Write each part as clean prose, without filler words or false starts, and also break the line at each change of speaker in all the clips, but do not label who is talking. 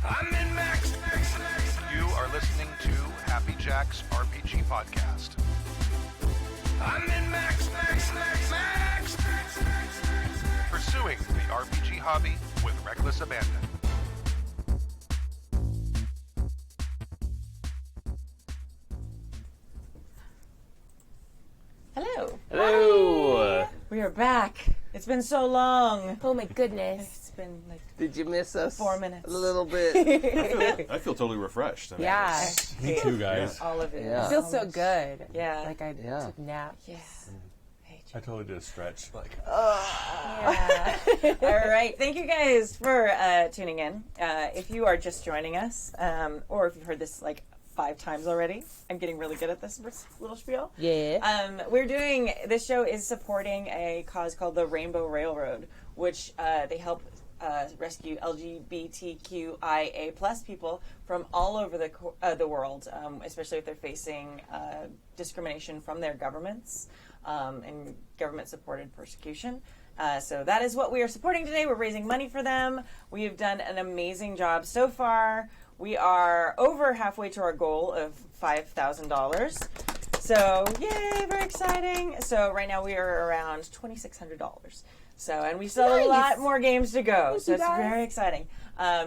I'm in Max. You are listening to Happy Jack's RPG Podcast. I'm in Max. Pursuing the RPG hobby with reckless abandon.
Hello.
Hello.
We are back. It's been so long.
Oh my goodness.
It's been like
Did you miss us?
4 minutes.
A little bit.
I feel totally refreshed. I mean,
Yeah.
Me too, guys.
all of it.
Yeah.
It feels so good.
Yeah.
Like I
Yeah.
took naps.
Yes.
I totally did a stretch. Like,
Yeah. All right. Thank you guys for tuning in. If you are just joining us, or if you've heard this like 5 times already, I'm getting really good at this little spiel.
Yeah.
This show is supporting a cause called the Rainbow Railroad, which they help rescue LGBTQIA plus people from all over the world, especially if they're facing discrimination from their governments and government-supported persecution. So that is what we are supporting today. We're raising money for them. We have done an amazing job so far. We are over halfway to our goal of $5,000. So, yay, very exciting. So right now we are around $2,600. So, and we still have a lot more games to go. So it's very exciting.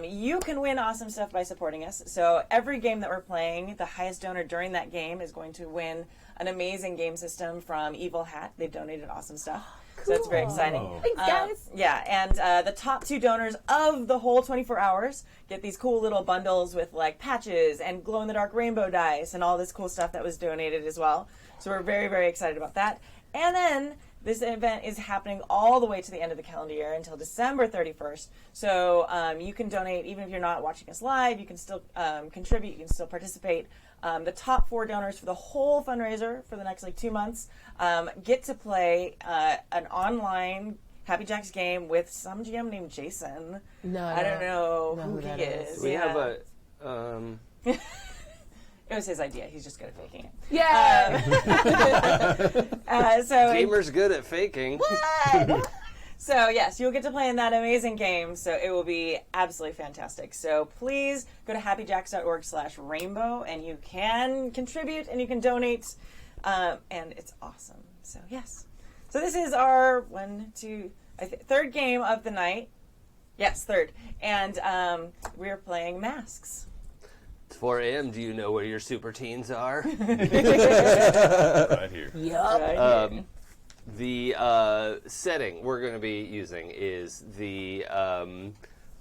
You can win awesome stuff by supporting us. So every game that we're playing, the highest donor during that game is going to win an amazing game system from Evil Hat. They've donated awesome stuff. So that's very exciting.
Thanks, guys.
Yeah, and the top 2 donors of the whole 24 hours get these cool little bundles with like patches and glow-in-the-dark rainbow dice and all this cool stuff that was donated as well. So we're very, very excited about that. And then this event is happening all the way to the end of the calendar year until December 31st. So you can donate even if you're not watching us live. You can still contribute. You can still participate. The top 4 donors for the whole fundraiser for the next 2 months get to play an online Happy Jacks game with some GM named Jason. I don't know who he is.
We have a.
It was his idea. He's just good at faking it.
Yeah.
Gamer's good at faking.
So, yes, you'll get to play in that amazing game, so it will be absolutely fantastic. So please go to happyjacks.org/rainbow, and you can contribute and you can donate, and it's awesome. So, yes. So this is our 3rd game of the night. Yes, 3rd. And we're playing Masks.
It's 4 a.m. Do you know where your super teens are?
right here.
Yup.
The setting we're going to be using is the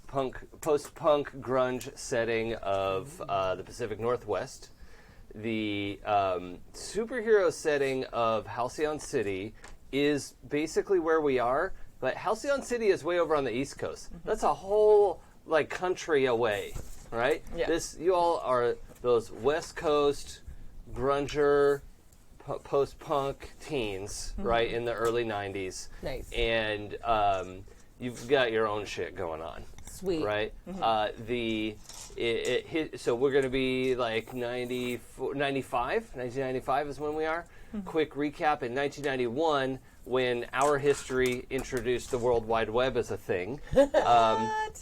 post-punk grunge setting of the Pacific Northwest. The superhero setting of Halcyon City is basically where we are, but Halcyon City is way over on the East Coast. That's a whole country away, right?
Yeah.
You all are those West Coast grunger post-punk teens, right, in the early 90s.
Nice.
And you've got your own shit going on.
Sweet.
Right? So we're going to be 1995 is when we are. Quick recap, in 1991, when our history introduced the World Wide Web as a thing,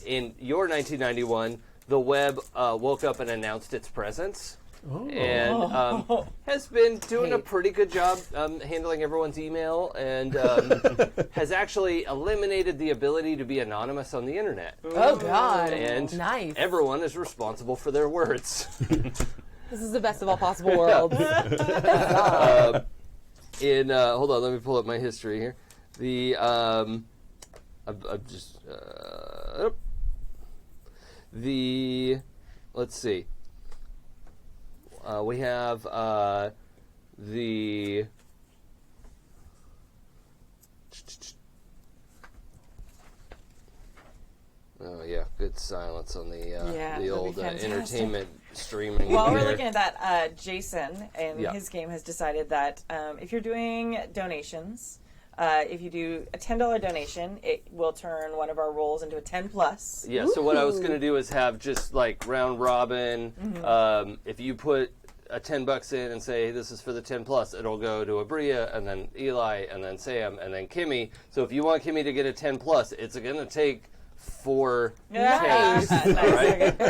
in your 1991, the web woke up and announced its presence. And has been doing a pretty good job handling everyone's email, and has actually eliminated the ability to be anonymous on the internet.
Oh, God.
And
nice.
everyone is responsible for their words.
This is the best of all possible worlds.
Hold on, let me pull up my history here. Let's see. We have the. Oh yeah, good silence on the old entertainment streaming.
While we're
here.
looking at that, Jason and
Yeah.
his game has decided that if you're doing donations, if you do a $10 donation, it will turn one of our rolls into a 10 plus.
Yeah, so what I was going to do is have just round robin. If you put a $10 in and say, this is for the 10 plus, it'll go to Abria, and then Eli, and then Sam, and then Kimmy. So if you want Kimmy to get a 10 plus, it's going to take 4
Nice.
tanks, all right?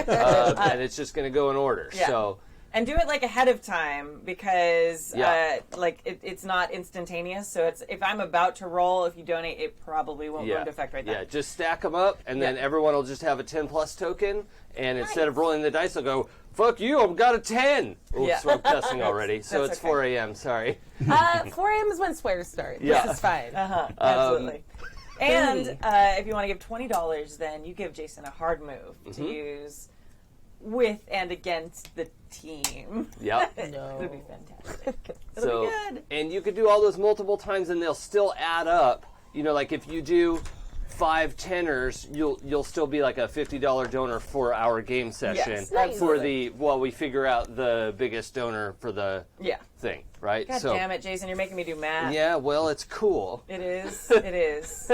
And it's just going to go in order.
Yeah.
So
And do it like ahead of time because it's not instantaneous. So it's if I'm about to roll, if you donate, it probably won't go into effect right
Yeah,
then.
just stack them up, and then everyone will just have a 10+ token, and instead of rolling the dice, they'll go, fuck you, I've got a 10. Oops,
Yeah.
I'm cussing already. So
That's
it's
okay.
4 a.m., sorry.
4 a.m. is when swears start.
Yeah.
This is fine.
Absolutely. And if you want to give $20, then you give Jason a hard move to use with and against the team.
Yep.
It'll be fantastic. It'll
So,
be good.
and you could do all those multiple times, and they'll still add up. You know, like if you do 5 tenors, you'll still be like a $50 donor for our game session.
Yes,
for
absolutely.
we figure out the biggest donor for the
Yeah.
thing, right?
God damn it, Jason, you're making me do math.
Yeah, well, it's cool.
It is. It is.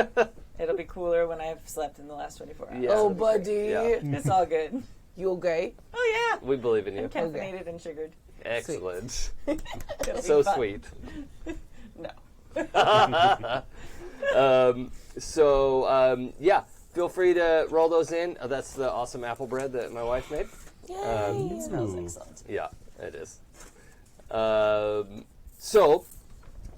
It'll be cooler when I've slept in the last 24 hours.
Yeah.
Oh,
It'll be great.
buddy.
Yeah.
It's all good.
You okay?
Oh, yeah.
We believe in you.
I'm caffeinated and sugared.
Excellent.
It'll be
So
fun.
sweet.
No.
Feel free to roll those in. That's the awesome apple bread that my wife made.
It smells excellent.
Yeah, it is. So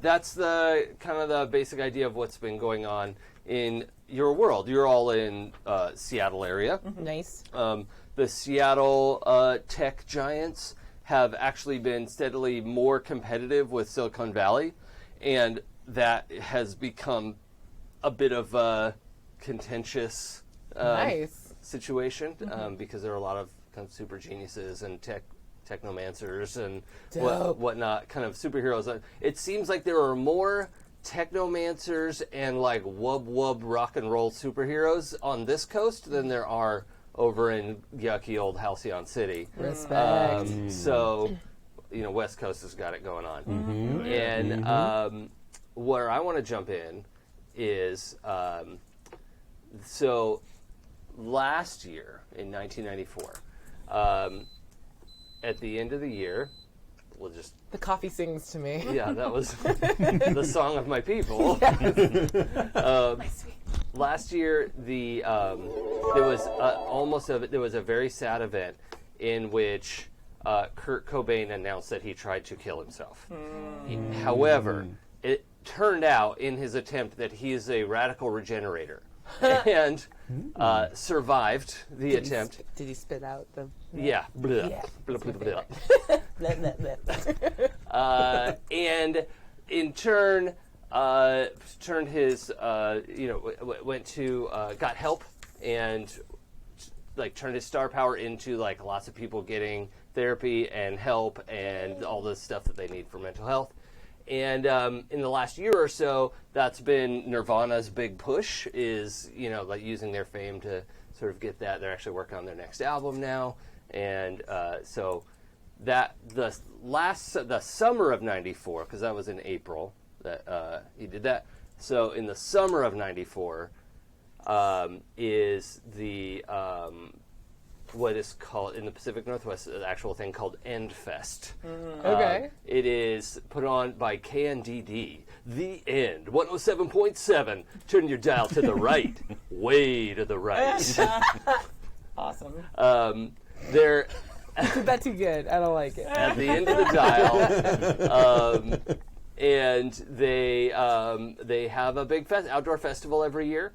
that's the kind of the basic idea of what's been going on in your world. You're all in Seattle area.
Nice.
The Seattle tech giants have actually been steadily more competitive with Silicon Valley, and that has become a bit of a contentious
Nice.
situation because there are a lot of kind of super geniuses and technomancers and
Dope.
whatnot, kind of superheroes. It seems like there are more technomancers and like wub rock and roll superheroes on this coast than there are over in yucky old Halcyon City.
Respect.
So, West Coast has got it going on. And where I want to jump in is, so last year in 1994, at the end of the year, we'll just
The coffee sings to me.
yeah, that was the song of my people. Last year, there was a very sad event in which Kurt Cobain announced that he tried to kill himself. However, it turned out in his attempt that he is a radical regenerator and survived the attempt.
Did he spit out the...
Yeah. Blah,
Yeah.
blah, blah, blah.
Blah, blah, blah.
And in turn, turned his, went to, got help and like turned his star power into like lots of people getting therapy and help and all the stuff that they need for mental health. And in the last year or so, that's been Nirvana's big push is, like using their fame to sort of get that. They're actually working on their next album now. And so that the summer of 94, because that was in April that he did that. So in the summer of 94 is the what is called in the Pacific Northwest an actual thing called Endfest.
Okay.
It is put on by KNDD. The End 107.7. Turn your dial to the right, way to the right.
Awesome.
They're
Too bad too good. I don't like it.
at the end of the dial, and they have a big outdoor festival every year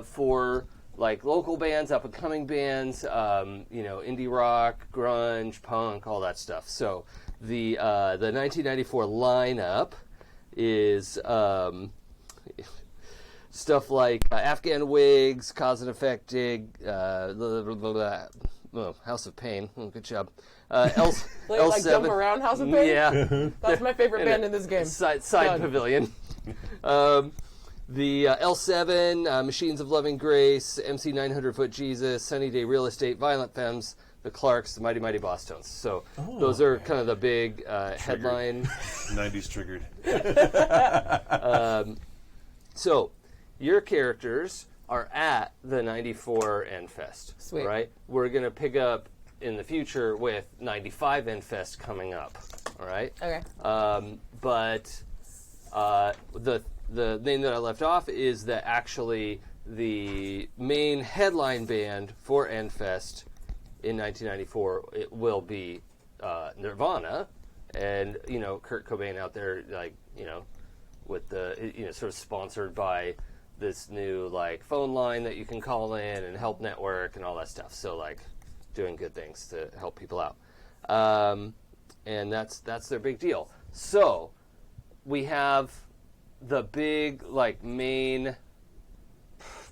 for like local bands, up and coming bands, indie rock, grunge, punk, all that stuff. So the 1994 lineup is stuff like Afghan Wigs, Cause and Effect, Dig, House of Pain. Oh, good job. L7.
Like Jump Around House of Pain?
Yeah.
That's my favorite band in this game.
Side
Done.
pavilion. The L7, Machines of Loving Grace, MC 900 Foot Jesus, Sunny Day Real Estate, Violent Femmes, the Clarks, the Mighty Mighty Boss Tones. So those are kind of the big headline.
90s triggered.
So your characters are at the 94 Endfest.
Sweet.
Right? We're going to pick up in the future with 95 Endfest coming up. All right?
Okay.
But the thing that I left off is that actually the main headline band for Endfest in 1994 it will be Nirvana, and Kurt Cobain out there, like with the sort of sponsored by this new like phone line that you can call in and help network and all that stuff. So like doing good things to help people out, and that's their big deal. So we have the big like main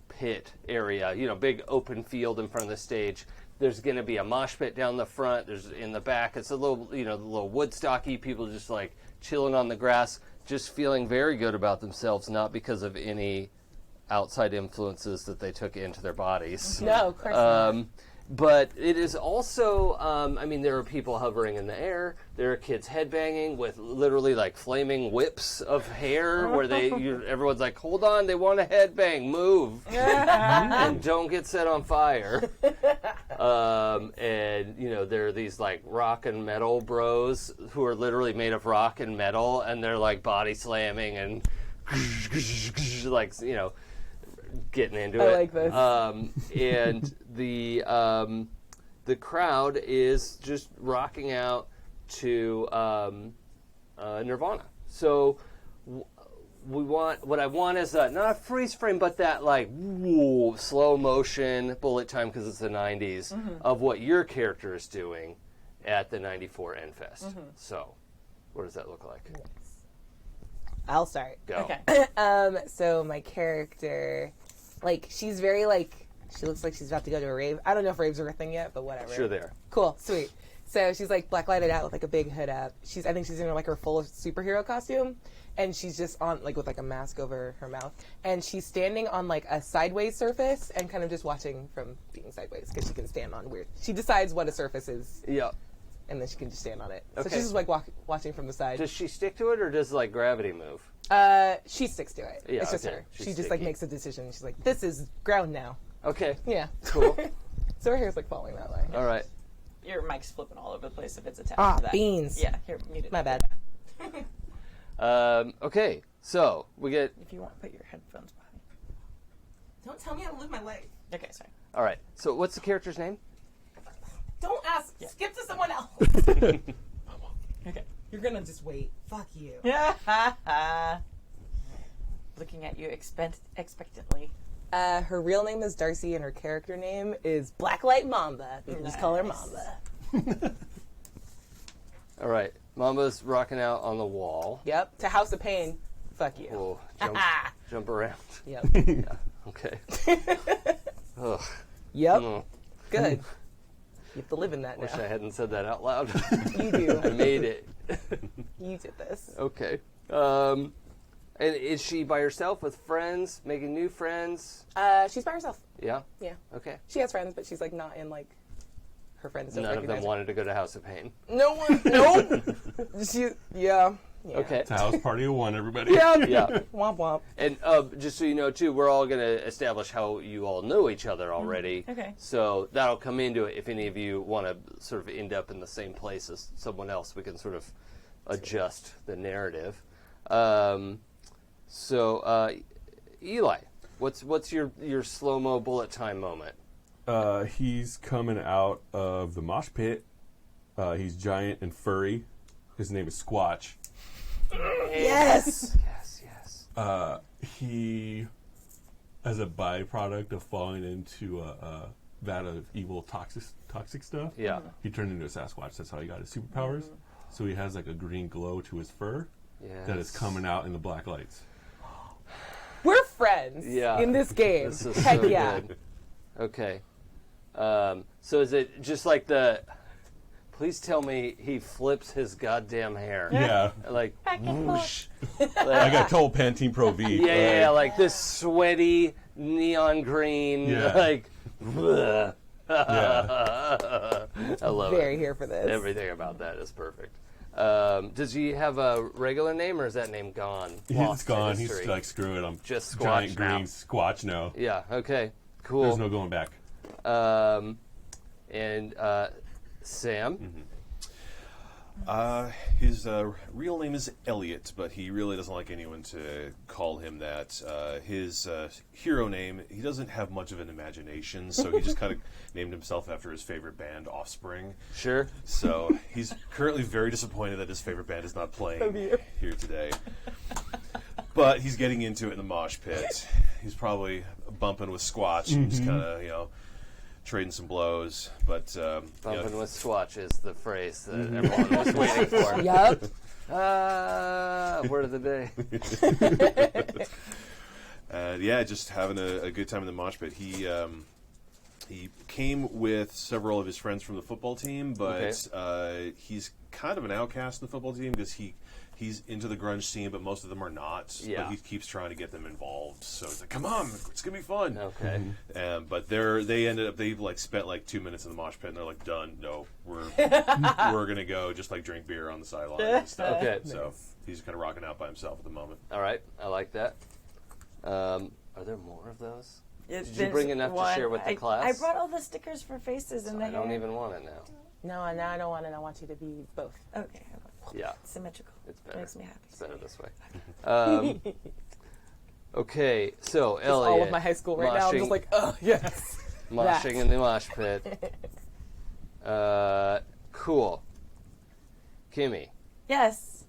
pit area, big open field in front of the stage. There's going to be a mosh pit down the front. There's in the back. It's a little, the little Woodstocky people just like chilling on the grass, just feeling very good about themselves, not because of any outside influences that they took into their bodies.
No, of course not.
But it is also, there are people hovering in the air. There are kids headbanging with literally like flaming whips of hair where everyone's like, hold on, they want to headbang, move. And don't get set on fire. And there are these like rock and metal bros who are literally made of rock and metal, and they're like body slamming and like, getting into it.
I like this.
And the crowd is just rocking out to Nirvana. So what I want is not a freeze frame, but that like slow motion bullet time, because it's the 90s, of what your character is doing at the 94 Endfest. So what does that look like?
I'll start.
Go.
Okay.
So my character, like, she's very, like, she looks like she's about to go to a rave. I don't know if raves are a thing yet, but whatever.
Sure they are.
Cool, sweet. So she's, like, black-lighted out with, like, a big hood up. I think she's in, like, her full superhero costume, and she's just on, like, with, like, a mask over her mouth. And she's standing on, like, a sideways surface and kind of just watching from being sideways, because she can stand on weird. She decides what a surface is.
Yeah.
And then she can just stand on it.
Okay.
So she's just, like, watching from the side.
Does she stick to it, or does like gravity move?
She sticks to it.
Yeah,
it's just
okay.
her.
She's
She just, like,
sticky.
makes a decision. She's like, this is ground now.
Okay.
Yeah.
Cool.
So her hair's, like, falling that way.
All right.
Your mic's flipping all over the place if it's attached
Ah,
to that.
beans.
Yeah, here, mute it.
My bad.
Okay. So we get.
If you want to put your headphones behind you.
Don't tell me how to live my life.
Okay, sorry.
All right. So what's the character's name?
Don't ask. Skip to someone else.
Okay.
You're gonna just wait. Fuck you.
Looking at you expectantly.
Her real name is Darcy, and her character name is Blacklight Mamba. You can just call her Mamba.
All right. Mamba's rocking out on the wall.
Yep. To House of Pain. Fuck you.
We'll jump around.
Yep.
Yeah. Okay. Ugh.
Yep.
Mm.
Good. You have to live in that
Wish
now.
I hadn't said that out loud.
You do.
I made it.
You did this.
Okay. And is she by herself with friends, making new friends?
She's by herself.
Yeah.
Yeah.
Okay.
She has friends, but she's like not in like her friends. Don't
None of them
recognize her.
wanted to go to House of Pain.
No one. Nope. Yeah.
Okay.
It's a house party of one, everybody.
Yeah.
Womp womp.
And just so you know, too, we're all going to establish how you all know each other already.
Okay.
So that'll come into it. If any of you want to sort of end up in the same place as someone else, we can sort of adjust the narrative. Eli, what's your slow-mo bullet time moment?
He's coming out of the mosh pit. He's giant and furry. His name is Squatch.
Yes.
Yes.
He, as a byproduct of falling into a vat of evil toxic stuff,
Yeah.
he turned into a Sasquatch. That's how he got his superpowers. So he has like a green glow to his fur that is
Yes.
coming out in the black lights.
We're friends.
Yeah.
In this game.
This is
Heck
so
yeah.
good. Okay. So is it just like the... Please tell me he flips his goddamn hair.
Yeah.
Like, whoosh.
I got told Pantene Pro V.
Yeah, like this sweaty neon green,
Yeah.
like, bleh.
Yeah.
I love
Very
it.
here for this.
Everything about that is perfect. Does he have a regular name, or is that name gone?
He's
Lost to
gone. He's
history?
like, screw it. I'm
Just
giant
Squatch now.
green Squatch now.
Yeah. Okay. Cool.
There's no going back.
And Sam.
His real name is Elliot, but he really doesn't like anyone to call him that. His hero name, he doesn't have much of an imagination, so he just kind of named himself after his favorite band, Offspring.
Sure.
So he's currently very disappointed that his favorite band is not playing here today. But he's getting into it in the mosh pit. He's probably bumping with Squatch and just kind of, trading some blows. But
Bumping with Squatch is the phrase that everyone was waiting for.
Yup.
Word of the day.
Just having a good time in the mosh pit. He came with several of his friends from the football team, but he's kind of an outcast in the football team because he's into the grunge scene, but most of them are not.
Yeah.
But he keeps trying to get them involved. So he's like, "Come on, it's gonna be fun."
Okay.
But they spent like 2 minutes in the mosh pit, and they're like, "Done. No, we're gonna go just like drink beer on the sidelines and stuff."
Okay.
So he's kind of rocking out by himself at the moment.
All right. I like that. Are there more of those?
Yeah,
Did you
there's
bring enough to share with the class?
I brought all the stickers for faces in the
I don't even want it now.
No, now I don't want it. I want you to be both.
Okay.
Yeah.
Symmetrical.
It's better.
Makes me happy.
It's better this way. Okay, so
Just
Elliot.
all of my high school right now. I'm just like, oh, yes.
Moshing in the mosh pit. Cool. Kimmy.
Yes.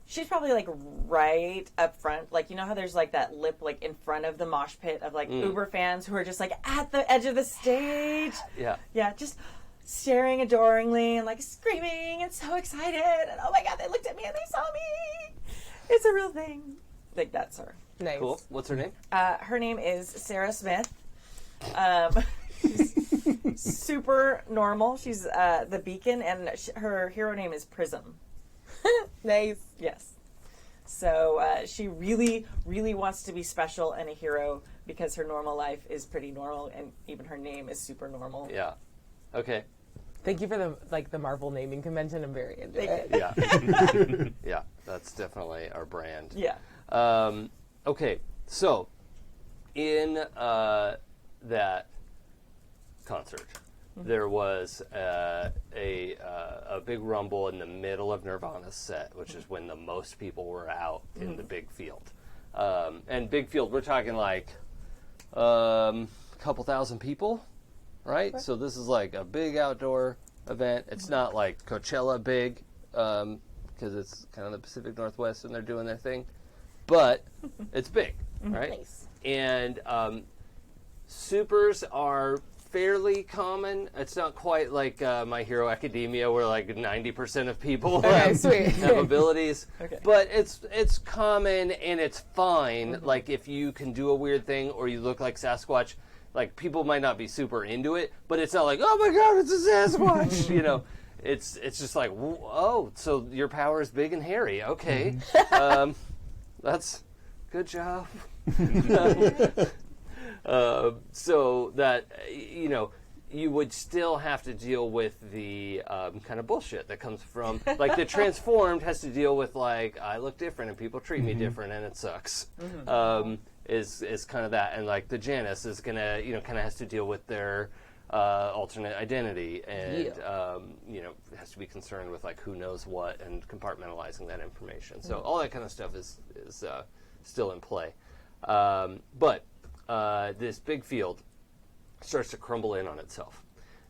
She's probably like right up front. Like, you know how there's like that lip like in front of the mosh pit of like Uber fans who are just like at the edge of the stage.
Yeah.
Yeah, just staring adoringly and like screaming and so excited. And oh my God, they looked at me and they saw me. It's a real thing. Like, that's her.
Nice.
Cool. What's her name?
Her name is Sarah Smith. She's super normal. She's the Beacon, and her hero name is Prism.
Nice.
Yes. So she really, really wants to be special and a hero because her normal life is pretty normal, and even her name is super normal.
Yeah. Okay.
Thank you for the Marvel naming convention. I'm very into it.
Yeah. Yeah. That's definitely our brand.
Yeah.
Okay. So, in that concert, there was a big rumble in the middle of Nirvana's set, which is when the most people were out in the big field. And big field, we're talking like a couple thousand people, right? So this is like a big outdoor event. It's not like Coachella big, because it's kind of the Pacific Northwest and they're doing their thing. But it's big, right?
Nice.
And supers are fairly common. It's not quite like My Hero Academia, where like 90% of people have abilities.
Okay.
But it's common and it's fine. Like if you can do a weird thing or you look like Sasquatch, like people might not be super into it, but it's not like, oh my God, it's a Sasquatch, you know. It's just like, oh, so your power is big and hairy. Okay. That's good job. So that, you know, you would still have to deal with the kind of bullshit that comes from, like the Transformed has to deal with like, I look different and people treat me different and it sucks. Is kind of that. And like the Janus is gonna, you know, kind of has to deal with their alternate identity and, you know, has to be concerned with like who knows what and compartmentalizing that information. So all that kind of stuff is still in play. But this big field starts to crumble in on itself.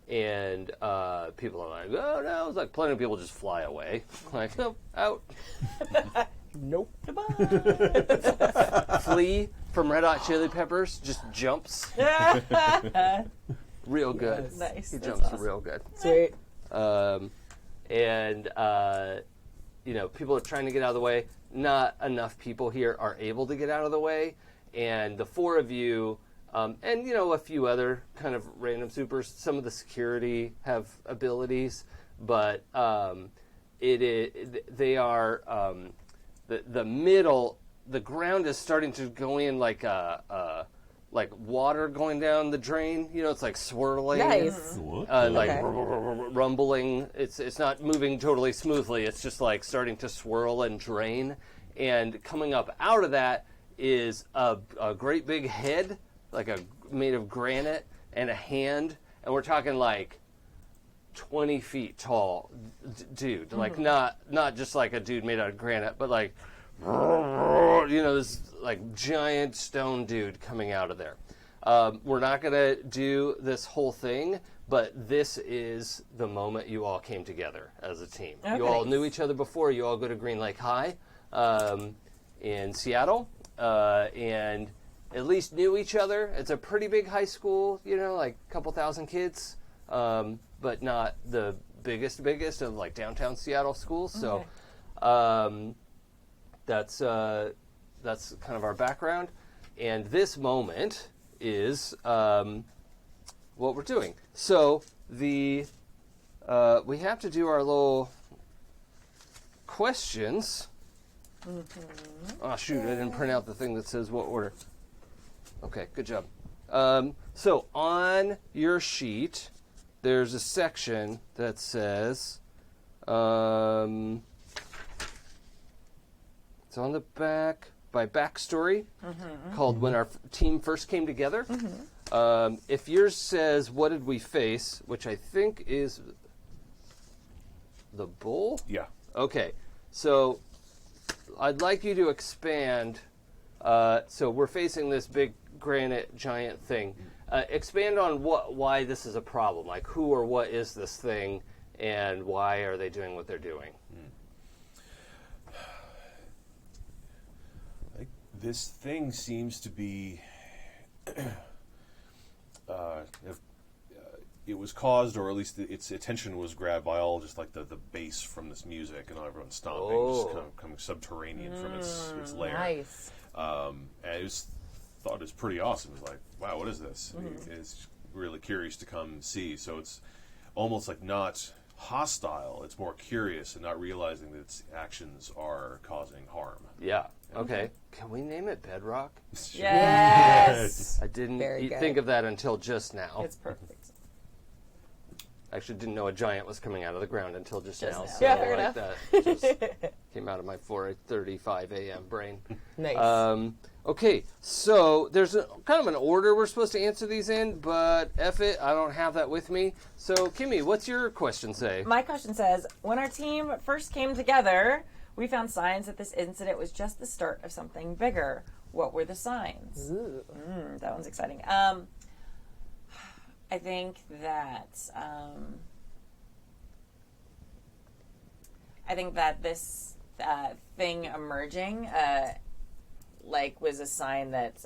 And people are like, oh no, it's like plenty of people just fly away. Like, nope, out.
Nope.
Flea from Red Hot Chili Peppers just jumps. Real good.
Yes.
Nice.
He
That's
jumps
awesome.
real good.
Sweet.
You know, people are trying to get out of the way. Not enough people here are able to get out of the way. And the four of you, and, you know, a few other kind of random supers, some of the security have abilities, but they are, the middle, the ground is starting to go in like water going down the drain. You know, it's like swirling.
Nice.
Like
Okay.
rumbling. It's not moving totally smoothly. It's just like starting to swirl and drain. And coming up out of that is a great big head, like made of granite, and a hand, and we're talking like 20 feet tall dude, like not just like a dude made out of granite, but like, this like giant stone dude coming out of there. We're not going to do this whole thing, but this is the moment you all came together as a team.
Okay.
You all knew each other before. You all go to Green Lake High in Seattle, and at least knew each other. It's a pretty big high school, like a couple thousand kids, but not the biggest of like downtown Seattle schools. So that's kind of our background. And this moment is what we're doing. So we have to do our little questions. Oh shoot, I didn't print out the thing that says what order. Okay, good job. So on your sheet, there's a section that says, it's on the back, by backstory, called When Our Team First Came Together. If yours says, what did we face, which I think is the bull?
Yeah.
Okay, so I'd like you to expand. So we're facing this big granite giant thing. Expand on why this is a problem. Like, who or what is this thing, and why are they doing what they're doing?
This thing seems to be. It was caused, or at least its attention was grabbed by all just like the bass from this music, and everyone's stomping, just kind of coming subterranean from its lair.
Nice.
And I just thought it was pretty awesome. It was like, wow, what is this? It's really curious to come see. So it's almost like not hostile. It's more curious and not realizing that its actions are causing harm.
Yeah. Okay. Can we name it Bedrock?
Yes.
I didn't
Very good.
think of that until just now.
It's perfect.
I actually didn't know a giant was coming out of the ground until just now.
now.
So
Yeah,
I
fair
like
enough.
that. Just came out of my 4:35 a.m. brain.
Nice.
Okay, so there's kind of an order we're supposed to answer these in, but F it, I don't have that with me. So, Kimmy, what's your question say?
My question says, when our team first came together, we found signs that this incident was just the start of something bigger. What were the signs?
Ooh.
That one's exciting. I think that this thing emerging, was a sign that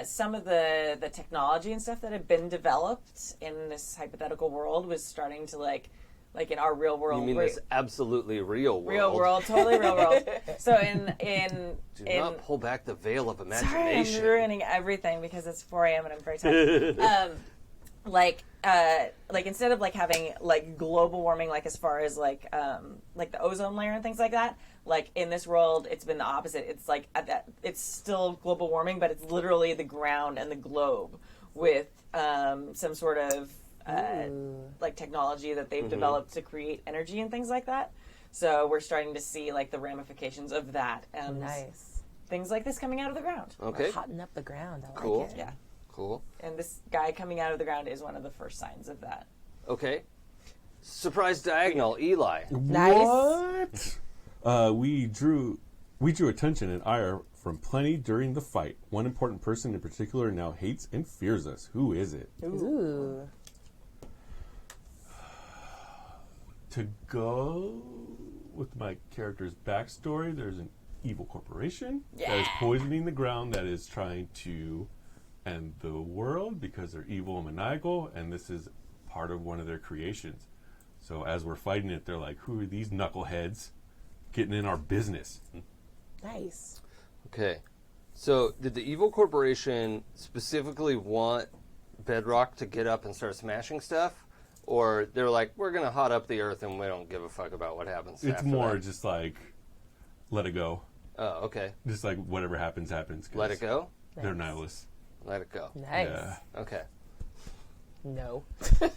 some of the technology and stuff that had been developed in this hypothetical world was starting to like in our real world.
You mean this absolutely real world?
Real world, totally real world. So in
Do not pull back the veil of
sorry,
imagination.
I'm ruining everything because it's 4 a.m. and I'm very tired. Instead of having global warming, as far as the ozone layer and things like that, in this world it's been the opposite. It's it's still global warming, but it's literally the ground and the globe with some sort of technology that they've developed to create energy and things like that. So we're starting to see the ramifications of that and
Nice.
things like this coming out of the ground.
Okay,
Hotting up the ground. I
Cool.
like it.
Yeah.
cool.
And this guy coming out of the ground is one of the first signs of that.
Okay. Surprise diagonal, Eli.
Nice.
What? We drew attention and ire from plenty during the fight. One important person in particular now hates and fears us. Who is it?
Ooh.
To go with my character's backstory, there's an evil corporation that is poisoning the ground, that is trying to end the world because they're evil and maniacal, and this is part of one of their creations. So as we're fighting it, they're like, who are these knuckleheads getting in our business?
Nice.
Okay. So did the evil corporation specifically want Bedrock to get up and start smashing stuff? Or they're like, we're going to hot up the earth and we don't give a fuck about what happens
It's
after
more
that?
just like, let it go.
Oh, okay.
Just like whatever happens, happens. 'cause
Let it go?
They're
Nice.
nihilists.
Let it go.
Nice.
Yeah.
Okay.
No. This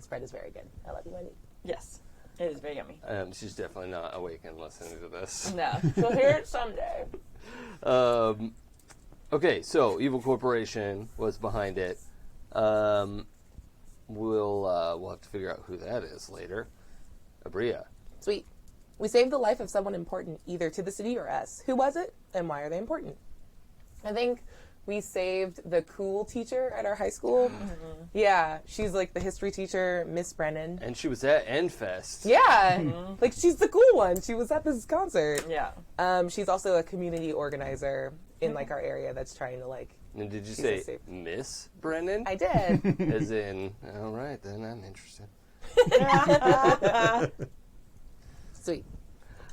bread is very good. I love you, Wendy.
Yes. It is very yummy.
She's definitely not awake and listening to this.
No. She'll hear it someday.
Okay, so Evil Corporation was behind it. We'll have to figure out who that is later. Abria.
Sweet. We saved the life of someone important, either to the city or us. Who was it, and why are they important? I think we saved the cool teacher at our high school. Mm-hmm. Yeah, she's like the history teacher, Miss Brennan.
And she was at Endfest.
Yeah, like she's the cool one. She was at this concert.
Yeah.
She's also a community organizer in like our area that's trying to like.
And did you
she's
say
a safe-
Miss Brennan?
I did.
As in, all right, then I'm interested.
Sweet.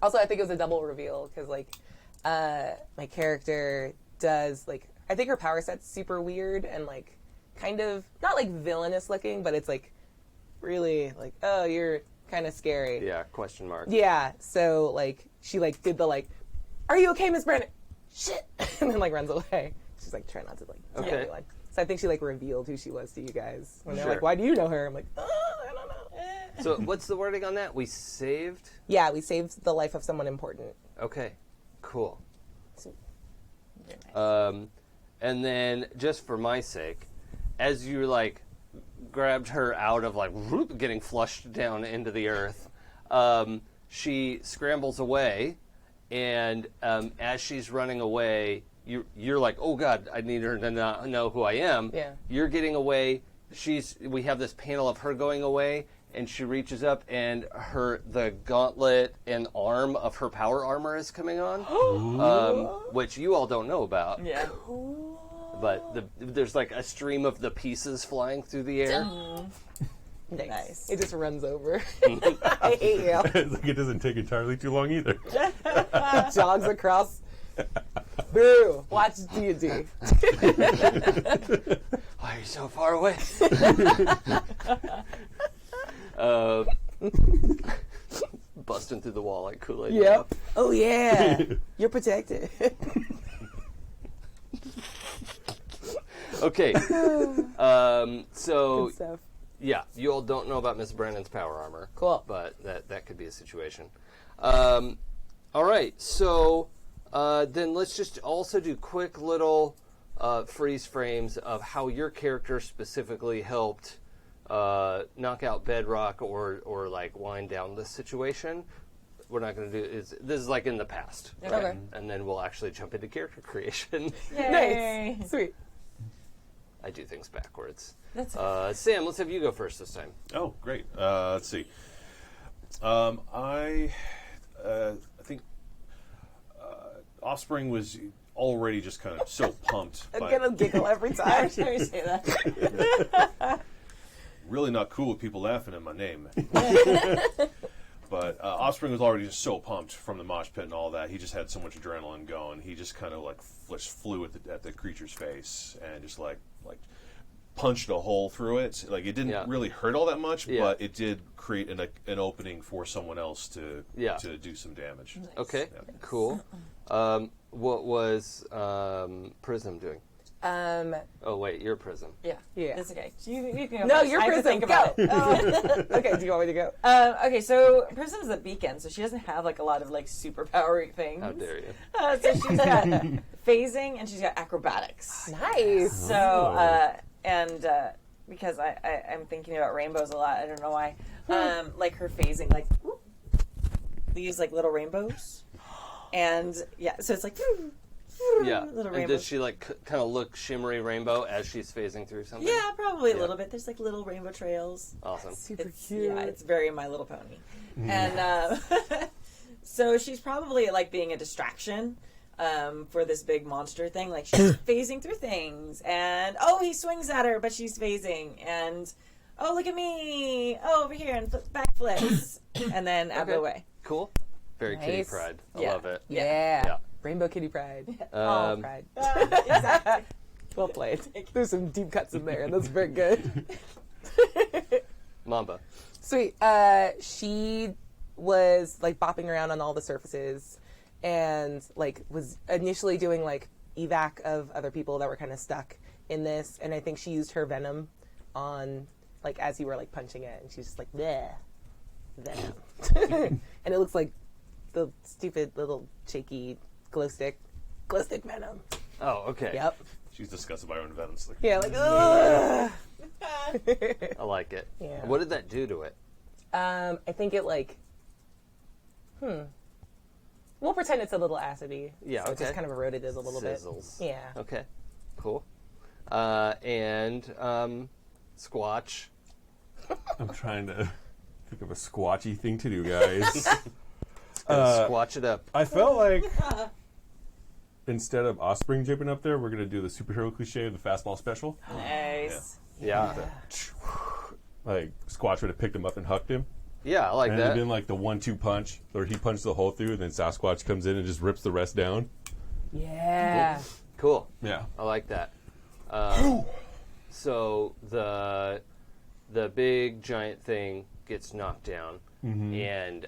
Also, I think it was a double reveal because like my character does like I think her power set's super weird and like kind of not like villainous looking, but it's like really like, oh, you're kind of scary.
Yeah, question mark.
Yeah. So like she like did the like, are you okay, Miss Brennan? Shit, and then like runs away. She's like trying not to like tell
Okay.
anyone. So I think she like revealed who she was to you guys when they're
Sure.
like, why do you know her? I'm like, oh, I don't know.
So what's the wording on that? We saved?
Yeah, we saved the life of someone important.
Okay, cool.
Very nice.
And then, just for my sake, as you like grabbed her out of like whoop, getting flushed down into the earth, she scrambles away, and as she's running away, you're like, oh God, I need her to not know who I am.
Yeah.
You're getting away. We have this panel of her going away, and she reaches up, and the gauntlet and arm of her power armor is coming on, which you all don't know about.
Yeah.
But there's like a stream of the pieces flying through the air.
Nice.
It just runs over. I hate you.
It's like it doesn't take entirely too long either.
Jogs across. Boo! Watch D&D.
Why are you so far away? Busting through the wall like Kool-Aid.
Yep. Oh yeah. You're protected.
Okay. So
Good stuff.
yeah, you all don't know about Miss Brennan's power armor.
Cool.
But that could be a situation. All right. So then let's just also do quick little freeze frames of how your character specifically helped knock out Bedrock or like wind down this situation. We're not going to do this is like in the past.
Okay.
And then we'll actually jump into character creation.
Yay.
Nice. Sweet.
I do things backwards.
That's
Sam, let's have you go first this time.
Oh, great. Let's see. I think Offspring was already just kind of so pumped.
I'm
by
gonna giggle every time.
Every time you say that.
really not cool with people laughing at my name. But Offspring was already just so pumped from the mosh pit and all that. He just had so much adrenaline going. He just kind of like flew at the creature's face and just like punched a hole through it. Like it didn't really hurt all that much, but it did create an opening for someone else to do some damage.
Okay, cool. What was Prism doing? Oh wait, you're Prism.
Yeah.
Yeah.
That's okay. You can go
No,
first.
you're
I have to
Prism.
think about
Go.
it.
Okay, do you want me to go?
Okay, so Prism's a beacon, so she doesn't have like a lot of like superpowery things.
How dare you?
So she's got phasing and she's got acrobatics.
Nice.
So because I'm thinking about rainbows a lot, I don't know why. Like her phasing, like whoop, they use like little rainbows, and yeah, so it's like
Yeah.
little
And
rainbows.
does she like kind of look shimmery rainbow as she's phasing through something?
Yeah, probably a little bit. There's like little rainbow trails.
Awesome.
Super
It's,
cute.
yeah, it's very My Little Pony. And so she's probably like being a distraction for this big monster thing. Like she's phasing through things, and he swings at her, but she's phasing, and look at me, over here, and backflips, and then out of the way.
Cool. Very kitty
Nice.
pride. I
Yeah.
love it.
Yeah.
Yeah.
Rainbow Kitty Pride.
Um,
Pride.
Exactly.
Well played. There's some deep cuts in there. That's very good.
Mamba.
Sweet. She was like bopping around on all the surfaces and like was initially doing like evac of other people that were kind of stuck in this. And I think she used her venom on like as you were like punching it, and she's just like, bleh. Venom. And it looks like the stupid little shaky glow stick Venom.
Oh, okay.
Yep.
She's disgusted by her own venom. Like,
Yeah, like, ugh.
I like it.
Yeah.
What did that do to it?
I think it like, we'll pretend it's a little acidy.
Yeah,
so it just
okay.
kind of eroded it a little
Sizzles.
bit. Yeah.
Okay. Cool. And Squatch.
I'm trying to think of a squatchy thing to do, guys.
Squatch it up.
I felt like instead of Offspring jumping up there, we're going to do the superhero cliche of the fastball special.
Nice.
Yeah.
Like, Squatch would have picked him up and hucked him.
Yeah, I like
And it'd
that.
been like the 1-2 punch, or he punched the hole through, and then Sasquatch comes in and just rips the rest down.
Yeah.
Cool.
Yeah.
I like that. So the big giant thing gets knocked down, and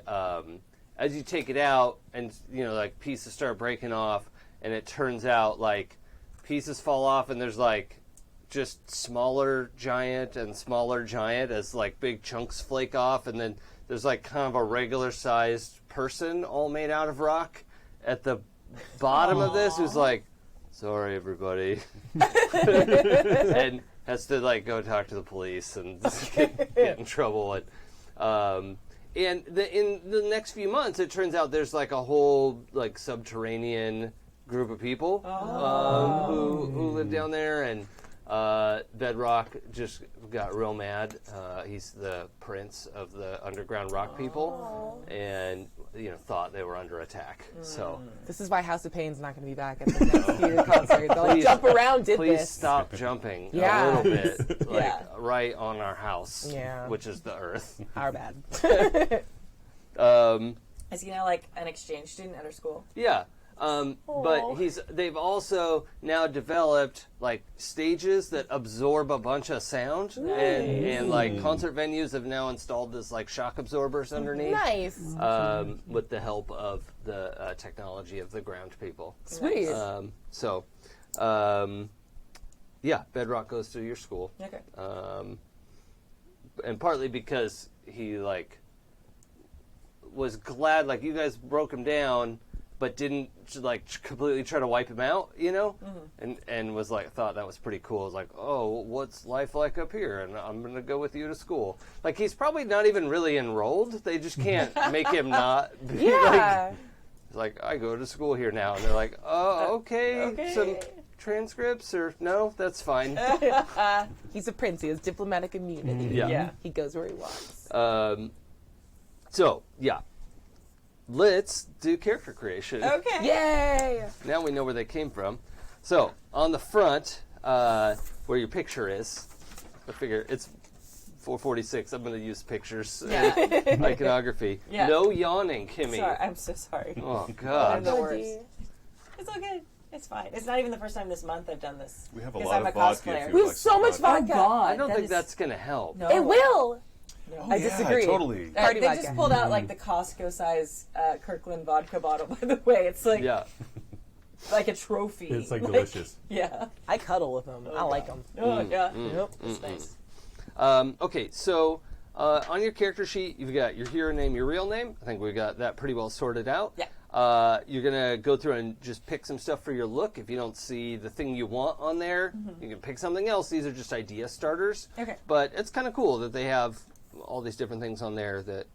as you take it out, and like pieces start breaking off, and it turns out like pieces fall off, and there's like just smaller giant and smaller giant as like big chunks flake off, and then there's like kind of a regular sized person all made out of rock at the bottom of this who's like, sorry everybody, and has to like go talk to the police and get in trouble. And in the next few months, it turns out there's like a whole like subterranean group of people who live down there, and Bedrock just got real mad. He's the prince of the underground rock people, and thought they were under attack. So
This is why House of Pain's not going to be back at the next few concert. They'll like, jump around, did
please
this.
stop jumping
Yeah.
a little bit, like
Yeah.
right on our house,
Yeah.
which is the earth.
Our bad.
Is he now like an exchange student at her school?
Yeah. But they've also now developed like stages that absorb a bunch of sound, and like concert venues have now installed this like shock absorbers underneath,
Nice.
with the help of the technology of the ground people.
Sweet.
Yeah, Bedrock goes to your school,
Okay.
and partly because he like was glad like you guys broke him down, but didn't like completely try to wipe him out, and was like thought that was pretty cool. It was like, oh, what's life like up here? And I'm gonna go with you to school. Like he's probably not even really enrolled. They just can't make him not. Be
Yeah.
like I go to school here now, and they're like, oh, okay. Some transcripts or no, that's fine.
He's a prince. He has diplomatic immunity.
Yeah.
He goes where he wants.
So yeah. Let's do character creation.
Okay.
Yay!
Now we know where they came from. So, on the front, where your picture is, I figure it's 446. I'm going to use pictures, iconography.
Yeah.
No yawning, Kimmy.
Sorry, I'm so sorry.
Oh,
I'm
God.
the worst. It's all good. It's fine. It's not even the first time this month I've done this.
We have a
'Cause
lot
I'm
of
a
vodka.
cosplayer.
if you
We
would
have
like
so
some
much
vodka.
vodka.
I don't
That
think
is-
that's going to help.
No.
It will.
No.
I disagree.
Yeah, totally.
Party
they
vodka.
just pulled out like the Costco size Kirkland vodka bottle. By the way, it's like
Yeah.
like a trophy.
It's like delicious.
Yeah.
I cuddle with him. I like him.
Oh yeah.
Yep.
It's nice.
Okay, so on your character sheet, you've got your hero name, your real name. I think we got that pretty well sorted out.
Yeah.
You're going to go through and just pick some stuff for your look. If you don't see the thing you want on there, you can pick something else. These are just idea starters.
Okay.
But it's kind of cool that they have all these different things on there that,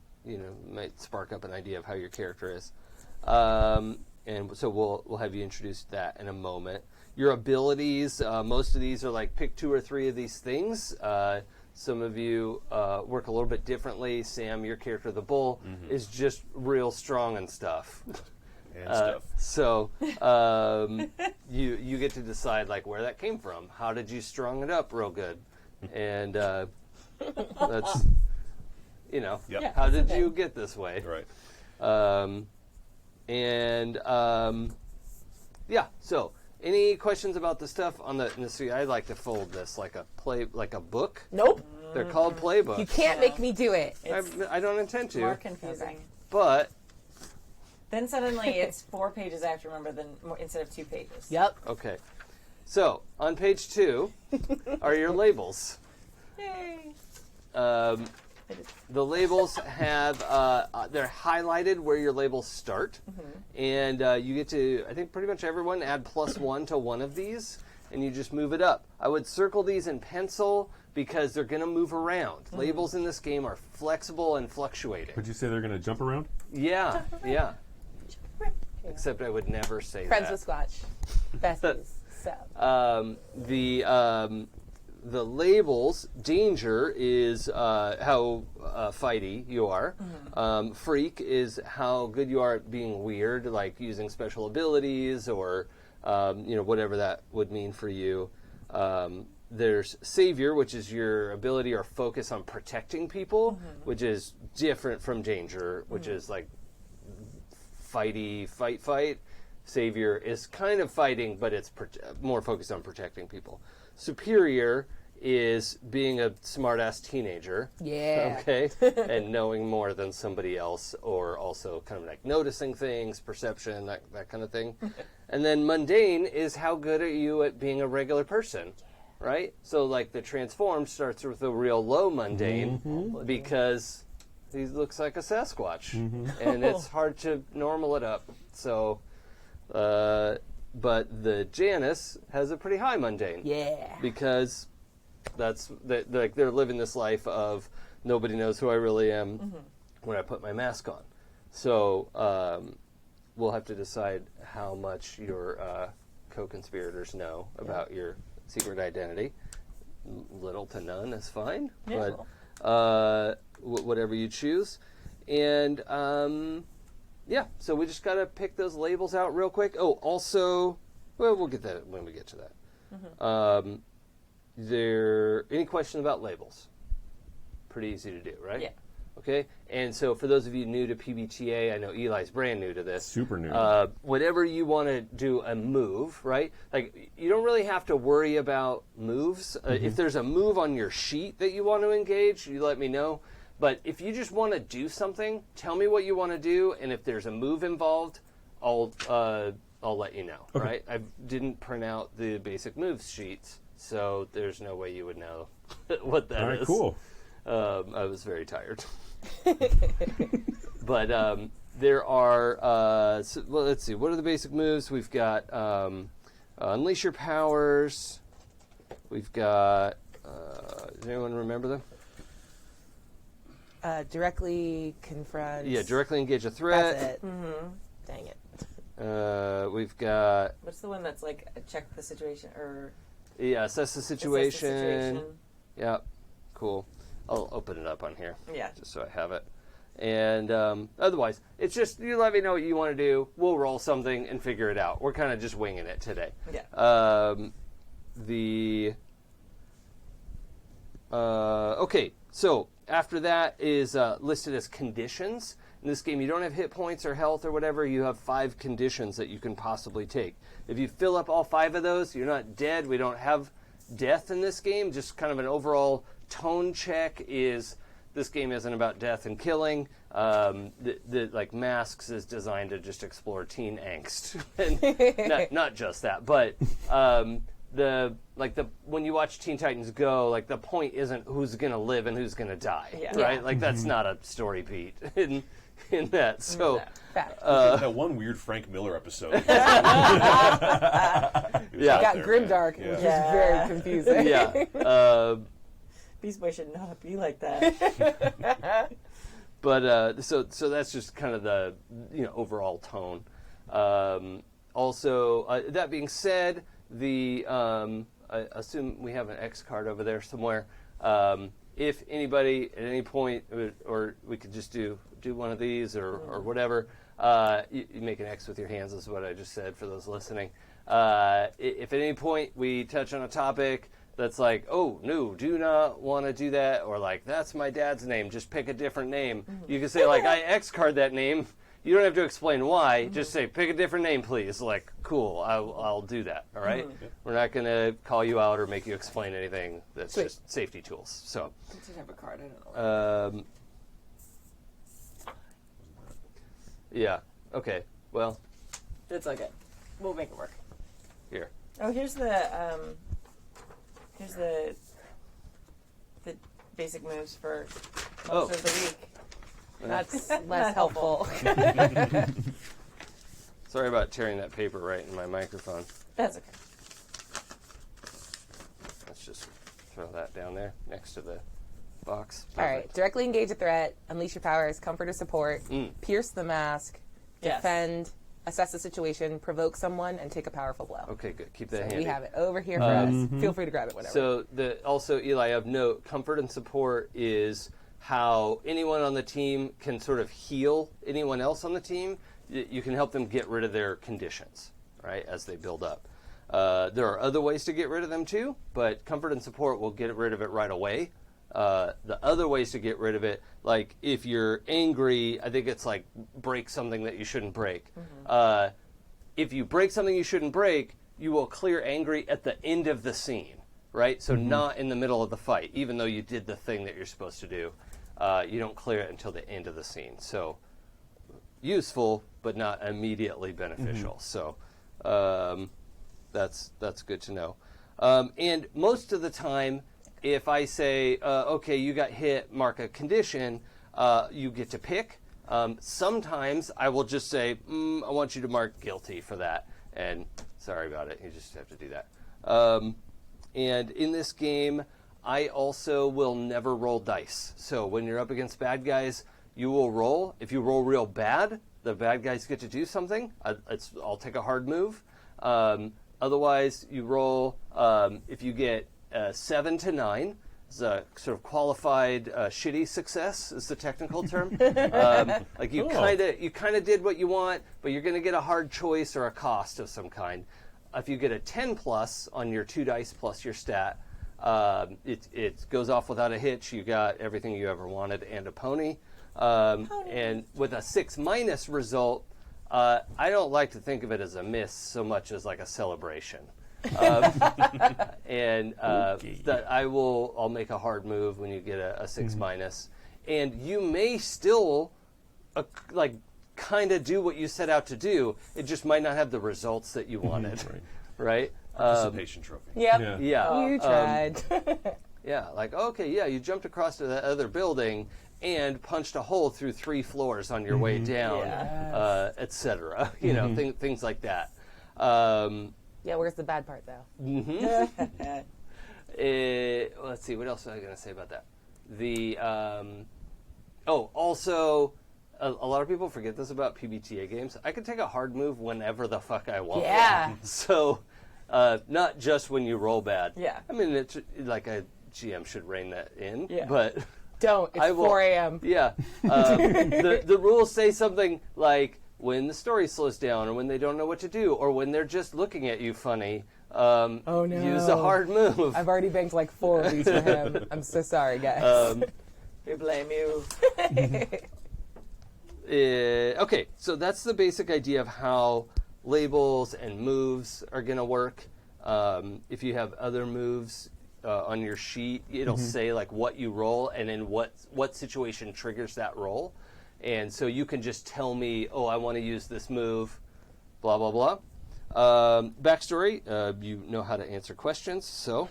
might spark up an idea of how your character is. And so we'll have you introduce that in a moment. Your abilities, most of these are like pick 2 or 3 of these things. Some of you work a little bit differently. Sam, your character, the bull, is just real strong and stuff.
And stuff.
So you get to decide like where that came from. How did you strong it up real good? And that's
Yep.
how did you get this way?
Right.
So any questions about the stuff on the? See, I like to fold this like a book.
Nope.
They're called playbooks.
You can't make me do it.
I don't intend
More
to,
confusing.
but
Then suddenly it's 4 pages I have to remember instead of 2 pages.
Yep.
okay. So on page 2 are your labels.
Yay.
The labels have they're highlighted where your labels start, and you get to, I think pretty much everyone add +1 to one of these, and you just move it up. I would circle these in pencil because they're going to move around. Labels in this game are flexible and fluctuating.
Would you say they're going to jump around?
Yeah, yeah. Except I would never say
Friends
that.
with Squatch. Besties. So.
The labels, danger is how fighty you are. Freak is how good you are at being weird, like using special abilities or whatever that would mean for you. There's savior, which is your ability or focus on protecting people, which is different from danger, which is like fighty, fight. Savior is kind of fighting, but it's more focused on protecting people. Superior is being a smart-ass teenager.
Yeah.
Okay? And knowing more than somebody else, or also kind of like noticing things, perception, that kind of thing. And then mundane is how good are you at being a regular person, right? So like the transformed starts with a real low mundane because he looks like a Sasquatch. And it's hard to normal it up. So... but the Janus has a pretty high mundane.
Yeah.
Because they're living this life of nobody knows who I really am when I put my mask on. So we'll have to decide how much your co-conspirators know about your secret identity. Little to none is fine, but whatever you choose. And yeah, so we just got to pick those labels out real quick. Oh, also, well, we'll get that when we get to that. Any question about labels? Pretty easy to do, right?
Yeah.
Okay, and so for those of you new to PBTA, I know Eli's brand new to this.
Super new.
Whenever you want to do a move, right? Like, you don't really have to worry about moves. If there's a move on your sheet that you want to engage, you let me know. But if you just want to do something, tell me what you want to do, and if there's a move involved, I'll let you know, right? I didn't print out the basic moves sheets, so there's no way you would know what that is.
All right, cool.
I was very tired. But there are, well, let's see, what are the basic moves? We've got Unleash Your Powers. We've got, does anyone remember them?
Directly confront.
Yeah, directly engage a threat.
That's it. Dang it.
We've got...
What's the one that's like check the situation or...
Yeah, assess the situation.
Assess the situation.
Yeah, cool. I'll open it up on here.
Yeah.
Just so I have it. And otherwise, it's just you let me know what you want to do. We'll roll something and figure it out. We're kind of just winging it today.
Yeah.
Okay, so after that is listed as conditions. In this game, you don't have hit points or health or whatever. You have 5 conditions that you can possibly take. If you fill up all 5 of those, you're not dead. We don't have death in this game. Just kind of an overall tone check is this game isn't about death and killing. Like Masks is designed to just explore teen angst, and not just that, but when you watch Teen Titans Go, like the point isn't who's gonna live and who's gonna die, right?
Yeah.
Like that's not a story beat in that. So
that one weird Frank Miller episode.
yeah,
Got grimdark, which is very confusing.
yeah.
Beast Boy should not be like that.
But so that's just kind of the overall tone. Also, that being said, I assume we have an X card over there somewhere. If anybody at any point, or we could just do one of these or whatever, you make an X with your hands is what I just said for those listening. If at any point we touch on a topic that's like, oh, no, do not want to do that, or like, that's my dad's name, just pick a different name. You can say, like, I X-card that name. You don't have to explain why. Just say, pick a different name, please. Like, cool, I'll do that, all right? We're not going to call you out or make you explain anything. That's just safety tools. So,
I did have a card, I don't know.
Yeah, okay, well.
It's okay. We'll make it work.
Here.
Oh, here's the basic moves for most of the week.
That's less helpful.
Sorry about tearing that paper right in my microphone.
That's okay.
Let's just throw that down there next to the box.
All right.
Perfect.
Directly engage a threat, unleash your powers, comfort or support, pierce the mask,
Yes.
defend, assess the situation, provoke someone, and take a powerful blow.
Okay, good. Keep that
So
handy.
we have it over here for us. Feel free to grab it whenever.
So also, Eli, of note, comfort and support is how anyone on the team can sort of heal anyone else on the team. You can help them get rid of their conditions, right, as they build up. There are other ways to get rid of them too, but comfort and support will get rid of it right away. The other ways to get rid of it, like if you're angry, I think it's like break something that you shouldn't break. If you break something you shouldn't break, you will clear angry at the end of the scene, right? So not in the middle of the fight, even though you did the thing that you're supposed to do. You don't clear it until the end of the scene. So useful, but not immediately beneficial. So that's good to know. And most of the time, if I say, okay, you got hit, mark a condition, you get to pick. Sometimes I will just say, I want you to mark guilty for that. And sorry about it. You just have to do that. And in this game, I also will never roll dice. So when you're up against bad guys, you will roll. If you roll real bad, the bad guys get to do something. I'll take a hard move. Otherwise, you roll, if you get 7 to 9, it's a sort of qualified shitty success is the technical term. Like you kind of did what you want, but you're going to get a hard choice or a cost of some kind. If you get a 10 plus on your 2 dice plus your stat, it goes off without a hitch. You got everything you ever wanted and a pony. And with a 6 minus result, I don't like to think of it as a miss so much as like a celebration. And that I'll make a hard move when you get a 6 minus, and you may still like kind of do what you set out to do. It just might not have the results that you wanted, right?
Participation trophy.
Yep.
Yeah,
You tried.
yeah, like okay, yeah, you jumped across to that other building and punched a hole through 3 floors on your way down, etc. You know, things like that.
Yeah, where's the bad part, though?
Let's see, what else was I going to say about that? Also, a lot of people forget this about PBTA games. I can take a hard move whenever the fuck I want.
Yeah.
So, not just when you roll bad.
Yeah.
I mean, it's like a GM should rein that in,
Yeah.
but...
Don't. It's 4 a.m.
Yeah. The rules say something like, when the story slows down, or when they don't know what to do, or when they're just looking at you funny,
Oh, no.
use a hard move.
I've already banked like 4 of these for him. I'm so sorry, guys.
We blame you.
Okay, so that's the basic idea of how labels and moves are going to work. If you have other moves on your sheet, it'll say like what you roll and then what situation triggers that roll. And so you can just tell me, oh, I want to use this move, blah, blah, blah. Backstory, you know how to answer questions. So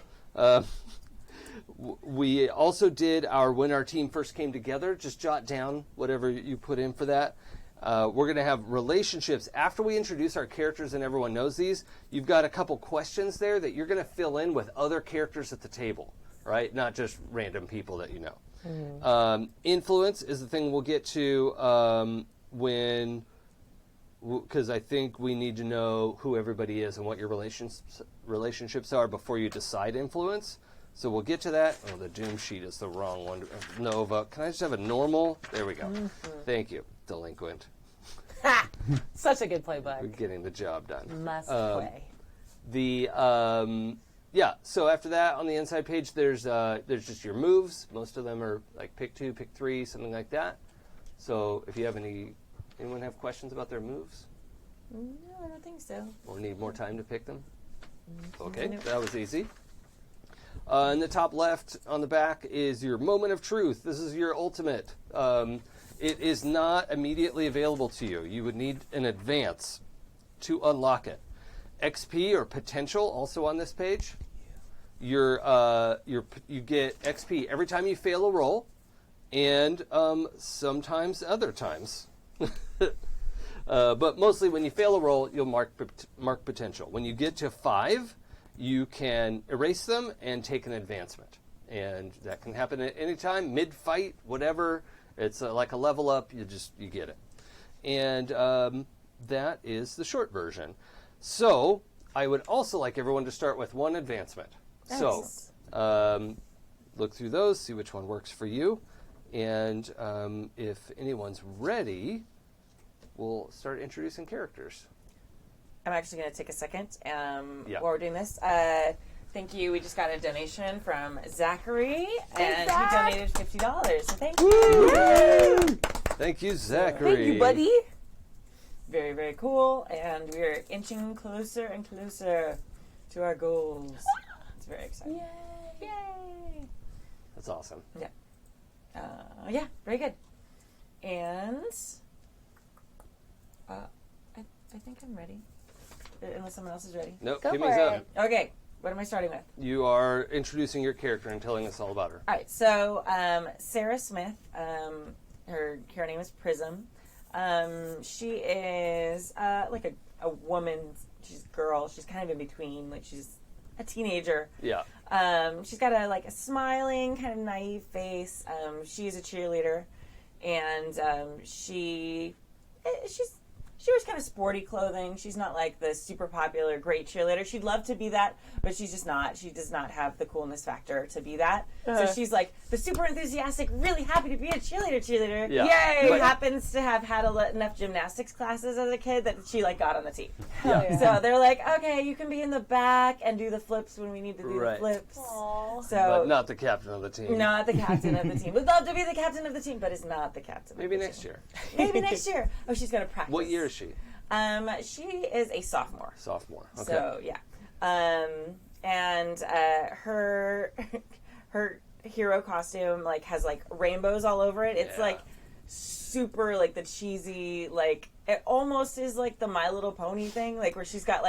we also did when our team first came together. Just jot down whatever you put in for that. We're going to have relationships. After we introduce our characters and everyone knows these, you've got a couple questions there that you're going to fill in with other characters at the table, right? Not just random people that you know. Influence is the thing we'll get to because I think we need to know who everybody is and what your relationships are before you decide influence. So we'll get to that. Oh, the doom sheet is the wrong one. Nova. Can I just have a normal? There we go. Thank you, delinquent.
Such a good playbook.
We're getting the job done.
Must play.
Yeah, so after that, on the inside page, there's just your moves. Most of them are like pick 2, pick 3, something like that. So if you have anyone have questions about their moves?
No, I don't think so.
Or need more time to pick them? Okay, that was easy. In the top left on the back is your moment of truth. This is your ultimate. It is not immediately available to you. You would need an advance to unlock it. XP or potential also on this page. You get XP every time you fail a roll, and sometimes other times. But mostly when you fail a roll, you'll mark potential. When you get to 5, you can erase them and take an advancement. And that can happen at any time, mid-fight, whatever. It's like a level up, you get it. And that is the short version. So I would also like everyone to start with 1 advancement.
Nice.
So look through those, see which one works for you. And if anyone's ready, we'll start introducing characters.
I'm actually going to take a second
Yeah.
while we're doing this. Thank you. We just got a donation from Zachary, and
Zach.
he donated $50. So thank you.
Thank you, Zachary.
Thank you, buddy.
Very, very cool. And we're inching closer and closer to our goals. It's very exciting. Yay!
That's awesome.
Yeah, very good. And I think I'm ready. Unless someone else is ready.
Nope,
Go
give
for
me some.
it.
Okay, what am I starting with?
You are introducing your character and telling us all about her.
All right, so Sarah Smith, her character name is Prism. She is like a woman. She's a girl. She's kind of in between. Like she's a teenager.
Yeah.
She's got a smiling, kind of naive face. She's a cheerleader, and she wears kind of sporty clothing. She's not like the super popular, great cheerleader. She'd love to be that, but she's just not. She does not have the coolness factor to be that. So she's like the super enthusiastic, really happy to be a cheerleader.
Yeah.
Yay!
But-
happens to have had enough gymnastics classes as a kid that she got on the team.
Yeah.
So they're like, okay, you can be in the back and do the flips when we need to do the
Right.
flips.
Aww.
So
But not the captain of the team.
not the captain of the team. Would love to be the captain of the team, but is not the captain.
Maybe
of the
next
team.
year.
Maybe next year. Oh, she's gonna practice.
What year is she?
She is a sophomore.
Sophomore. Okay.
So yeah, and her hero costume has rainbows all over it. It's
Yeah.
super the cheesy it almost is the My Little Pony thing where she's got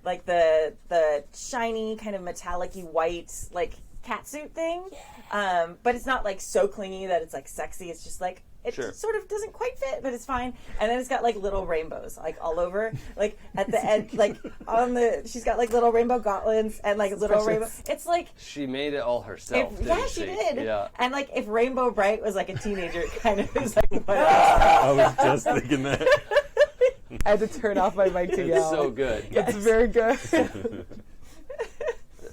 the shiny kind of metallic-y white catsuit thing, but it's not so clingy that it's sexy. It's just it
Sure.
sort of doesn't quite fit, but it's fine. And then it's got little rainbows all over, at the end, on the. She's got little rainbow gauntlets and little rainbow. It's
She made it all herself.
if,
didn't
yeah, she did.
Yeah.
And if Rainbow Bright was a teenager, it kind of is what
I was just thinking that.
I had to turn off my mic to
It's
yell.
so good.
It's very good.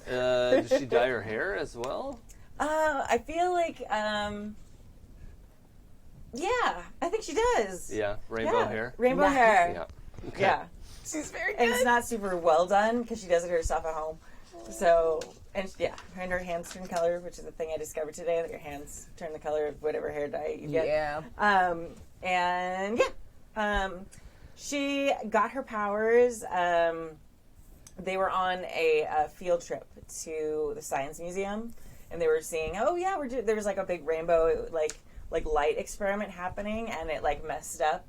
Does she dye her hair as well?
I feel yeah, I think she does.
Yeah. Rainbow
Yeah.
hair.
Rainbow
Nice.
hair.
Yeah. Okay.
Yeah.
She's very good.
And it's not super well done because she does it herself at home. So, and her hands turn color, which is the thing I discovered today, that your hands turn the color of whatever hair dye you get.
Yeah.
And she got her powers. They were on a field trip to the Science Museum, and they were seeing, there was a big rainbow, light experiment happening, and it messed up,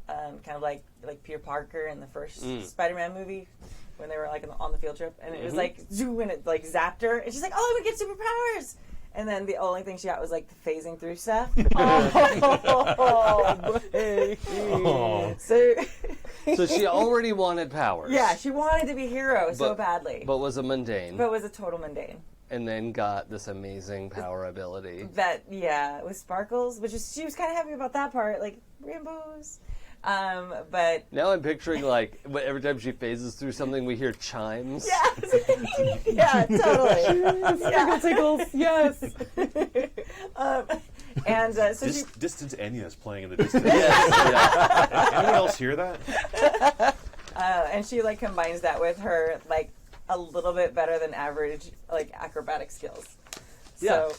kind of like Peter Parker in the first Spider-Man movie when they were on the field trip, and it was zoom, and it zapped her, and she's like, oh, I'm gonna get superpowers. And then the only thing she got was the phasing through stuff.
Oh, baby.
Oh.
So she already wanted powers.
Yeah, she wanted to be a hero so badly,
But was a mundane.
but was a total mundane.
And then got this amazing power ability.
That with sparkles, which is she was kind of happy about that part, rainbows. But
Now I'm picturing every time she phases through something, we hear chimes.
yeah, totally.
Sprinkle tickles, yes.
And so she,
Distant Enya is playing in the distance.
Yes,
Anyone else hear that?
and she combines that with her a little bit better than average acrobatic skills.
Yeah.
So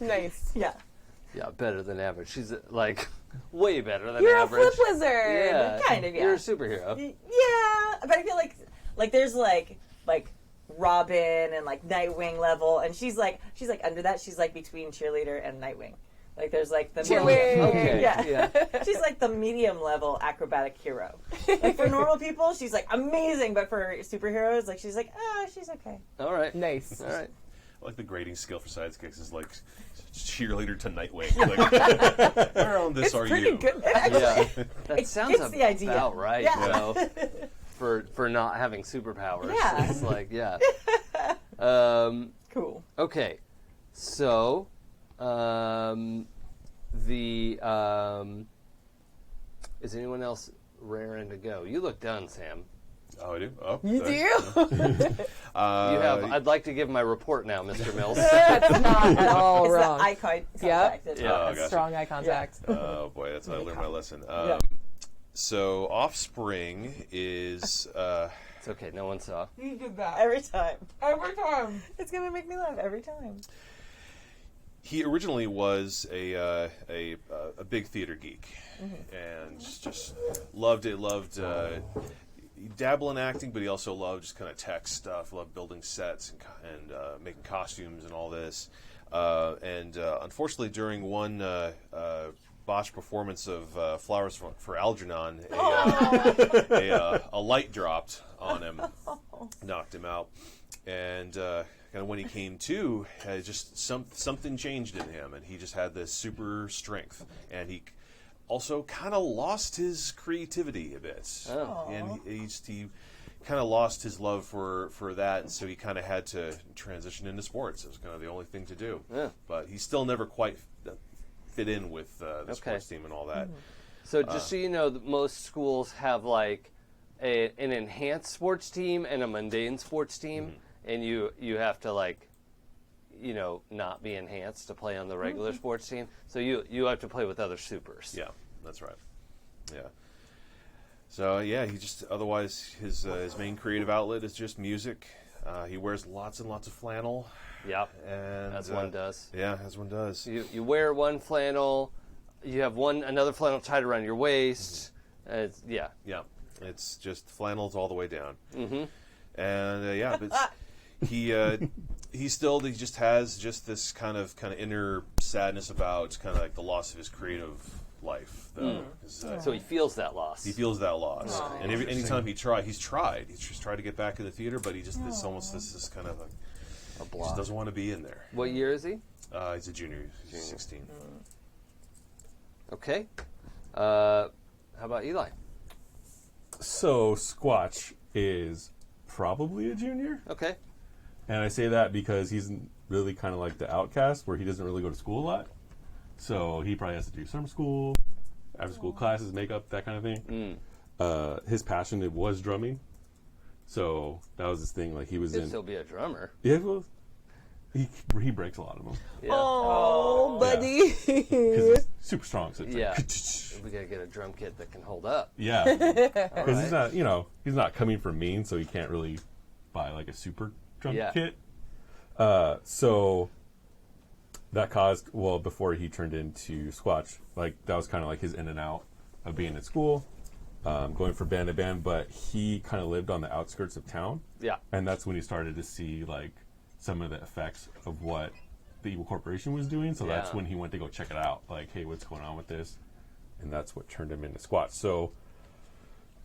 Nice.
yeah.
Yeah, better than average. She's way better than
You're
average.
a flip wizard.
Yeah,
Kind of, yeah.
You're a superhero.
Yeah, but I feel there's Robin and Nightwing level, and she's under that. She's between cheerleader and Nightwing. There's the
Cheerleader.
Okay.
yeah. She's the medium level acrobatic hero. For normal people, she's amazing, but for superheroes, she's she's okay.
All right.
Nice.
All right.
like the grading scale for sidekicks is like cheerleader to Nightwing. Like, where on this are
Pretty
you?
good.
Yeah, that sounds
gets the idea.
about right.
Yeah.
You know, for not having superpowers.
Yeah.
It's like
Cool.
Okay, so is anyone else raring to go? You look done, Sam.
Oh, I do. Oh,
You
sorry.
do?
You have. I'd like to give my report now, Mr. Mills.
That's not at all
It's
wrong.
the eye contact.
Yep.
It's
Yeah.
not-
Oh, gotcha.
Strong eye contact.
Oh boy, that's how I learned my lesson.
Yeah.
So Offspring is
It's okay. No one saw.
You did that.
Every time.
Every time.
It's going to make me laugh every time.
he originally was a big theater geek and just loved it. Loved he dabbled in acting, but he also loved just kind of tech stuff. Loved building sets and making costumes and all this. And unfortunately, during one botched performance of Flowers for Algernon, a light dropped on him, knocked him out, and kind of when he came to, just something changed in him, and he just had this super strength, and he also kind of lost his creativity a bit, and he kind of lost his love for that, and so he kind of had to transition into sports. It was kind of the only thing to do.
Yeah.
But he still never quite fit in with the sports team and all that.
So just so you know, most schools have like an enhanced sports team and a mundane sports team, and you have to like, not be enhanced to play on the regular sports team. So you have to play with other supers.
Yeah, that's right. Yeah. So yeah, he just otherwise his main creative outlet is just music. He wears lots and lots of flannel.
Yep.
And
As one does.
Yeah, as one does.
You wear one flannel, you have another flannel tied around your waist. Yeah.
Yeah, it's just flannels all the way down. Mm-hmm. And but he just has just this kind of inner sadness about kind of like the loss of his creative life. Though, 'cause,
So he feels that loss.
he feels that loss, and anytime he's tried to get back in the theater, but it's almost this kind of
a
he
block.
just doesn't want to be in there.
What year is he?
He's a junior. He's 16.
Okay. How about Eli?
So Squatch is probably a junior,
Okay.
and I say that because he's really kind of like the outcast, where he doesn't really go to school a lot. So he probably has to do summer school, after school classes, makeup, that kind of thing. His passion, it was drumming. So that was his thing. Like he was
He'd
in.
still be a drummer.
Yeah, well, he breaks a lot of them
Yeah.
Oh, buddy.
because he's super strong. So it's
Yeah.
like,
We gotta get a drum kit that can hold up.
yeah, because he's not, he's not coming from Maine, so he can't really buy like a super drum
Yeah.
kit. So that caused, before he turned into Squatch, like that was kind of like his in and out of being at school, going from band to band. But he kind of lived on the outskirts of town,
Yeah.
and that's when he started to see like some of the effects of what the evil corporation was doing. So that's
Yeah.
when he went to go check it out. Like, hey, what's going on with this? And that's what turned him into Squatch. So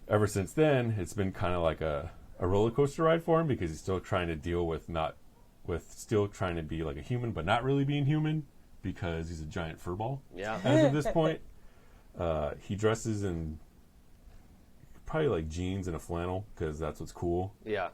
ever since then, it's been kind of like a roller coaster ride for him, because he's still trying to deal with still trying to be like a human, but not really being human, because he's a giant furball.
Yeah.
As of this point, he dresses in probably like jeans and a flannel, because that's what's cool.
Yeah.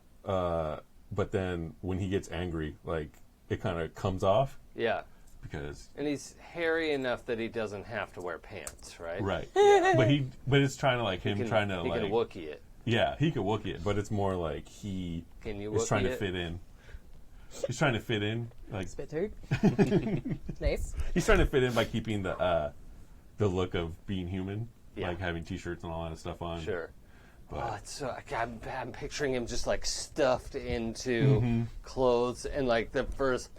But then when he gets angry, like it kind of comes off,
Yeah.
because
And he's hairy enough that he doesn't have to wear pants, right?
right. But it's trying to like him
He can,
trying to
he
like
can Wookiee it.
yeah, he could Wookiee it, but it's more like he
Can you
is trying
Wookiee
to
it?
fit in. He's trying to fit in, like
Spit turd. Nice.
he's trying to fit in by keeping the look of being human,
Yeah.
like having t-shirts and all that stuff on.
Sure.
But
Oh, it's so, I'm picturing him just like stuffed into clothes, and like the first,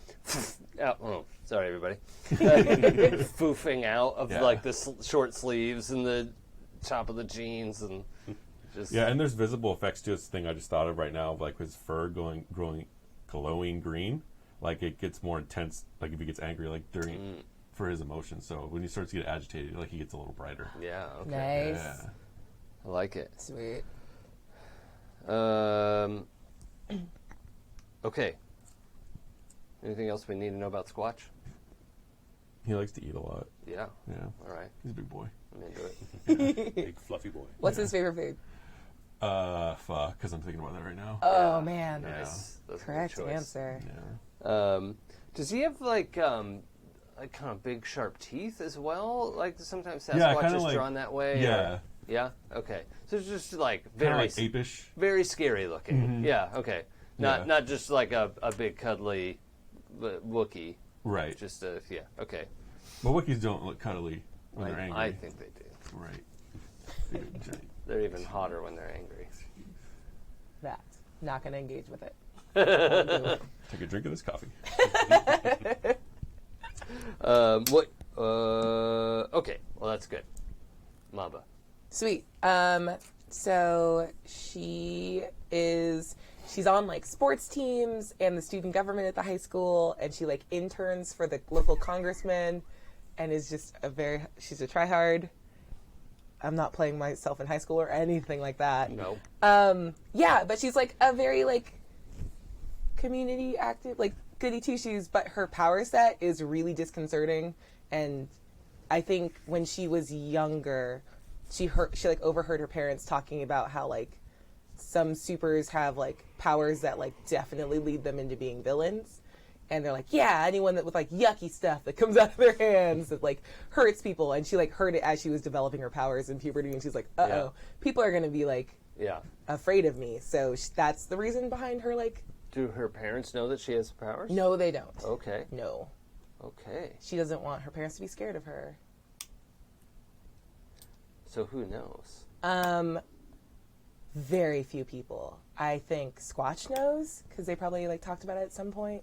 sorry everybody, foofing out of
Yeah.
like the short sleeves and the top of the jeans, and just
yeah, and there's visible effects to this thing I just thought of right now, of like his fur glowing green, like it gets more intense, like if he gets angry, like during for his emotions. So when he starts to get agitated, like he gets a little brighter.
yeah, okay,
Nice.
Yeah.
I like it.
Sweet.
Okay. Anything else we need to know about Squatch?
He likes to eat a lot.
Yeah.
Yeah.
All right.
He's a big boy.
I'm into it.
Big fluffy boy.
What's his favorite food?
Pho, because I'm thinking about that right now.
Oh, man.
Nice. That's a good
Correct
choice.
answer.
Yeah.
Does he have like kind of big sharp teeth as well? Like sometimes Sasquatch
Yeah, kinda
is
like-
drawn that way.
Yeah.
or- yeah. Okay. So it's just like
Kind
very
of like apish.
very scary looking. Yeah. Okay. Not
Yeah.
not just like a big cuddly Wookiee.
Right.
Just yeah. Okay.
But Wookiees don't look cuddly when they're angry.
I think they do.
Right. They do giant.
They're even hotter when they're angry.
That's not going to engage with it.
Take a drink of this coffee.
What? Okay. Well, that's good. Mamba.
Sweet. So she's on like sports teams and the student government at the high school, and she like interns for the local congressman, and is just she's a tryhard. I'm not playing myself in high school or anything like that.
No.
Yeah, but she's like a very like community active, like goody two shoes, but her power set is really disconcerting. And I think when she was younger, she like overheard her parents talking about how like some supers have like powers that like definitely lead them into being villains. And they're like, yeah, anyone that with like yucky stuff that comes out of their hands that like hurts people. And she like heard it as she was developing her powers in puberty, and she's like, uh-oh, people are going to be like
Yeah.
afraid of me. So that's the reason behind her like,
Do her parents know that she has powers?
no, they don't.
Okay.
No.
Okay.
She doesn't want her parents to be scared of her.
So who knows?
Very few people. I think Squatch knows, because they probably like talked about it at some point.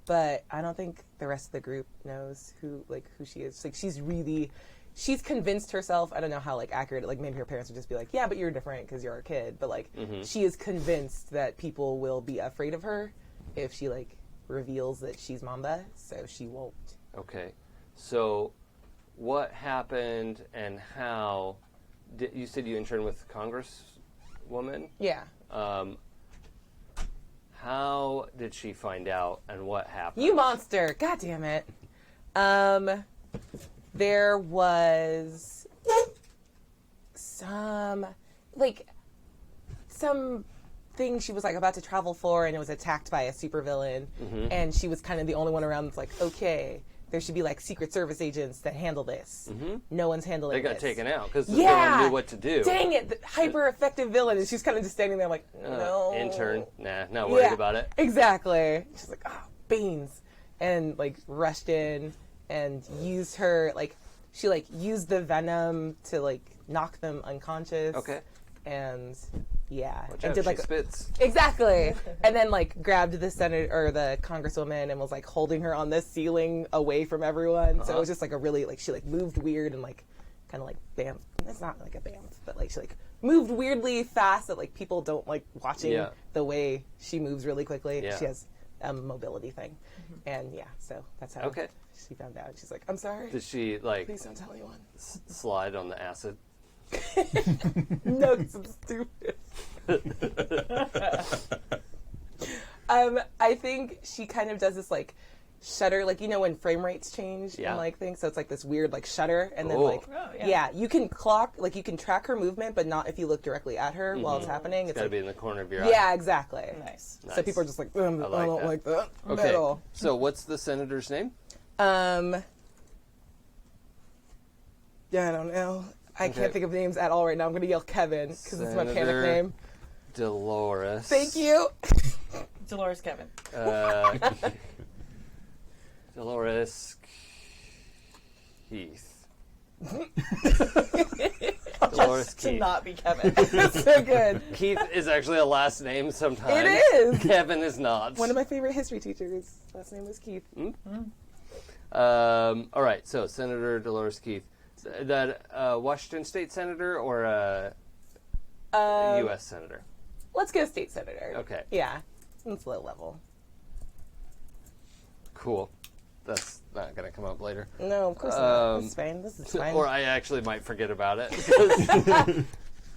But I don't think the rest of the group knows who she is. Like she's convinced herself. I don't know how like accurate. Like maybe her parents would just be like, "Yeah, but you're different because you're a kid." But like she is convinced that people will be afraid of her if she like reveals that she's Mamba. So she won't.
Okay. So what happened and how? You said you interned with the Congresswoman.
Yeah.
How did she find out, and what happened?
You monster! God damn it. There was some thing she was like about to travel for, and it was attacked by a supervillain, and she was kind of the only one around that's like, okay, there should be like Secret Service agents that handle this. No one's handling
They got
this.
taken out because the
Yeah.
villain knew what to do.
Dang it, the hyper effective villain, and she's kind of just standing there like, no.
Intern. Nah, not worried about it.
Exactly. She's like, oh, beans. And like rushed in and used her, like, she like used the venom to like knock them unconscious.
Okay.
And yeah.
Watch
and
out,
did
she
like
spits.
exactly. And then like grabbed the senator or the congresswoman and was like holding her on the ceiling away from everyone. So it was just like a really like she like moved weird and like kind of like bam. It's not like a bamf, but like she like moved weirdly fast that like people don't like watching the way she moves really quickly.
Yeah.
She has a mobility thing. And yeah, so that's how she found out. She's like, I'm sorry.
Did she like
Please don't tell anyone.
slide on the acid?
No, because I'm stupid. I think she kind of does this like shutter, like you know when frame rates change and like things, so it's like this weird like shutter, and then like you can clock, like you can track her movement, but not if you look directly at her while it's happening.
It's
It's
got to
like,
be in the corner of your eye.
yeah, exactly.
Nice.
So people are just like, I don't like that
Okay.
at all.
So what's the senator's name?
Yeah, I don't know. I can't think of names at all right now. I'm going to yell Kevin because it's my panic
Senator
name.
Dolores.
Thank you.
Dolores Kevin.
Dolores Keith. Dolores
To
Keith.
not be Kevin.
It's so good.
Keith is actually a last name sometimes.
It is.
Kevin is not.
One of my favorite history teachers. Last name was Keith.
All right, so Senator Dolores Keith. That Washington State Senator or a U.S. Senator?
Let's go state senator.
Okay.
Yeah. It's low level.
Cool. That's not going to come up later.
No, of course not. It's fine. This is fine.
Or I actually might forget about it.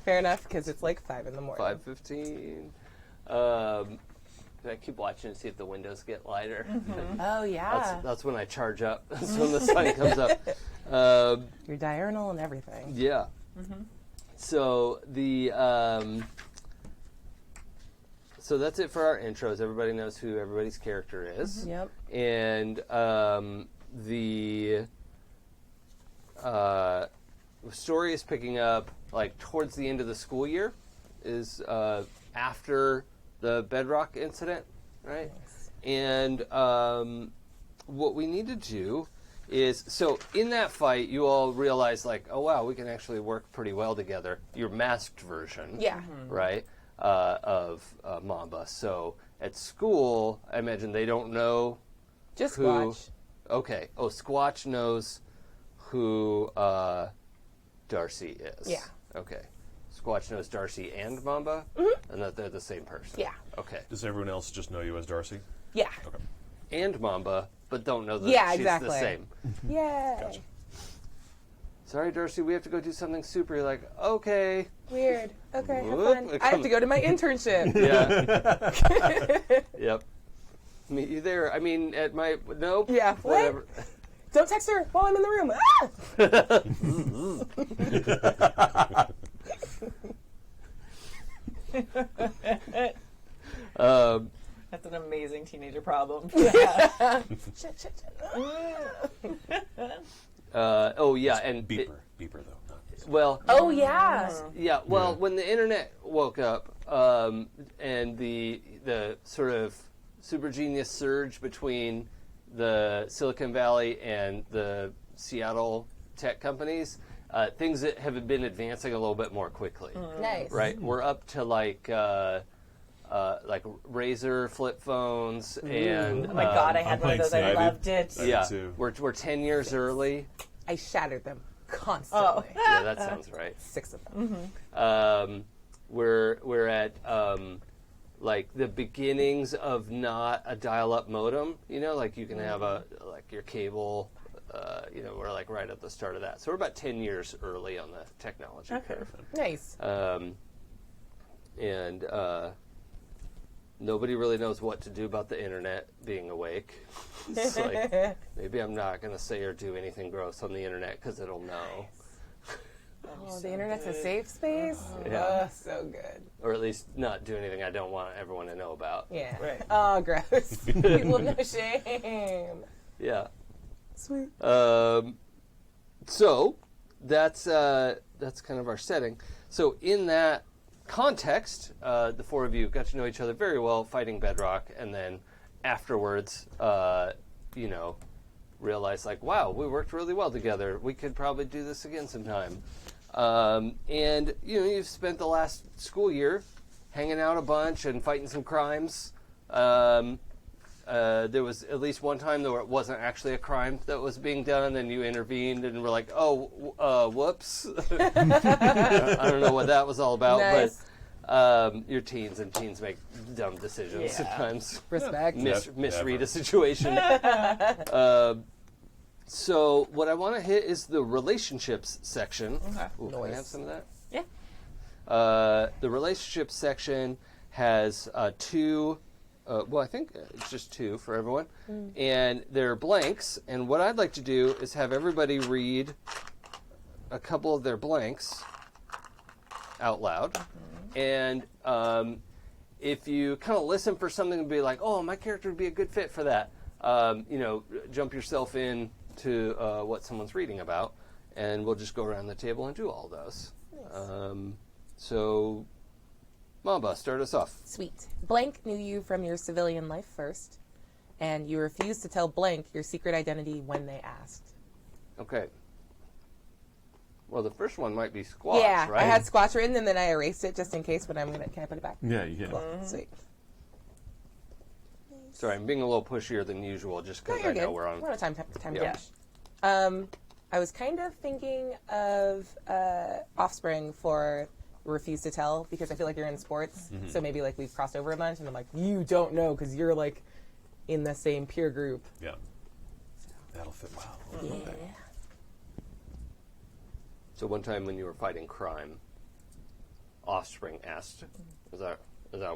Fair enough, because it's like 5 in the morning.
5:15. I keep watching to see if the windows get lighter.
Oh yeah.
That's when I charge up. That's when the sun comes up.
Your diurnal and everything.
Yeah. So the so that's it for our intros. Everybody knows who everybody's character is.
Yep.
And the story is picking up like towards the end of the school year, is after the Bedrock incident, right?
Nice.
And what we need to do is, so in that fight, you all realize like, oh wow, we can actually work pretty well together. Your masked version,
Yeah.
right, of Mamba. So at school, I imagine they don't know
Just
who.
Squatch.
Okay. Oh, Squatch knows who Darcy is.
Yeah.
Okay. Squatch knows Darcy and Mamba, and that they're the same person.
Yeah.
Okay.
Does everyone else just know you as Darcy?
Yeah.
Okay.
And Mamba, but don't know that
Yeah,
she's
exactly.
the same.
Yay.
Gotcha.
Sorry, Darcy, we have to go do something super. You're like, okay.
Weird. Okay, have
Whoop,
fun.
it
I have
comes-
to go to my internship.
Yeah. Yep. Meet you there. I mean, at my nope.
Yeah. What?
Whatever.
Don't text her while I'm in the room. Ah!
That's an amazing teenager problem.
Shit.
Oh yeah, and
Beeper though. Not
well,
Oh yeah.
yeah. Well, when the internet woke up, and the sort of super genius surge between the Silicon Valley and the Seattle tech companies, things that have been advancing a little bit more quickly.
Nice.
Right, we're up to like Razor flip phones and
Oh my god, I had
I'm
one of those. I
excited.
loved it.
yeah,
too.
we're 10 years early.
I shattered them constantly.
Yeah, that sounds right.
6 of them.
We're at like the beginnings of not a dial-up modem. You know, like you can have like your cable. We're like right at the start of that. So we're about 10 years early on the technology curve.
Nice.
And nobody really knows what to do about the internet being awake. It's like, maybe I'm not going to say or do anything gross on the internet because it'll know.
Oh, the internet's a safe space?
Yeah.
Oh, so good.
Or at least not do anything I don't want everyone to know about.
Yeah.
Right.
Oh, gross. People have no shame.
Yeah.
Sweet.
So that's kind of our setting. So in that context, the four of you got to know each other very well, fighting Bedrock, and then afterwards, realized like, wow, we worked really well together. We could probably do this again sometime. And you've spent the last school year hanging out a bunch and fighting some crimes. There was at least one time though it wasn't actually a crime that was being done, and you intervened and were like, "Oh, whoops." I don't know what that was all about,
Nice.
but you're teens, and teens make dumb decisions
Yeah.
sometimes.
Respect.
Misread a situation. So what I want to hit is the relationships section.
Okay.
Ooh, can I have
Nice.
some of that?
Yeah.
The relationships section has two. I think it's just two for everyone. And they're blanks. And what I'd like to do is have everybody read a couple of their blanks out loud. And if you kind of listen for something to be like, oh, my character would be a good fit for that, jump yourself in to what someone's reading about. And we'll just go around the table and do all those. So, Mamba, start us off.
Sweet. Blank knew you from your civilian life first, and you refused to tell Blank your secret identity when they asked.
Okay. Well, the first one might be Squatch,
Yeah,
right?
I had Squatch written, and then I erased it just in case, but can I put it back?
Yeah, you can.
Sweet.
Sorry, I'm being a little pushier than usual just
No,
because
you're
I know
good.
we're on.
We're on a time
Yeah.
crunch. I was kind of thinking of Offspring for Refuse to Tell, because I feel like you're in sports, so maybe like we've crossed over a bunch, and I'm like, you don't know because you're like in the same peer group.
Yeah. That'll fit well.
Yeah.
So one time when you were fighting crime, Offspring asked, is that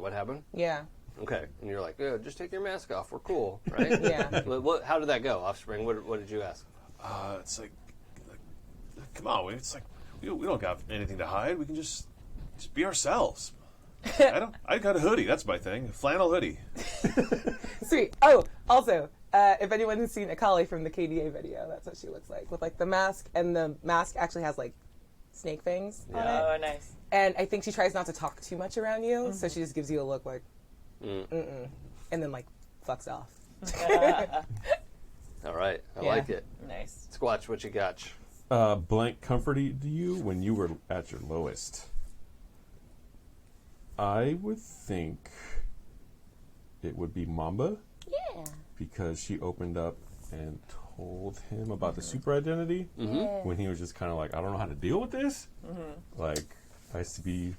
what happened?
Yeah.
Okay, and you're like, yeah, just take your mask off. We're cool, right?
Yeah.
How did that go, Offspring? What did you ask?
It's like, come on, it's like we don't got anything to hide. We can just be ourselves. I got a hoodie. That's my thing. A flannel hoodie.
Sweet. Oh, also, if anyone has seen Akali from the KDA video, that's what she looks like with like the mask, and the mask actually has like snake fangs on it.
Oh, nice.
And I think she tries not to talk too much around you, so she just gives you a look like, mm-mm, and then like fucks off.
All right, I
Yeah.
like it.
Nice.
Squatch, what you got?
Blank comforted you when you were at your lowest. I would think it would be Mamba.
Yeah.
Because she opened up and told him about the super identity when he was just kind of like, I don't know how to deal with this. Like, I used to be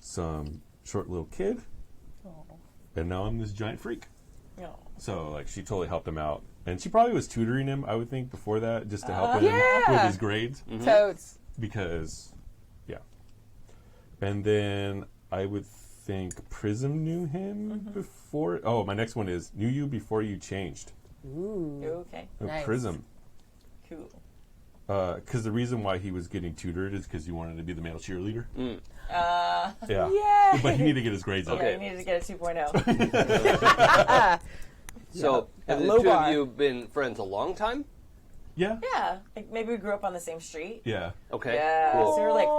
some short little kid, and now I'm this giant freak.
No.
So, like, she totally helped him out. And she probably was tutoring him, I would think, before that, just to help him
Yeah.
with his grades.
Totes.
Because, yeah. And then I would think Prism knew him before. Oh, my next one is knew you before you changed.
Okay.
Oh,
Nice.
Prism.
Cool.
Because the reason why he was getting tutored is because he wanted to be the male cheerleader. Yeah.
Yeah.
But he needed to get his grades up.
Yeah, you needed to get a 2.0.
So, have the
low
two
bar.
of you been friends a long time?
Yeah.
Yeah. Like maybe we grew up on the same street.
Yeah.
Okay,
Yeah.
cool.
So we're like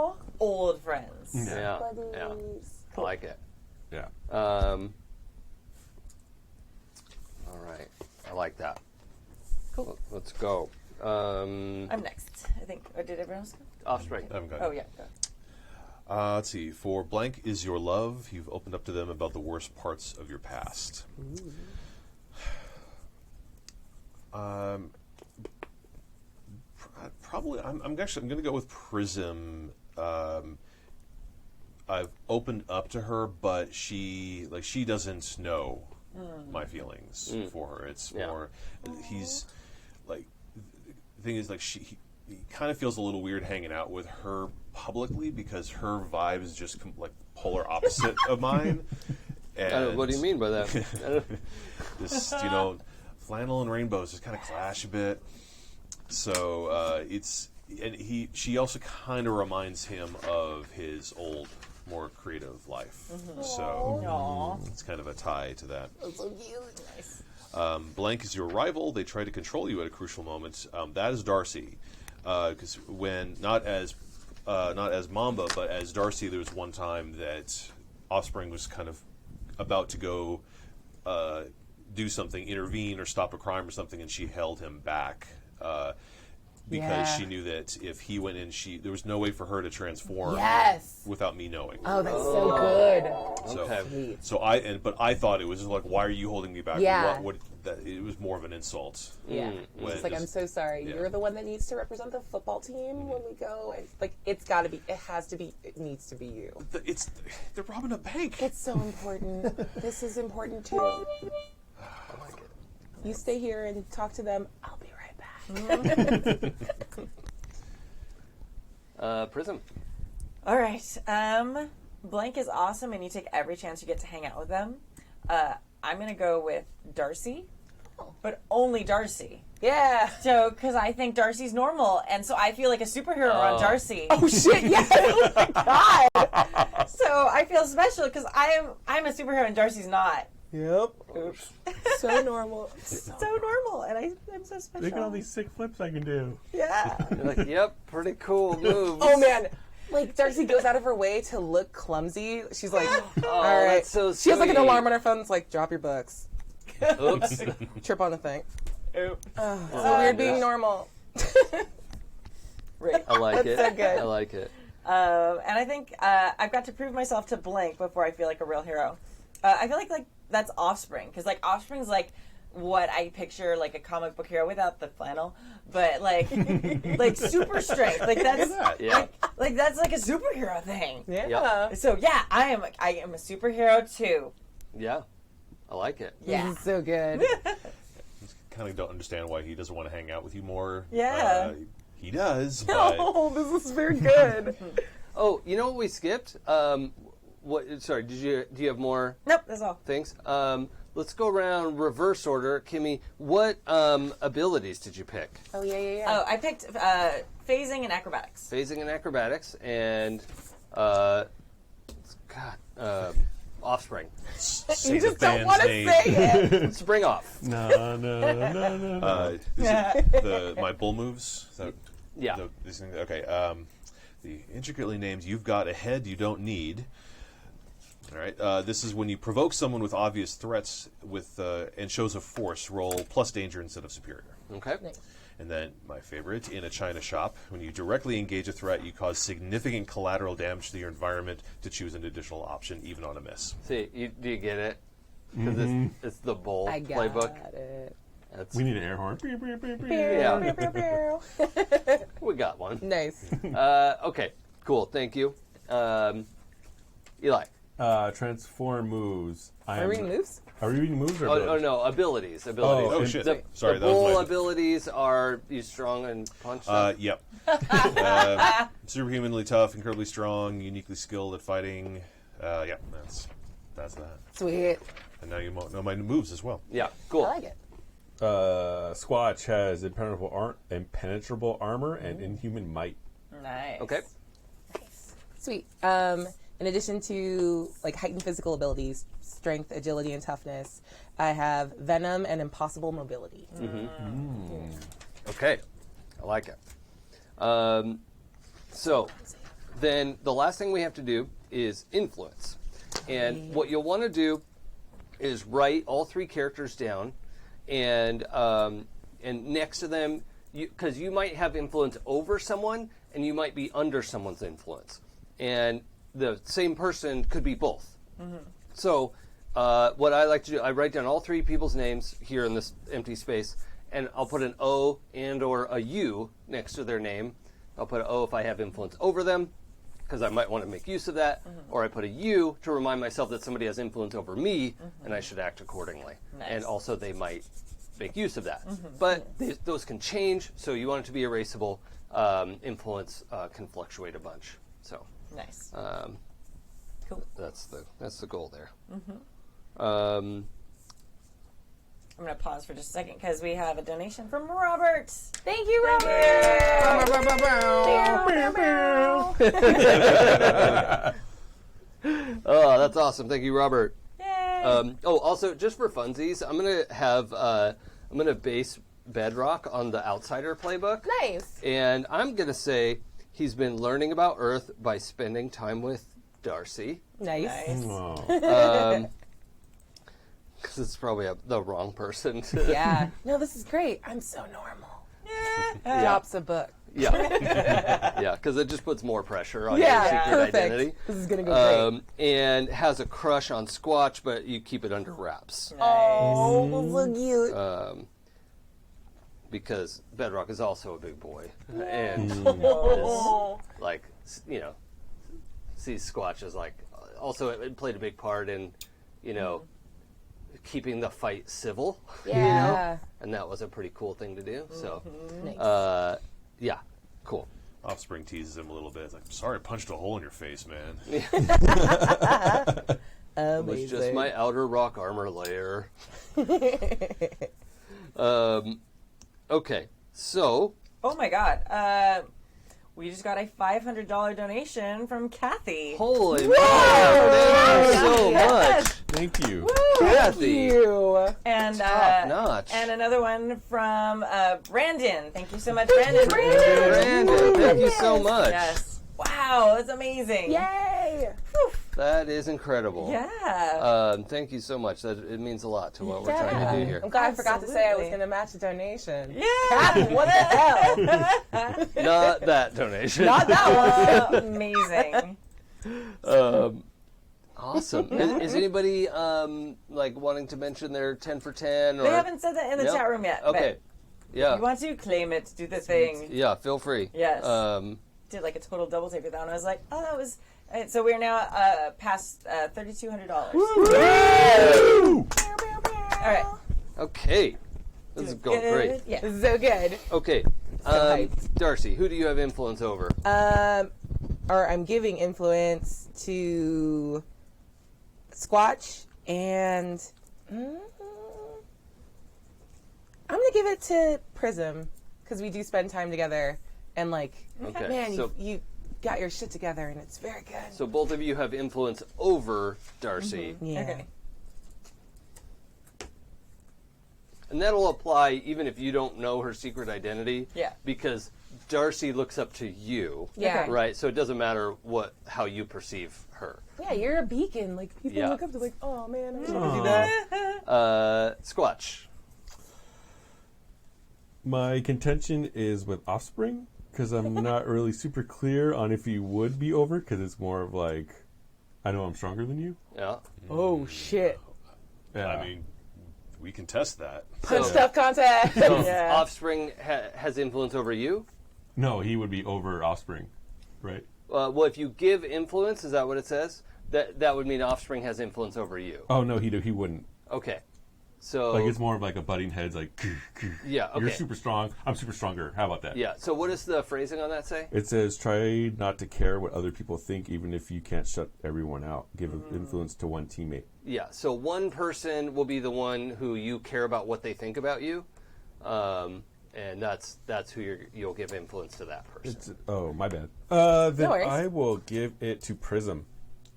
old friends.
Yeah, yeah, I like it.
Yeah.
All right, I like that.
Cool.
Let's go.
I'm next, I think. Or did everyone else go?
Offspring.
I haven't got
Oh,
it.
yeah. Go.
Let's see. For blank is your love, you've opened up to them about the worst parts of your past. Probably, I'm going to go with Prism. I've opened up to her, but she doesn't know my feelings for her. It's
Yeah.
more, he's like, the thing is, like, he kind of feels a little weird hanging out with her publicly because her vibe is just like polar opposite of mine. And
What do you mean by that?
Just, flannel and rainbows just kind of clash a bit. So she also kind of reminds him of his old, more creative life. So
Aw.
it's kind of a tie to that.
So cute. Nice.
Blank is your rival. They try to control you at a crucial moment. That is Darcy, because when not as Mamba, but as Darcy, there was one time that Offspring was kind of about to go do something, intervene or stop a crime or something, and she held him back because
Yeah.
she knew that if he went in, there was no way for her to transform
Yes.
without me knowing.
Oh, that's so good.
So,
Okay.
but I thought it was just like, why are you holding me back?
Yeah.
It was more of an insult.
Yeah.
When
It's like, I'm so sorry.
yeah.
You're the one that needs to represent the football team when we go. And, like, it needs to be you.
They're robbing a bank.
It's so important. This is important too.
I like it.
You stay here and talk to them. I'll be right back.
Prism.
All right. Blank is awesome, and you take every chance you get to hang out with them. I'm going to go with Darcy, but only Darcy.
Yeah.
So, because I think Darcy's normal, and so I feel like a superhero on Darcy.
Oh shit! Yes. Oh my god.
So I feel special because I'm a superhero and Darcy's not.
Yep.
Oops.
So normal.
So normal, and I'm so special.
Look at all these sick flips I can do.
Yeah.
You're like, yep, pretty cool moves.
Oh man. Like Darcy goes out of her way to look clumsy. She's like, all right.
that's so
She has like an
sweet.
alarm on her phone. It's like, drop your books.
Oops.
Trip on the thing.
Oops.
It's so weird being normal.
Right.
I like it.
so good.
I like it.
And I think I've got to prove myself to Blank before I feel like a real hero. I feel like that's Offspring, because like Offspring's like what I picture like a comic book hero without the flannel, but like like super strength. Like that's
Yeah.
like that's like a superhero thing.
Yeah.
Yep.
So yeah, I am a superhero too.
Yeah. I like it.
Yeah.
This is so good.
Kind of don't understand why he doesn't want to hang out with you more.
Yeah.
He does, but
Oh, this is very good.
Oh, you know what we skipped? what? Sorry, do you have more
Nope, that's all.
things? Let's go around reverse order. Kimmy, what abilities did you pick?
Oh, yeah.
Oh, I picked phasing and acrobatics.
Phasing and acrobatics, and offspring.
You just don't want to say it.
Spring off.
No.
My bull moves? Is that,
Yeah.
these things? Okay. The intricately named "You've got a head you don't need." All right. This is when you provoke someone with obvious threats and shows of force. Roll plus danger instead of superior.
Okay.
And then my favorite, in a china shop, when you directly engage a threat, you cause significant collateral damage to your environment to choose an additional option, even on a miss.
See, do you get it? Because it's the bull
I got
playbook.
it.
That's,
We need an air horn.
yeah, we got one.
Nice.
Okay, cool. Thank you, Eli.
Transform moves.
Are we reading moves?
Are we reading moves or
Oh
abilities?
no, abilities.
Oh, shit.
The,
Sorry,
the
that was
bull
my...
abilities are you strong and punch stuff?
Yep. Superhumanly tough, incredibly strong, uniquely skilled at fighting. Yeah, that's that.
Sweet.
And now you know my moves as well.
Yeah, cool.
I like it.
Squatch has impenetrable armor and inhuman might.
Nice.
Okay.
Sweet. In addition to like heightened physical abilities, strength, agility, and toughness, I have venom and impossible mobility.
Okay, I like it. So then the last thing we have to do is influence. And what you'll want to do is write all 3 characters down, and next to them, because you might have influence over someone, and you might be under someone's influence. And the same person could be both. So what I like to do, I write down all 3 people's names here in this empty space, and I'll put an O and or a U next to their name. I'll put an O if I have influence over them, because I might want to make use of that, or I put a U to remind myself that somebody has influence over me, and I should act accordingly.
Nice.
And also they might make use of that. But those can change, so you want it to be erasable. Influence can fluctuate a bunch. So
Nice.
cool. That's the goal there.
I'm going to pause for just a second because we have a donation from Robert.
Thank you, Robert.
Oh, that's awesome. Thank you, Robert.
Yay!
Also, just for funsies, I'm gonna base Bedrock on the Outsider playbook.
Nice.
And I'm gonna say he's been learning about Earth by spending time with Darcy.
Nice.
Oh.
Because it's probably the wrong person.
Yeah. No, this is great. I'm so normal.
Yeah.
Drops a book.
Yeah. Yeah, because it just puts more pressure on your
Yeah,
secret
perfect.
identity.
This is gonna go great.
And has a crush on Squatch, but you keep it under wraps.
Oh, so cute.
Because Bedrock is also a big boy. And is, like, sees Squatch as like, also it played a big part in, keeping the fight civil.
Yeah.
And that was a pretty cool thing to do. So,
Nice.
yeah, cool.
Offspring teases him a little bit. It's like, sorry, I punched a hole in your face, man.
It was
Amazing.
just my outer rock armor layer. Okay, so
Oh my God. We just got a $500 donation from Kathy.
holy moly! Thank you so much,
Thank you.
Kathy.
You.
And
Top notch.
and another one from Brandon. Thank you so much, Brandon.
Brandon, thank you so much.
Yes. Wow, that's amazing.
Yay.
That is incredible.
Yeah.
Thank you so much. It means a lot to what we're trying to do here.
I'm glad I forgot to say I was
Absolutely.
going to match a donation.
Yeah.
Kathy, what the hell?
Not that donation.
Not that one.
Amazing.
Awesome. Is anybody wanting to mention their 10 for 10? Or
They haven't said that in the
No?
chat room yet.
Okay.
But
Yeah.
you want to claim it, do the thing.
Yeah. Feel free.
Yes.
Um,
Did like a total double take with that, and I was like, oh, that was. So we're now past $3,200. All right.
okay. This is going great.
Yeah.
So good.
Okay.
hyped.
Darcy, who do you have influence over?
Or I'm giving influence to Squatch, and I'm gonna give it to Prism because we do spend time together, and like,
Okay,
man,
so-
you got your shit together, and it's very good.
So both of you have influence over Darcy.
Yeah.
Okay.
And that'll apply even if you don't know her secret identity.
Yeah.
Because Darcy looks up to you.
Yeah.
Okay.
Right? So it doesn't matter how you perceive her.
Yeah, you're a beacon. Like people
Yeah.
look up to, like, oh man, I wish I could
Aw.
do that.
Squatch.
My contention is with Offspring because I'm not really super clear on if he would be over because it's more of like, I know I'm stronger than you.
Yeah.
Oh shit!
Yeah.
I mean, we can test that.
Punch
So-
stuff contest.
So
Yeah.
Offspring has influence over you.
No, he would be over Offspring, right?
Well, if you give influence, is that what it says? That would mean Offspring has influence over you.
Oh no, he wouldn't.
Okay. So
Like it's more of like a butting heads, like
yeah. Okay.
you're super strong, I'm super stronger. How about that?
Yeah. So what does the phrasing on that say?
It says try not to care what other people think, even if you can't shut everyone out. Give influence to one teammate.
Yeah. So one person will be the one who you care about what they think about you, and that's who you'll give influence to that person.
Oh, my bad. Then
No worries.
I will give it to Prism.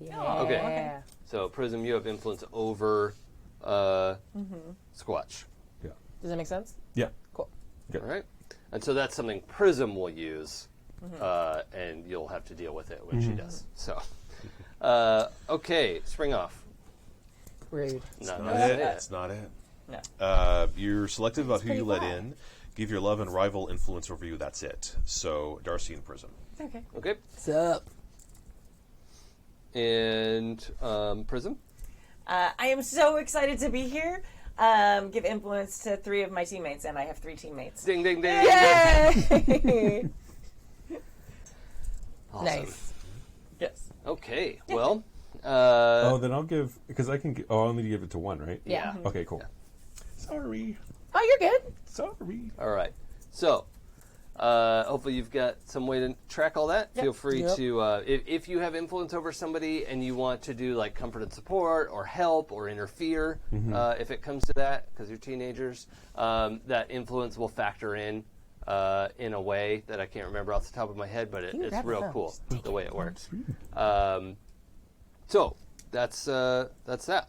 Yeah.
Okay. So Prism, you have influence over Squatch.
Yeah.
Does that make sense?
Yeah.
Cool.
Good.
All right. And so that's something Prism will use, and you'll have to deal with it when she does. So, okay, spring off.
Rude.
Not
Not
it.
it. That's not it.
No.
You're selective about who
pretty
you let
flat.
in. Give your love and rival influence over you. That's it. So Darcy and Prism.
Okay.
Okay.
What's up?
And Prism.
I am so excited to be here. Give influence to 3 of my teammates, and I have 3 teammates.
Ding, ding, ding.
Yay!
Awesome.
Nice.
Yes.
Okay. Well.
Oh, then I'll give because I can. I'll need to give it to one, right?
Yeah.
Okay. Cool. Sorry.
Oh, you're good.
Sorry.
All right. So, hopefully you've got some way to track all that. Feel free
Yep.
to, if you have influence over somebody and you want to do like comfort and support or help or interfere, if it comes to that, because you're teenagers, that influence will factor in a way that I can't remember off the top of my head, but
you
it's
grab
real
the phone?
cool
Just
the way it works. So that's that.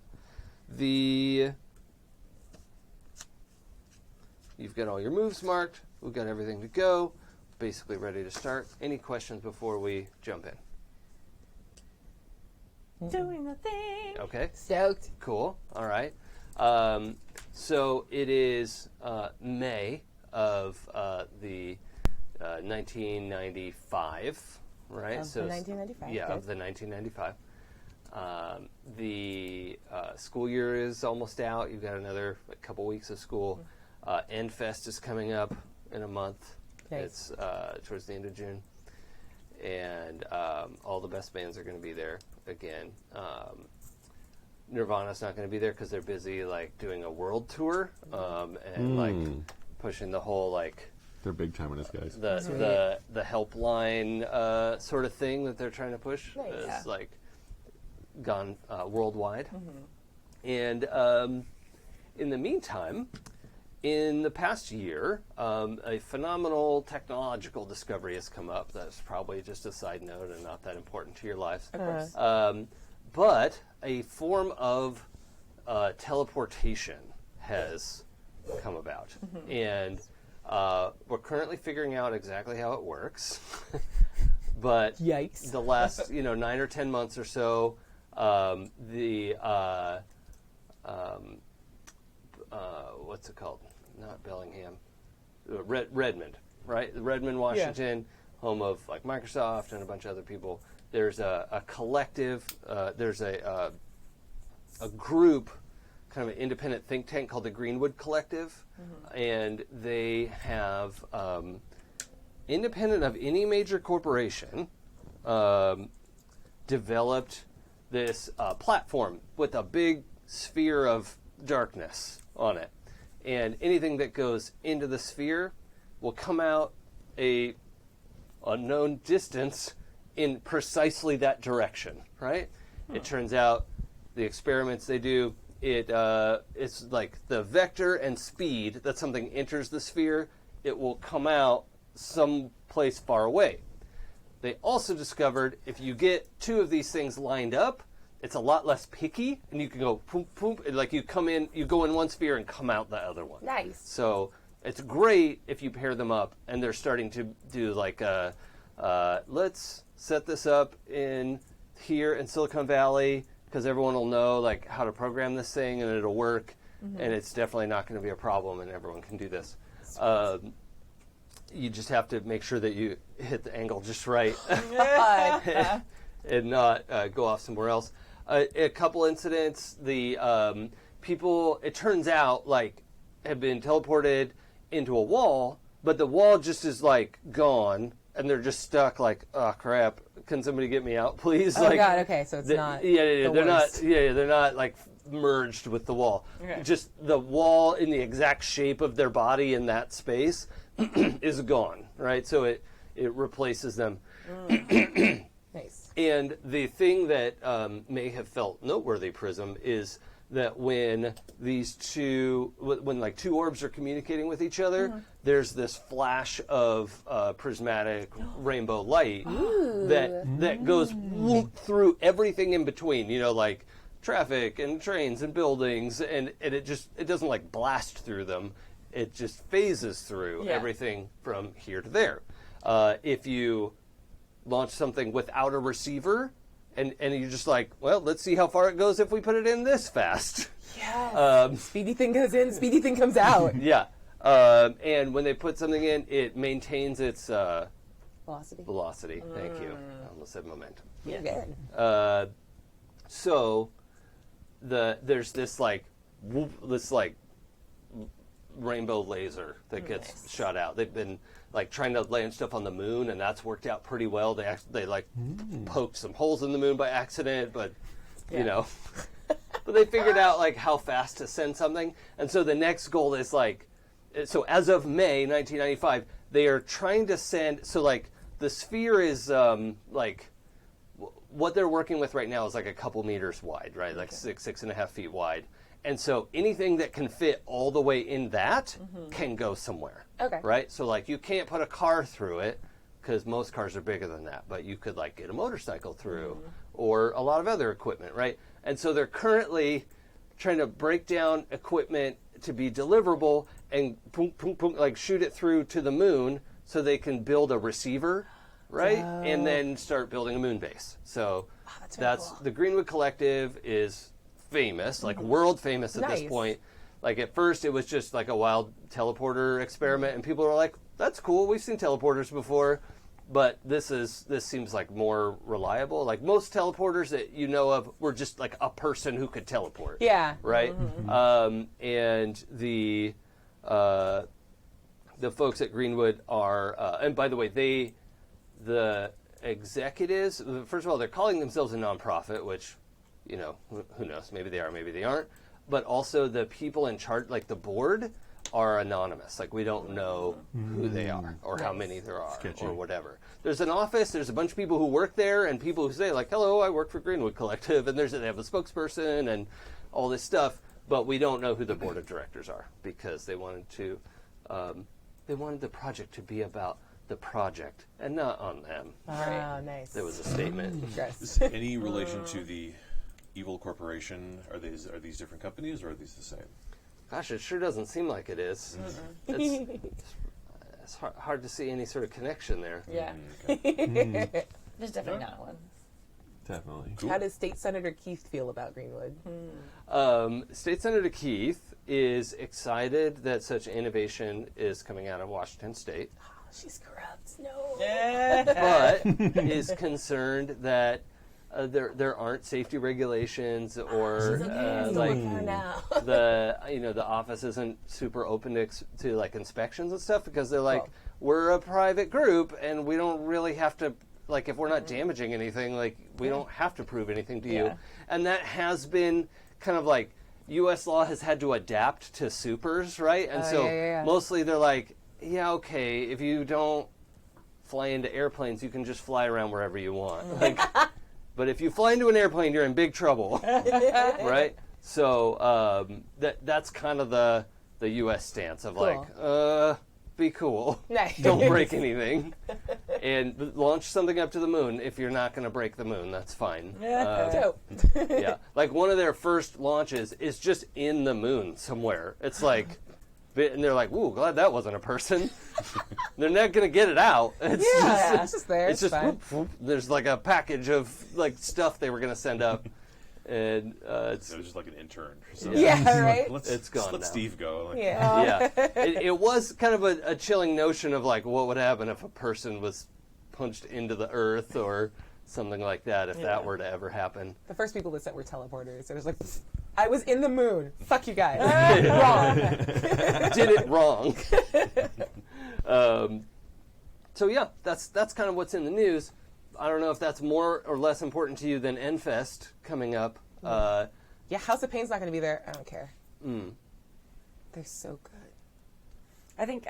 You've got all your moves marked. We've got everything to go. Basically ready to start. Any questions before we jump in?
Doing a thing.
Okay,
Stoked.
cool. All right. So it is May of the 1995, right?
Of
so
the 1995.
Yeah,
good.
of the 1995. The school year is almost out. You've got another couple weeks of school. EndFest is coming up in a month.
Nice.
It's towards the end of June. And all the best bands are going to be there again. Nirvana's not going to be there because they're busy like doing a world tour and like pushing the whole like
They're big time on this, guys.
the helpline sort of thing that they're trying to push
Nice.
is
Yeah.
like gone worldwide. And in the meantime, in the past year, a phenomenal technological discovery has come up. That's probably just a side note and not that important to your lives.
Of course.
But a form of teleportation has come about. And we're currently figuring out exactly how it works. But
Yikes.
the last 9 or 10 months or so, what's it called? Not Bellingham, Redmond, right? Redmond, Washington, home of like Microsoft and a bunch of other people. There's a collective. There's a group, kind of an independent think tank called the Greenwood Collective, and they have, independent of any major corporation, developed this platform with a big sphere of darkness on it. And anything that goes into the sphere will come out a unknown distance in precisely that direction, right? It turns out the experiments they do, it's like the vector and speed that something enters the sphere, it will come out someplace far away. They also discovered if you get two of these things lined up, it's a lot less picky, and you can go poop, poop, and like you go in one sphere and come out the other one.
Nice.
So it's great if you pair them up, and they're starting to do like let's set this up in here in Silicon Valley, because everyone will know like how to program this thing and it'll work, and it's definitely not going to be a problem, and everyone can do this. You just have to make sure that you hit the angle just right and not go off somewhere else. A couple incidents, the people, it turns out, like, have been teleported into a wall, but the wall just is like gone, and they're just stuck. Like, oh crap! Can somebody get me out, please?
Oh
like,
God. Okay, so it's not.
Yeah,
the
they're
worst.
not. Yeah, they're not like merged with the wall.
Okay.
Just the wall in the exact shape of their body in that space is gone. Right, so it replaces them.
Nice.
And the thing that may have felt noteworthy, Prism, is that when these two, when like two orbs are communicating with each other, there's this flash of prismatic rainbow light that goes whoop through everything in between. You know, like traffic and trains and buildings, and it doesn't like blast through them. It just phases through everything from here to there. If you launch something without a receiver, and you're just like, well, let's see how far it goes if we put it in this fast.
Yes. Speedy thing goes in, speedy thing comes out.
Yeah. And when they put something in, it maintains its
Velocity.
Thank you. I almost said momentum.
You're good.
So there's this like rainbow laser that gets shot out. They've been like trying to land stuff on the moon, and that's worked out pretty well. They like poked some holes in the moon by accident, but you know, but they figured out like how fast to send something. And so the next goal is like, so as of May 1995, they are trying to send. So like the sphere is like what they're working with right now is like a couple meters wide, right? Like 6.5 feet wide. And so anything that can fit all the way in that can go somewhere.
Okay.
Right? So like you can't put a car through it because most cars are bigger than that, but you could like get a motorcycle through or a lot of other equipment, right? And so they're currently trying to break down equipment to be deliverable and boom, boom, boom, like shoot it through to the moon so they can build a receiver, right? And then start building a moon base. So that's
cool.
the Greenwood Collective is famous, like world famous at this point. Like at first it was just like a wild teleporter experiment, and people were like, that's cool, we've seen teleporters before, but this seems like more reliable. Like most teleporters that you know of were just like a person who could teleport.
Yeah.
Right? And the folks at Greenwood are and by the way, the executives, first of all, they're calling themselves a nonprofit, which, you know, who knows? Maybe they are, maybe they aren't. But also the people in charge, like the board, are anonymous. Like we don't know who they are or how many there are or whatever. There's an office, there's a bunch of people who work there and people who say like, hello, I work for Greenwood Collective, and they have a spokesperson and all this stuff, but we don't know who the board of directors are because they wanted the project to be about the project and not on them.
Nice.
There was a statement.
Is any relation to the Evil Corporation? Are these different companies, or are these the same?
Gosh, it sure doesn't seem like it is. It's hard to see any sort of connection there.
Yeah.
Okay.
There's definitely not one.
Definitely.
Cool.
How does State Senator Keith feel about Greenwood?
State Senator Keith is excited that such innovation is coming out of Washington State,
She's corrupt. No.
but is concerned that there aren't safety regulations or like the office isn't super open to like inspections and stuff because they're like, we're a private group and we don't really have to, like, if we're not damaging anything, like we don't have to prove anything to you. And that has been kind of like U.S. law has had to adapt to supers, right? And so mostly they're like, yeah, okay, if you don't fly into airplanes, you can just fly around wherever you want. Like, But if you fly into an airplane, you're in big trouble, right? So that's kind of the U.S. stance of be cool.
Nice.
Don't break anything. And launch something up to the moon. If you're not going to break the moon, that's fine.
Dope.
Yeah. Like one of their first launches is just in the moon somewhere. It's like, and they're like, ooh, glad that wasn't a person. They're not going to get it out. It's
It's just there.
It's just,
fine.
whoop, whoop. There's like a package of like stuff they were going to send up. And it's
It was just like an intern. Or something.
Yeah, right?
It's gone
Let
now.
Steve go. Like,
Yeah.
it was kind of a chilling notion of like what would happen if a person was punched into the earth or something like that if that were to ever happen.
The first people that sent were teleporters. It was like, I was in the moon. Fuck you guys. Wrong.
Did it wrong. So yeah, that's kind of what's in the news. I don't know if that's more or less important to you than Enfest coming up.
Yeah, House of Pain's not going to be there. I don't care. They're so good.
I think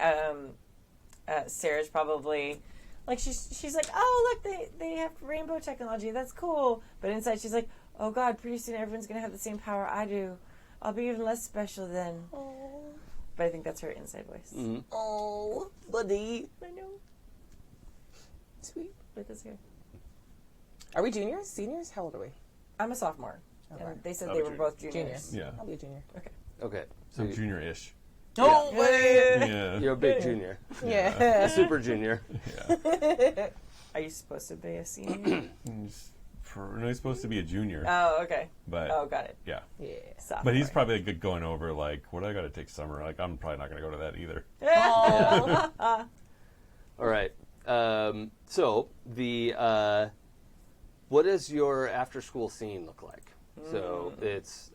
Sarah's probably like she's like, oh look, they have rainbow technology. That's cool. But inside she's like, oh god, pretty soon everyone's gonna have the same power I do. I'll be even less special then.
Oh,
But I think that's her inside voice.
oh, buddy.
I know.
Sweet.
But that's good.
Are we juniors? Seniors? How old are we?
I'm a sophomore.
Okay.
And they said
I'll
they
be
were
junior.
both juniors.
Yeah.
I'll be a junior.
Okay,
So junior-ish.
No way.
Yeah.
you're a big junior,
Yeah.
super junior.
Are you supposed to be a senior?
No, he's supposed to be a junior.
Oh, okay.
But
Oh, got it.
yeah.
Yeah.
Sophomore.
But he's probably good going over like, what do I got to take summer? Like, I'm probably not going to go to that either.
All right. So the what does your after-school scene look like? So it's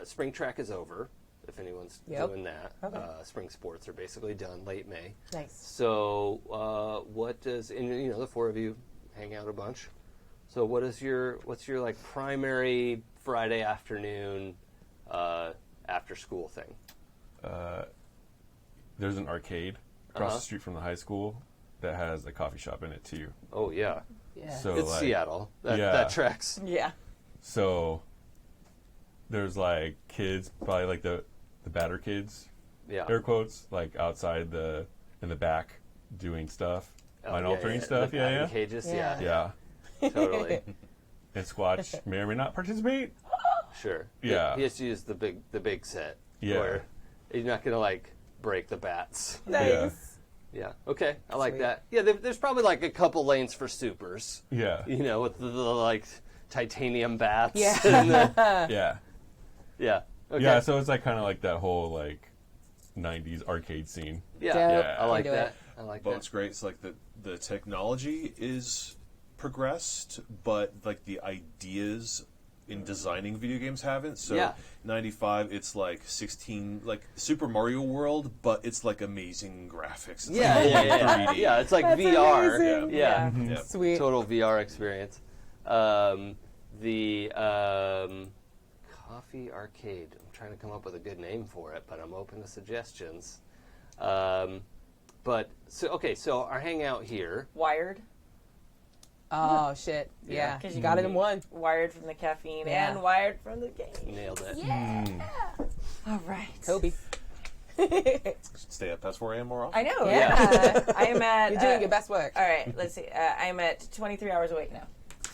spring track is over. If anyone's
Yep.
doing that,
Okay.
spring sports are basically done late May.
Nice.
So what does and the four of you hang out a bunch. So what's your like primary Friday afternoon after school thing?
There's an arcade across the street from the high school that has a coffee shop in it too.
Oh yeah,
Yeah.
So
it's
like,
Seattle. That
yeah.
tracks.
Yeah.
So there's like kids, probably like the batter kids,
Yeah.
air quotes, like outside in the back doing stuff, line altering stuff.
The
Yeah,
batting
yeah.
Cages.
Yeah.
Yeah.
Totally.
And Squatch may or may not participate.
Sure.
Yeah.
He has to use the big set.
Yeah.
Where you're not gonna like break the bats.
Nice.
Yeah. Okay. I like
Sweet.
that. Yeah. There's probably like a couple lanes for supers.
Yeah.
With the like titanium bats.
Yeah.
And
Yeah.
yeah. Okay.
Yeah, so it's like kind of like that whole like 90s arcade scene.
Yeah.
Dope.
Yeah.
I like
Into
that.
it.
I like
But
that.
what's great is like the technology is progressed, but like the ideas in designing video games haven't. So
Yeah.
95, it's like 16, like Super Mario World, but it's like amazing graphics. It's
Yeah.
like
Yeah. Yeah.
3D.
Yeah. It's like
That's
VR.
amazing.
Yeah.
Yeah.
Sweet.
Total VR experience. The Coffee Arcade. I'm trying to come up with a good name for it, but I'm open to suggestions. But so our hangout here.
Wired.
Oh shit. Yeah.
'Cause you
Got it in one.
Wired from the caffeine
Yeah.
and wired from the game.
Nailed it.
All right.
Toby.
Stay up past 4 a.m. more often.
I know.
Yeah.
I am at.
You're doing your best work.
All right. Let's see. I'm at 23 hours awake now.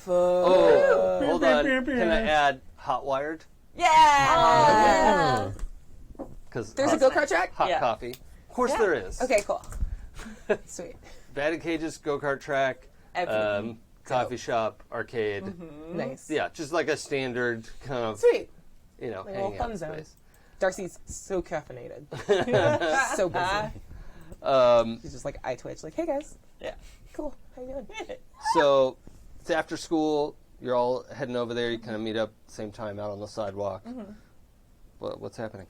Oh, hold on. Can I add hot wired?
Yeah.
Because
There's a go-kart track?
hot
Yeah.
coffee. Of course there is.
Okay, cool. Sweet.
Batting cages, go-kart track,
Everything.
coffee shop, arcade.
Nice.
Yeah, just like a standard kind of,
Sweet.
you know,
Like a little
hangout
fun zone.
space.
Darcy's so caffeinated. So busy. He's just like eye twitch, like, hey guys.
Yeah.
Cool. How you doing?
So it's after school. You're all heading over there. You kind of meet up same time out on the sidewalk. What's happening?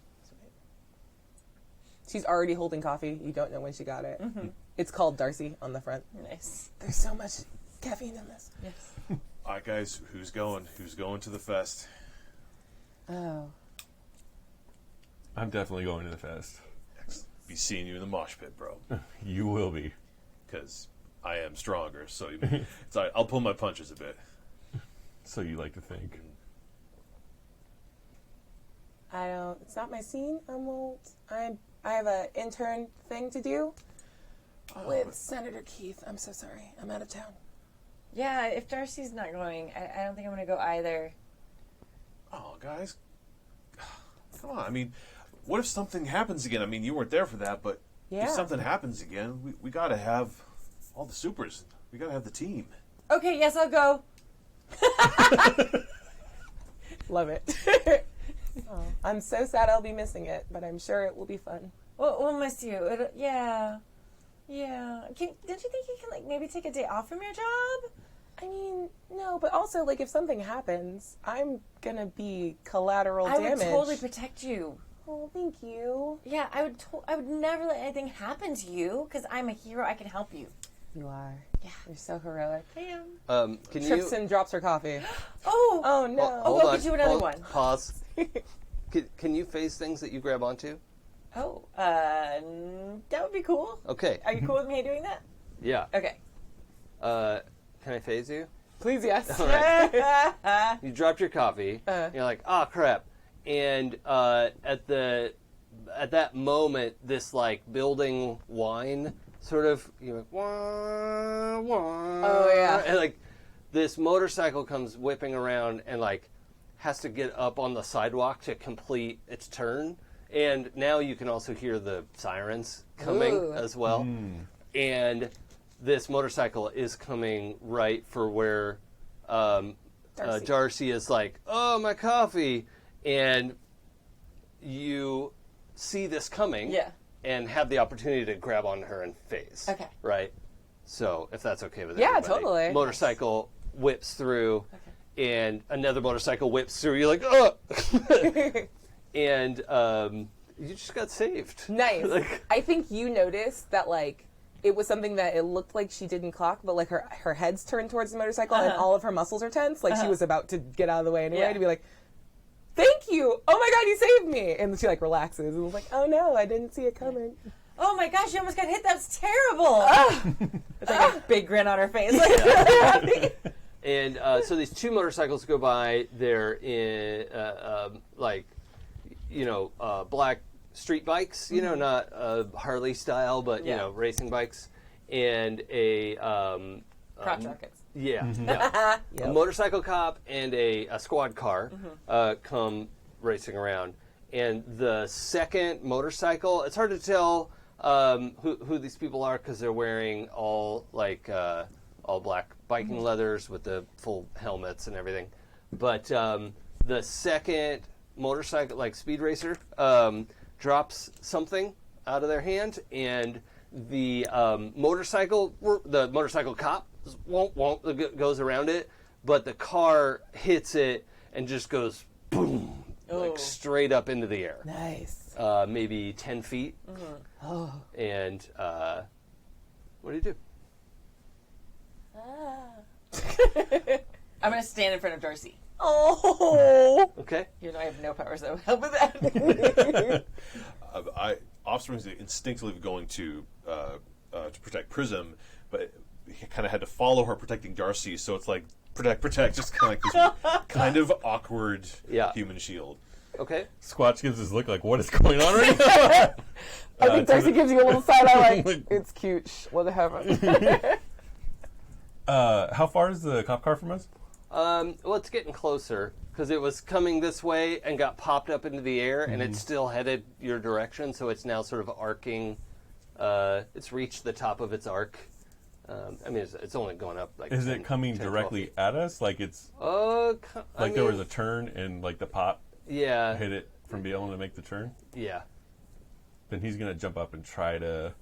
She's already holding coffee. You don't know when she got it. It's called Darcy on the front.
Nice.
There's so much caffeine in this.
Yes.
All right, guys, who's going? Who's going to the fest?
Oh.
I'm definitely going to the fest.
Be seeing you in the mosh pit, bro.
You will be.
Because I am stronger, so it's all right. I'll pull my punches a bit.
So you like to think.
I don't. It's not my scene. I have an intern thing to do with Senator Keith. I'm so sorry. I'm out of town.
Yeah, if Darcy's not going, I don't think I'm going to go either.
Oh, guys. Come on. I mean, what if something happens again? I mean, you weren't there for that, but
Yeah.
if something happens again, we got to have all the supers. We got to have the team.
Okay, yes, I'll go.
Love it. Oh, I'm so sad I'll be missing it, but I'm sure it will be fun.
We'll miss you. Yeah. Don't you think you can, like, maybe take a day off from your job?
I mean, no, but also, like, if something happens, I'm gonna be collateral
I
damage.
would totally protect you.
Oh, thank you.
Yeah, I would never let anything happen to you because I'm a hero. I can help you.
You are.
Yeah.
You're so heroic.
I am.
Can
Trips
you
and drops her coffee.
Oh.
Oh, no.
hold
go
on?
get you another one.
Pause. Can you phase things that you grab onto?
Oh. That would be cool.
Okay.
Are you cool with me doing that?
Yeah.
Okay.
Can I phase you?
Please, yes.
All right. You dropped your coffee. You're like, oh crap! And at that moment, this like building whine sort of you're like, wah, wah.
Oh, yeah.
And like this motorcycle comes whipping around and like has to get up on the sidewalk to complete its turn. And now you can also hear the sirens coming
Ooh.
as well. And this motorcycle is coming right for where Darcy is like, oh, my coffee. And you see this coming
Yeah.
and have the opportunity to grab on her and phase.
Okay.
Right? So, if that's okay with
Yeah,
everybody.
totally.
Motorcycle whips through, and another motorcycle whips through. You're like, oh! And you just got saved.
Nice.
Like,
I think you noticed that, like, it was something that it looked like she didn't clock, but, like, her head's turned towards the motorcycle and all of her muscles are tense. Like, she was about to get out of the way anyway to be like, thank you! Oh my god, you saved me! And she, like, relaxes and was like, oh no, I didn't see it coming.
Oh my gosh, you almost got hit. That's terrible. It's like a big grin on her face.
and so these two motorcycles go by. They're in, black street bikes, not Harley style, but, racing bikes. And a...
Crotch rockets.
Yeah. Yeah. A motorcycle cop and a squad car come racing around. And the second motorcycle, it's hard to tell who these people are because they're wearing all black biking leathers with the full helmets and everything. But the second motorcycle, like speed racer, drops something out of their hand, and the motorcycle cop goes around it, but the car hits it and just goes boom, like straight up into the air.
Nice.
Maybe 10 feet.
Oh.
And what do you do?
I'm going to stand in front of Darcy.
Oh.
Okay.
Even though I have no powers that would help with that.
Offspring is instinctively going to protect Prism, but he kind of had to follow her protecting Darcy, so it's like protect, just kind of like this kind of awkward human shield.
Okay.
Squatch gives his look like, what is going on right now?
I think Darcy gives you a little side eye like, it's cute. Shh, what happened?
How far is the cop car from us?
Well, it's getting closer because it was coming this way and got popped up into the air, and it's still headed your direction, so it's now sort of arcing. It's reached the top of its arc. It's only going up like.
Is
10,
it coming
10,
directly at us? Like it's there was a turn and like the pop hit it from being able to make the turn?
Yeah.
Then he's going to jump up and try to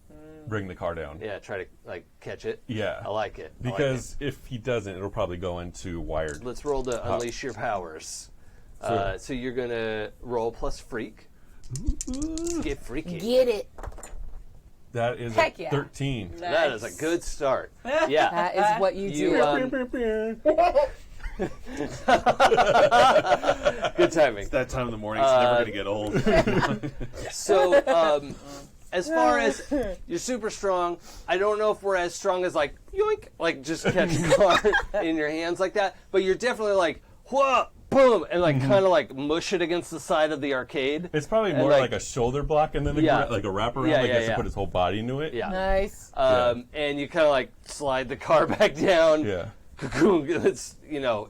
bring the car down.
Yeah, try to catch it.
Yeah.
I like it.
Because if he doesn't, it'll probably go into wired.
Let's roll to unleash your powers. So you're going to roll plus freak. Get freaky.
Get it.
That is
Heck
a
yeah.
13.
That is a good start. Yeah.
That is what you do.
Good timing.
It's that time of the morning. It's never going to get old.
So as far as you're super strong, I don't know if we're as strong as like yoink, like just catch a car in your hands like that. But you're definitely like whoa, boom, and like kind of like mush it against the side of the arcade.
It's probably more like a shoulder block and then like a wraparound.
Yeah,
like
yeah,
he has
yeah.
to put his whole body into it.
Yeah.
Nice.
And you kind of like slide the car back down.
Yeah.
It's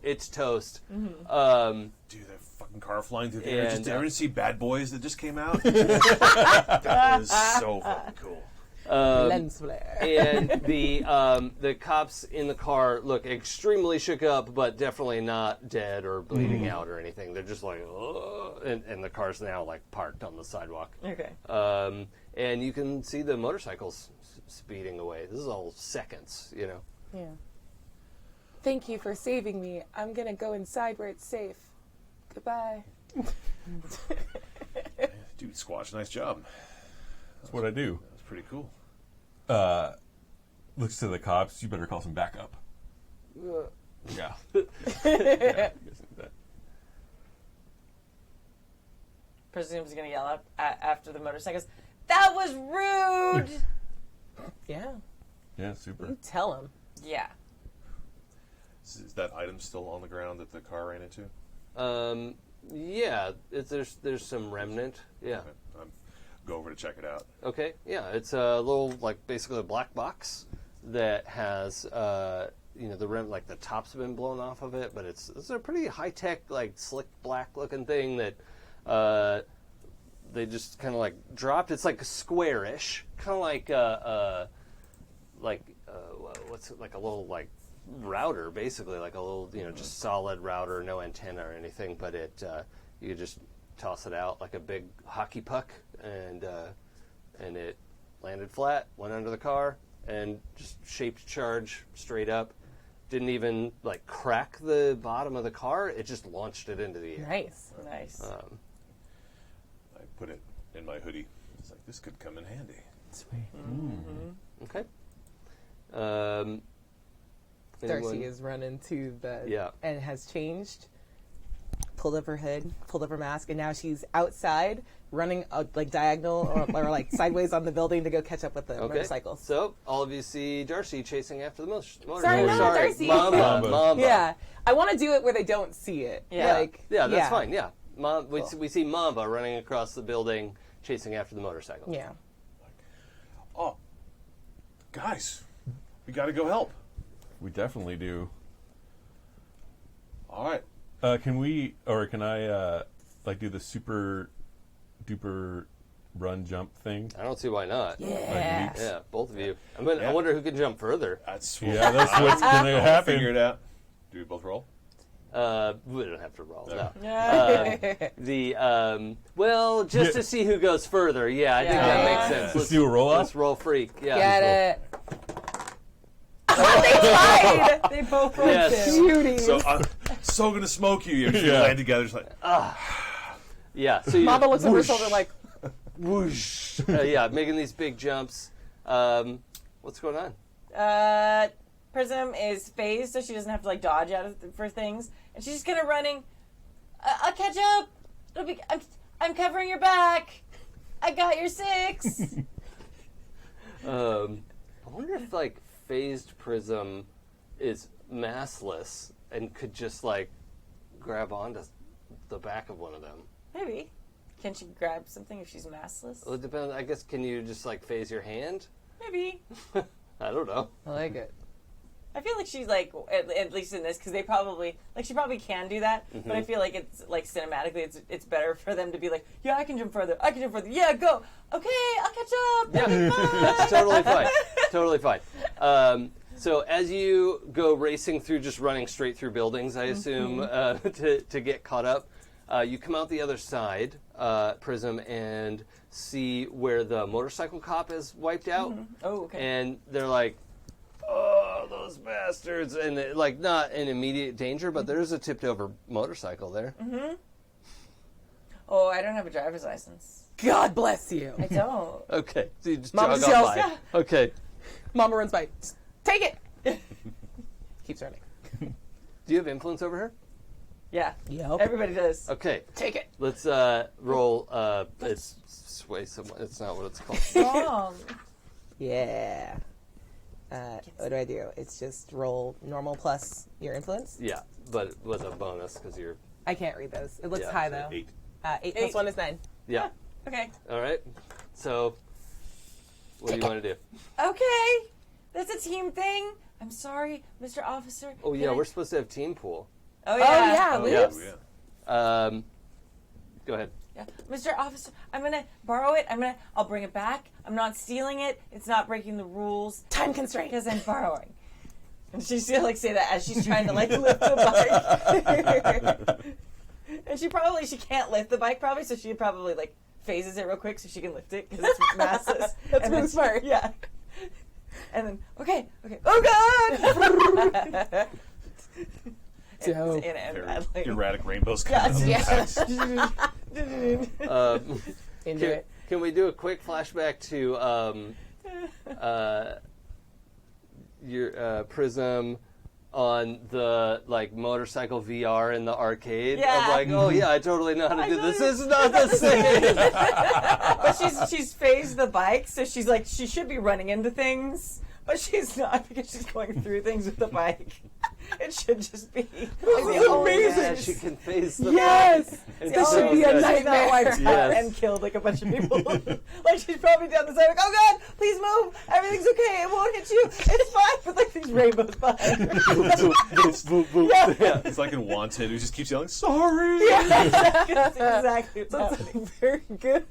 it's toast.
Dude, that fucking car flying through the air.
And,
Did you ever see Bad Boys that just came out? That was so fucking cool.
Lens flare.
And the cops in the car look extremely shook up, but definitely not dead or bleeding out or anything. They're just like, oh, and the car's now like parked on the sidewalk.
Okay.
And you can see the motorcycles speeding away. This is all seconds, you know.
Yeah. Thank you for saving me. I'm gonna go inside where it's safe. Goodbye.
Dude, Squatch, nice job.
That's what I do.
That's pretty cool.
Looks to the cops. You better call some backup. Yeah.
Presumes he's gonna yell up after the motorcycles. That was rude.
Yeah.
Yeah, super.
You tell him.
Yeah.
Is that item still on the ground that the car ran into?
Yeah, there's some remnant. Yeah.
Okay. Go over to check it out.
Okay. Yeah, it's a little like basically a black box that has the rim, like the top's been blown off of it, but it's a pretty high tech like slick black looking thing that they just kind of like dropped. It's like squarish, kind of like what's it, like a little like router, basically like a little just solid router, no antenna or anything, but it you could just toss it out like a big hockey puck, and it landed flat, went under the car, and just shaped charge straight up. Didn't even like crack the bottom of the car. It just launched it into the air.
Nice.
Nice.
I put it in my hoodie. It's like, this could come in handy.
Sweet.
Okay.
Darcy
anyone-
is running to the
Yeah.
and has changed. Pulled up her hood, pulled up her mask, and now she's outside running like diagonal or like sideways on the building to go catch up with the
Okay.
motorcycles.
So all of you see Darcy chasing after the motorcycle.
Sorry, no, Darcy.
Mamba.
Yeah, I want to do it where they don't see it.
Yeah.
Like,
Yeah, that's fine. Yeah, we
Cool.
we see Mamba running across the building, chasing after the motorcycle.
Yeah.
Oh, guys, we got to go help.
We definitely do.
All right.
Can I like do the super duper run jump thing?
I don't see why not.
Yeah.
Like
Yeah, both of you. I wonder who can jump further.
That's
Yeah, that's what's gonna happen.
Figure it out. Do we both roll?
We don't have to roll. No.
Yeah.
Well, just to see who goes further. Yeah, I think that
Yeah.
makes sense.
Let's do a roll
Let's
off.
roll freak. Yeah.
Get it.
They both rolled
Yes.
two.
Beauty.
So I'm so gonna smoke you. You
Yeah.
land together. It's like,
Yeah. So you
Mama looks over her
whoosh,
shoulder like,
whoosh. Yeah, making these big jumps. What's going on?
Prism is phased, so she doesn't have to like dodge out for things, and she's just kind of running. I'll catch up. I'm covering your back. I got your 6.
I wonder if like phased Prism is massless and could just like grab onto the back of one of them.
Maybe. Can she grab something if she's massless?
Well, it depends. I guess, can you just like phase your hand?
Maybe.
I don't know.
I like it.
I feel like she's like, at least in this, because they probably, like, she probably can do that, but I feel like it's, like, cinematically, it's better for them to be like, yeah, I can jump further, yeah, go, okay, I'll catch up,
Yeah,
that'll be fun.
that's totally fine. Totally fine. So as you go racing through, just running straight through buildings, I assume, to get caught up, you come out the other side, Prism, and see where the motorcycle cop is wiped out.
Oh, okay.
And they're like, oh, those bastards. And they're, like, not in immediate danger, but there's a tipped over motorcycle there.
Oh, I don't have a driver's license.
God bless you.
I don't.
Okay, so you just
Mama
jog
just
off
yells,
by. Okay.
Mama runs by. Take it. Keeps running.
Do you have influence over her?
Yeah.
Yep.
Everybody does.
Okay.
Take it.
Let's roll. It's sway someone. It's not what it's called.
Wrong.
Yeah. What do? It's just roll normal plus your influence.
Yeah, but with a bonus because you're.
I can't read those. It looks
Yeah,
high though.
8.
8 plus 1 is 9.
Yeah.
Okay.
All right. So, what do you want to do?
Okay. That's a team thing. I'm sorry, Mr. Officer.
Oh yeah,
Can I-
we're supposed to have team pool.
Oh
Oh
yeah.
yeah,
Oh, yeah.
Loops.
Go ahead.
Yeah. Mr. Officer, I'm gonna borrow it. I'll bring it back. I'm not stealing it. It's not breaking the rules
Time constraint.
because I'm borrowing. And she's gonna like say that as she's trying to like lift the bike. And she can't lift the bike probably, so she probably like phases it real quick so she can lift it because it's massive.
That's
And
really
then-
smart.
Yeah. And then okay. Oh God.
Dope.
And
Very
badly.
erratic rainbows
Yeah,
coming out.
yeah.
Into it.
Can we do a quick flashback to your Prism on the like motorcycle VR in the arcade?
Yeah.
Of like, oh yeah, I totally know how to
I
do
know
this.
you-
This is not the same.
But she's phased the bike, so she's like she should be running into things, but she's not because she's going through things with the bike. It should just be.
is amazing.
Yeah, she can face the
Yes!
It's
This
so
should be a
good.
She's not wiped out
Yes.
and killed like a bunch of people. Like she's probably down the side like, oh God, please move. Everything's okay. It won't hit you. It's fine. With like these rainbows behind her.
Yeah.
It's like in Wanted, who just keeps yelling, sorry!
That's exactly what's happening.
Very good.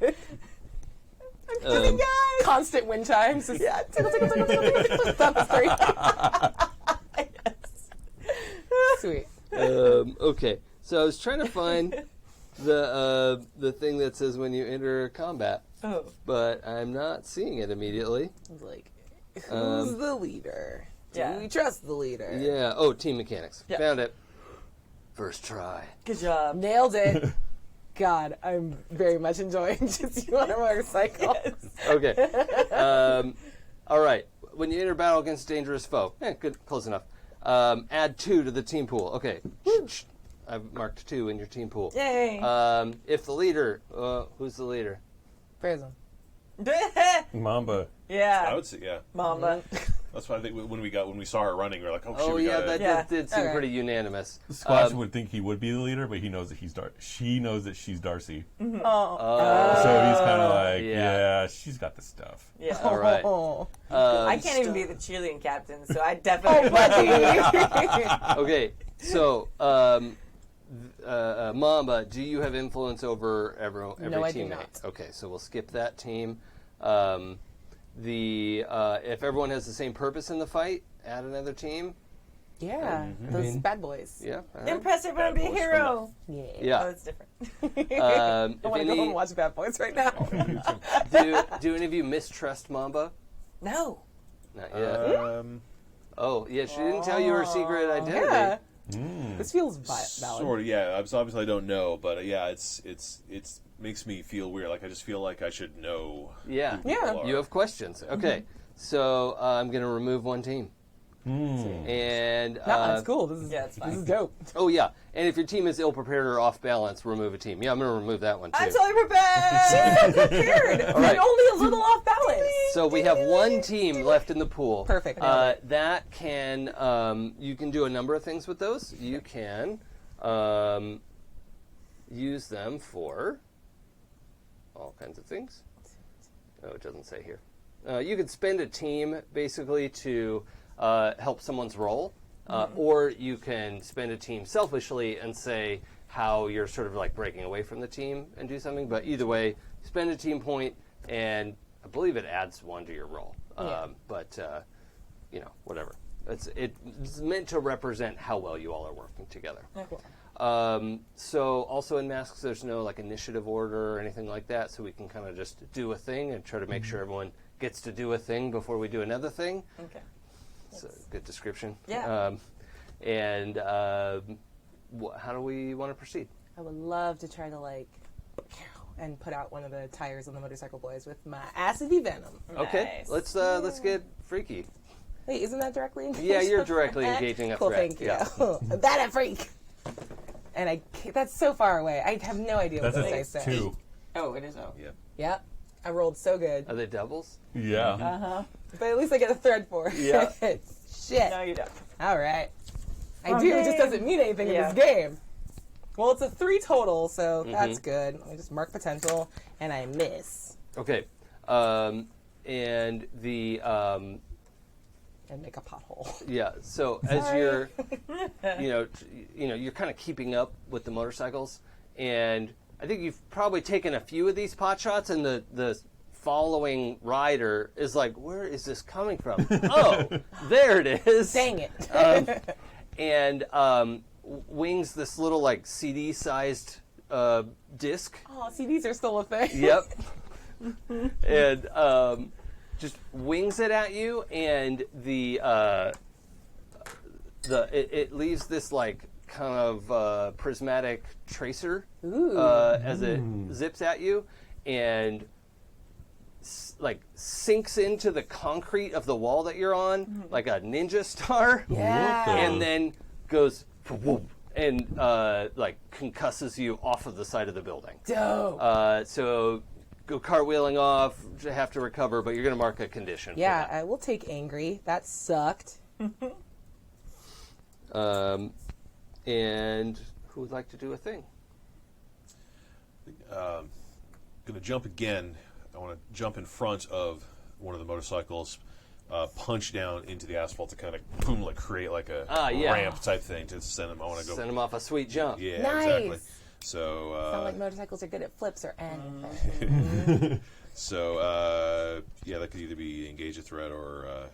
Um,
Guys.
Constant wind chimes.
Yeah.
Tickle, tickle, tickle, tickle, tickle, tickle. Stop the screen. Sweet.
Okay, so I was trying to find the thing that says when you enter combat,
Oh.
but I'm not seeing it immediately.
It's like, who's
Um,
the leader? Do
Yeah.
we trust the leader?
Yeah. Oh, team mechanics.
Yeah.
Found it. First try.
Good job.
Nailed it. God, I'm very much enjoying just you on a motorcycle.
Okay. All right. When you enter battle against a dangerous foe, good, close enough. Add 2 to the team pool. Okay. I've marked 2 in your team pool.
Yay.
If the leader, who's the leader?
Prism.
Mamba.
I
Yeah.
would say, yeah.
Mama.
That's why I think when we saw her running, we were like, oh, shit,
Oh
we
yeah,
gotta...
that
Yeah.
did seem
Okay.
pretty unanimous.
Squatch would think he would be the leader, but he knows that he's She knows that she's Darcy.
Oh.
So he's kind of like,
yeah.
yeah, she's got the stuff.
Yeah.
All right.
Oh,
I can't even be the cheerleading captain, so I definitely.
Okay, so Mamba, do you have influence over every
No, I do
teammate?
not.
Okay, so we'll skip that team. If everyone has the same purpose in the fight, add another team.
yeah. Those bad boys.
Yeah. all right.
Impress everyone, be a hero.
Yeah.
Oh,
Yeah.
that's different.
I
If
want to go
any-
and watch Bad Boys right now.
do any of you mistrust Mamba?
No.
Not yet. Oh, yeah, she didn't tell you her secret identity.
yeah.
Mm.
This feels valid.
Sort of, yeah. Obviously, I don't know, but yeah, it's makes me feel weird. Like I just feel like I should know.
Yeah.
who people
Yeah.
are.
You have questions. Okay, so I'm going to remove one team. And
No, that's cool. This is
Yeah, it's fine.
This is dope.
oh yeah, and if your team is ill prepared or off balance, remove a team. Yeah, I'm going to remove that one too.
I'm totally prepared.
Prepared.
right.
And only a little off balance.
So we have one team left in the pool.
Perfect.
That can you can do a number of things with those. You can use them for all kinds of things. Oh, it doesn't say here. You could spend a team basically to help someone's role, or you can spend a team selfishly and say how you're sort of like breaking away from the team and do something. But either way, spend a team point, and I believe it adds 1 to your roll. But whatever. It's meant to represent how well you all are working together.
Okay.
So also in masks, there's no like initiative order or anything like that. So we can kind of just do a thing and try to make sure everyone gets to do a thing before we do another thing.
Okay.
It's a good description.
Yeah.
How do we want to proceed?
I would love to try to and put out one of the tires on the motorcycle boys with my acidy venom.
Okay,
Nice.
let's get freaky.
Wait, isn't that directly engaged?
Yeah, you're directly engaging a
Cool,
threat.
thank you.
Yeah.
That a freak. And that's so far away. I have no idea
That's
what
a
this dice say.
2.
Oh, it is O.
Yeah.
Yeah. I rolled so good.
Are they doubles?
Yeah.
But at least I get a thread for it.
Yeah.
Shit.
No, you don't.
All right. I do. It just doesn't mean anything in this game. Well, it's a 3 total, so that's good. I just mark potential, and I miss.
Okay. And the
And make a pothole.
yeah. So as you're, you're kind of keeping up with the motorcycles, and I think you've probably taken a few of these pot shots, and the following rider is like, "Where is this coming from?" Oh, there it is.
Dang it.
And wings this little like CD-sized disc.
Oh, CDs are still a thing.
Yep. And just wings it at you, and it leaves this like kind of prismatic tracer as it zips at you, and like sinks into the concrete of the wall that you're on like a ninja star.
Yeah.
And then goes and like concusses you off of the side of the building.
Dope.
So go cartwheeling off, have to recover, but you're going to mark a condition.
Yeah,
For
I will take angry. That sucked.
that. And who would like to do a thing?
Going to jump again. I want to jump in front of one of the motorcycles, punch down into the asphalt to kind of boom, like create like a ramp type thing to send them. I want to go
Send him off a sweet jump.
Yeah,
Nice.
exactly. So
Sound like motorcycles are good at flips or anything.
that could either be engage a threat or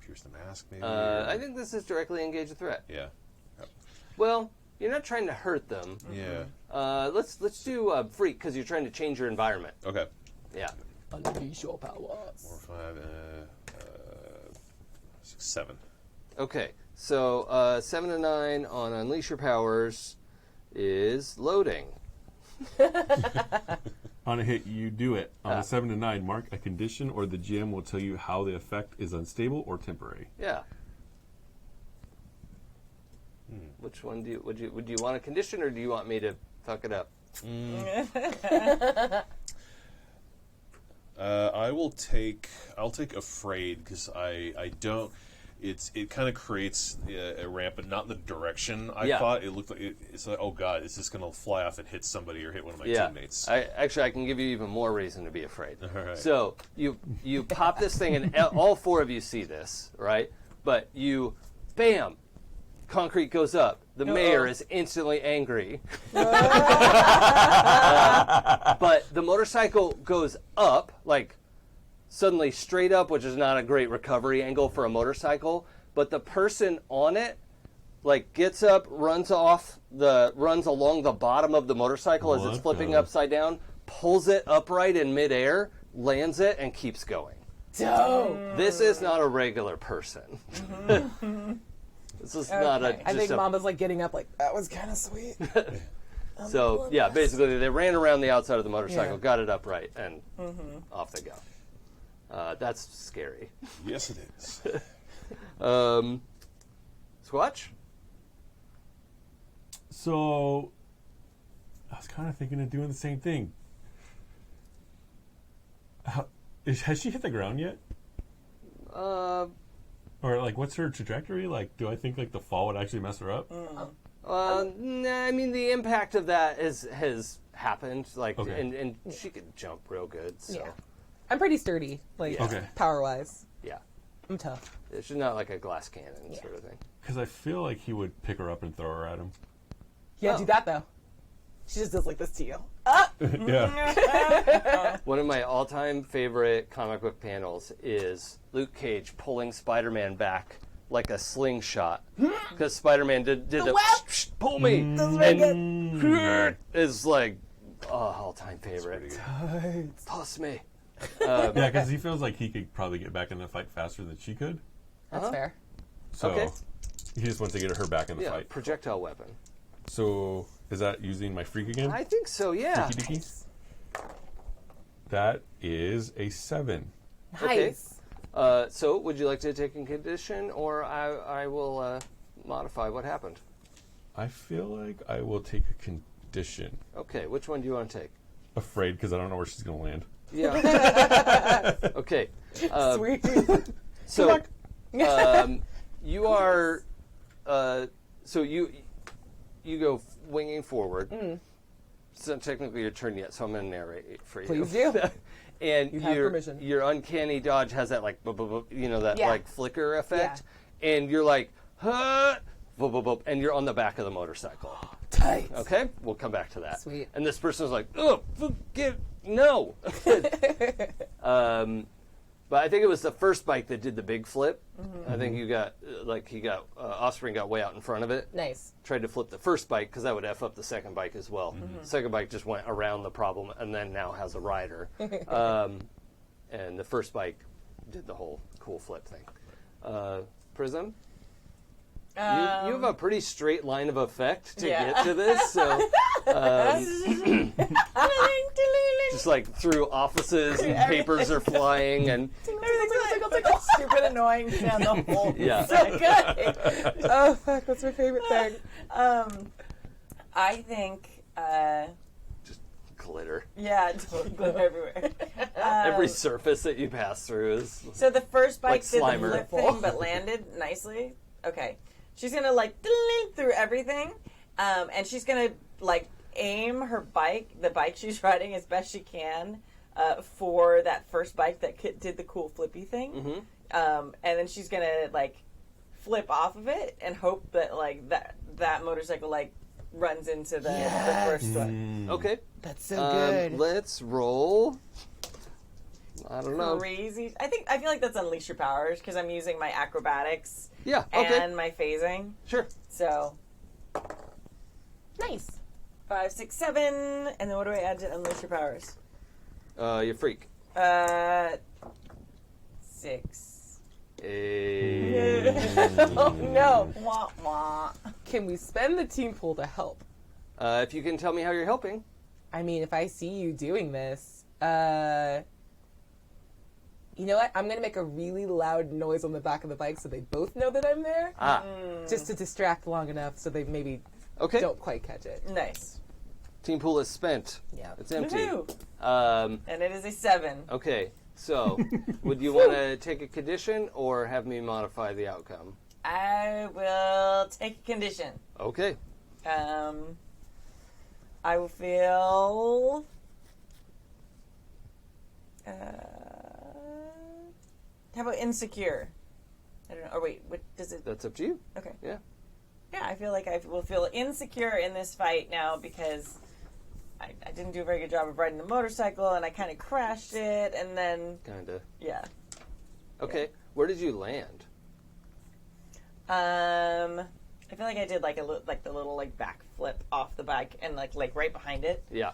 pierce the mask, maybe.
I think this is directly engage a threat.
Yeah.
Well, you're not trying to hurt them.
Yeah.
Let's do freak because you're trying to change your environment.
Okay.
Yeah.
Unleash your powers.
4, 5, 6, 7.
Okay. So 7 and 9 on unleash your powers is loading.
On a hit, you do it. On a 7 to 9, mark a condition, or the GM will tell you how the effect is unstable or temporary.
Yeah. Which one would you want a condition, or do you want me to fuck it up?
I'll take afraid because I don't. It kind of creates a ramp, but not in the direction I thought. It looked like it's like, oh god, is this going to fly off and hit somebody or hit one of my teammates?
I can give you even more reason to be afraid.
All right.
So you pop this thing, and all 4 of you see this, right? But you, bam, concrete goes up. The mayor is instantly angry. But the motorcycle goes up, like suddenly straight up, which is not a great recovery angle for a motorcycle. But the person on it, like, gets up, runs along the bottom of the motorcycle as it's flipping upside down, pulls it upright in midair, lands it, and keeps going.
Dope.
This is not a regular person. This is not a.
I think Mama's like getting up like, that was kind of sweet.
So, yeah, basically they ran around the outside of the motorcycle, got it upright, and off they go. That's scary.
Yes, it is.
Squatch?
So, I was kind of thinking of doing the same thing. Has she hit the ground yet? Or, like, what's her trajectory? Like, do I think, like, the fall would actually mess her up?
Nah, I mean, the impact of that has happened, like,
Okay.
and she could jump real good, so.
Yeah. I'm pretty sturdy, like,
Okay.
power-wise.
Yeah.
I'm tough.
She's not like a glass cannon sort of thing.
Because I feel like he would pick her up and throw her at him.
Yeah, do that, though. She just does like this to you.
Yeah.
One of my all-time favorite comic book panels is Luke Cage pulling Spider-Man back like a slingshot because Spider-Man did the pull me, and is like all-time favorite. Toss me.
Yeah, because he feels like he could probably get back in the fight faster than she could.
That's fair.
So
Okay.
he just wants to get her back in the
Yeah,
fight.
projectile weapon.
So is that using my freak again?
I think so. Yeah.
Freaky deaky? That is a 7.
Nice.
So, would you like to take a condition, or I will modify what happened?
I feel like I will take a condition.
Okay, which one do you want to take?
Afraid, because I don't know where she's going to land.
Yeah. Okay.
Sweet.
So, you are. So you go winging forward. It's not technically your turn yet, so I'm going to narrate it for you.
Please do.
And
You have permission.
your uncanny dodge has that like, that
Yeah.
like flicker effect, and you're like, huh, and you're on the back of the motorcycle.
Tight.
Okay, we'll come back to that.
Sweet.
And this person's like, oh, no. But I think it was the first bike that did the big flip. I think you got, Offspring got way out in front of it.
Nice.
Tried to flip the first bike because that would F up the second bike as well. The second bike just went around the problem and then now has a rider. And the first bike did the whole cool flip thing. Prism? You have a pretty straight line of effect to get to this, so just like through offices and papers are flying and
Stupid annoying sound the whole
Yeah.
so good.
Oh, fuck, that's my favorite thing.
I think
just glitter.
glitter everywhere.
Every surface that you pass through is
So the first bike
Like
did the
Slimer.
flip thing, but landed nicely. Okay, she's gonna like through everything, and she's gonna like aim her bike, the bike she's riding, as best she can for that first bike that did the cool flippy thing. And then she's gonna like flip off of it and hope that like that motorcycle like runs into the first one.
okay.
That's so good.
Let's roll. I don't know.
Crazy. I feel like that's unleash your powers because I'm using my acrobatics
Yeah. Okay.
and my phasing.
Sure.
So
Nice.
5, 6, 7, and then what do I add to unleash your powers?
You freak.
6.
Oh, no.
Wah, wah.
Can we spend the team pool to help?
If you can tell me how you're helping.
I mean, if I see you doing this, you know what? I'm going to make a really loud noise on the back of the bike so they both know that I'm there. Just to distract long enough so they maybe
Okay.
don't quite catch it.
Nice.
Team pool is spent.
Yeah.
It's empty.
Woohoo. And it is a 7.
Okay. So, would you want to take a condition or have me modify the outcome?
I will take a condition.
Okay.
I will feel. How about insecure? I don't know. Or wait, what does it?
That's up to you.
Okay.
Yeah.
Yeah, I feel like I will feel insecure in this fight now because I didn't do a very good job of riding the motorcycle and I kind of crashed it and then
Kinda.
yeah.
Okay. Where did you land?
I feel like I did like the little like back flip off the bike and like right behind it.
Yeah.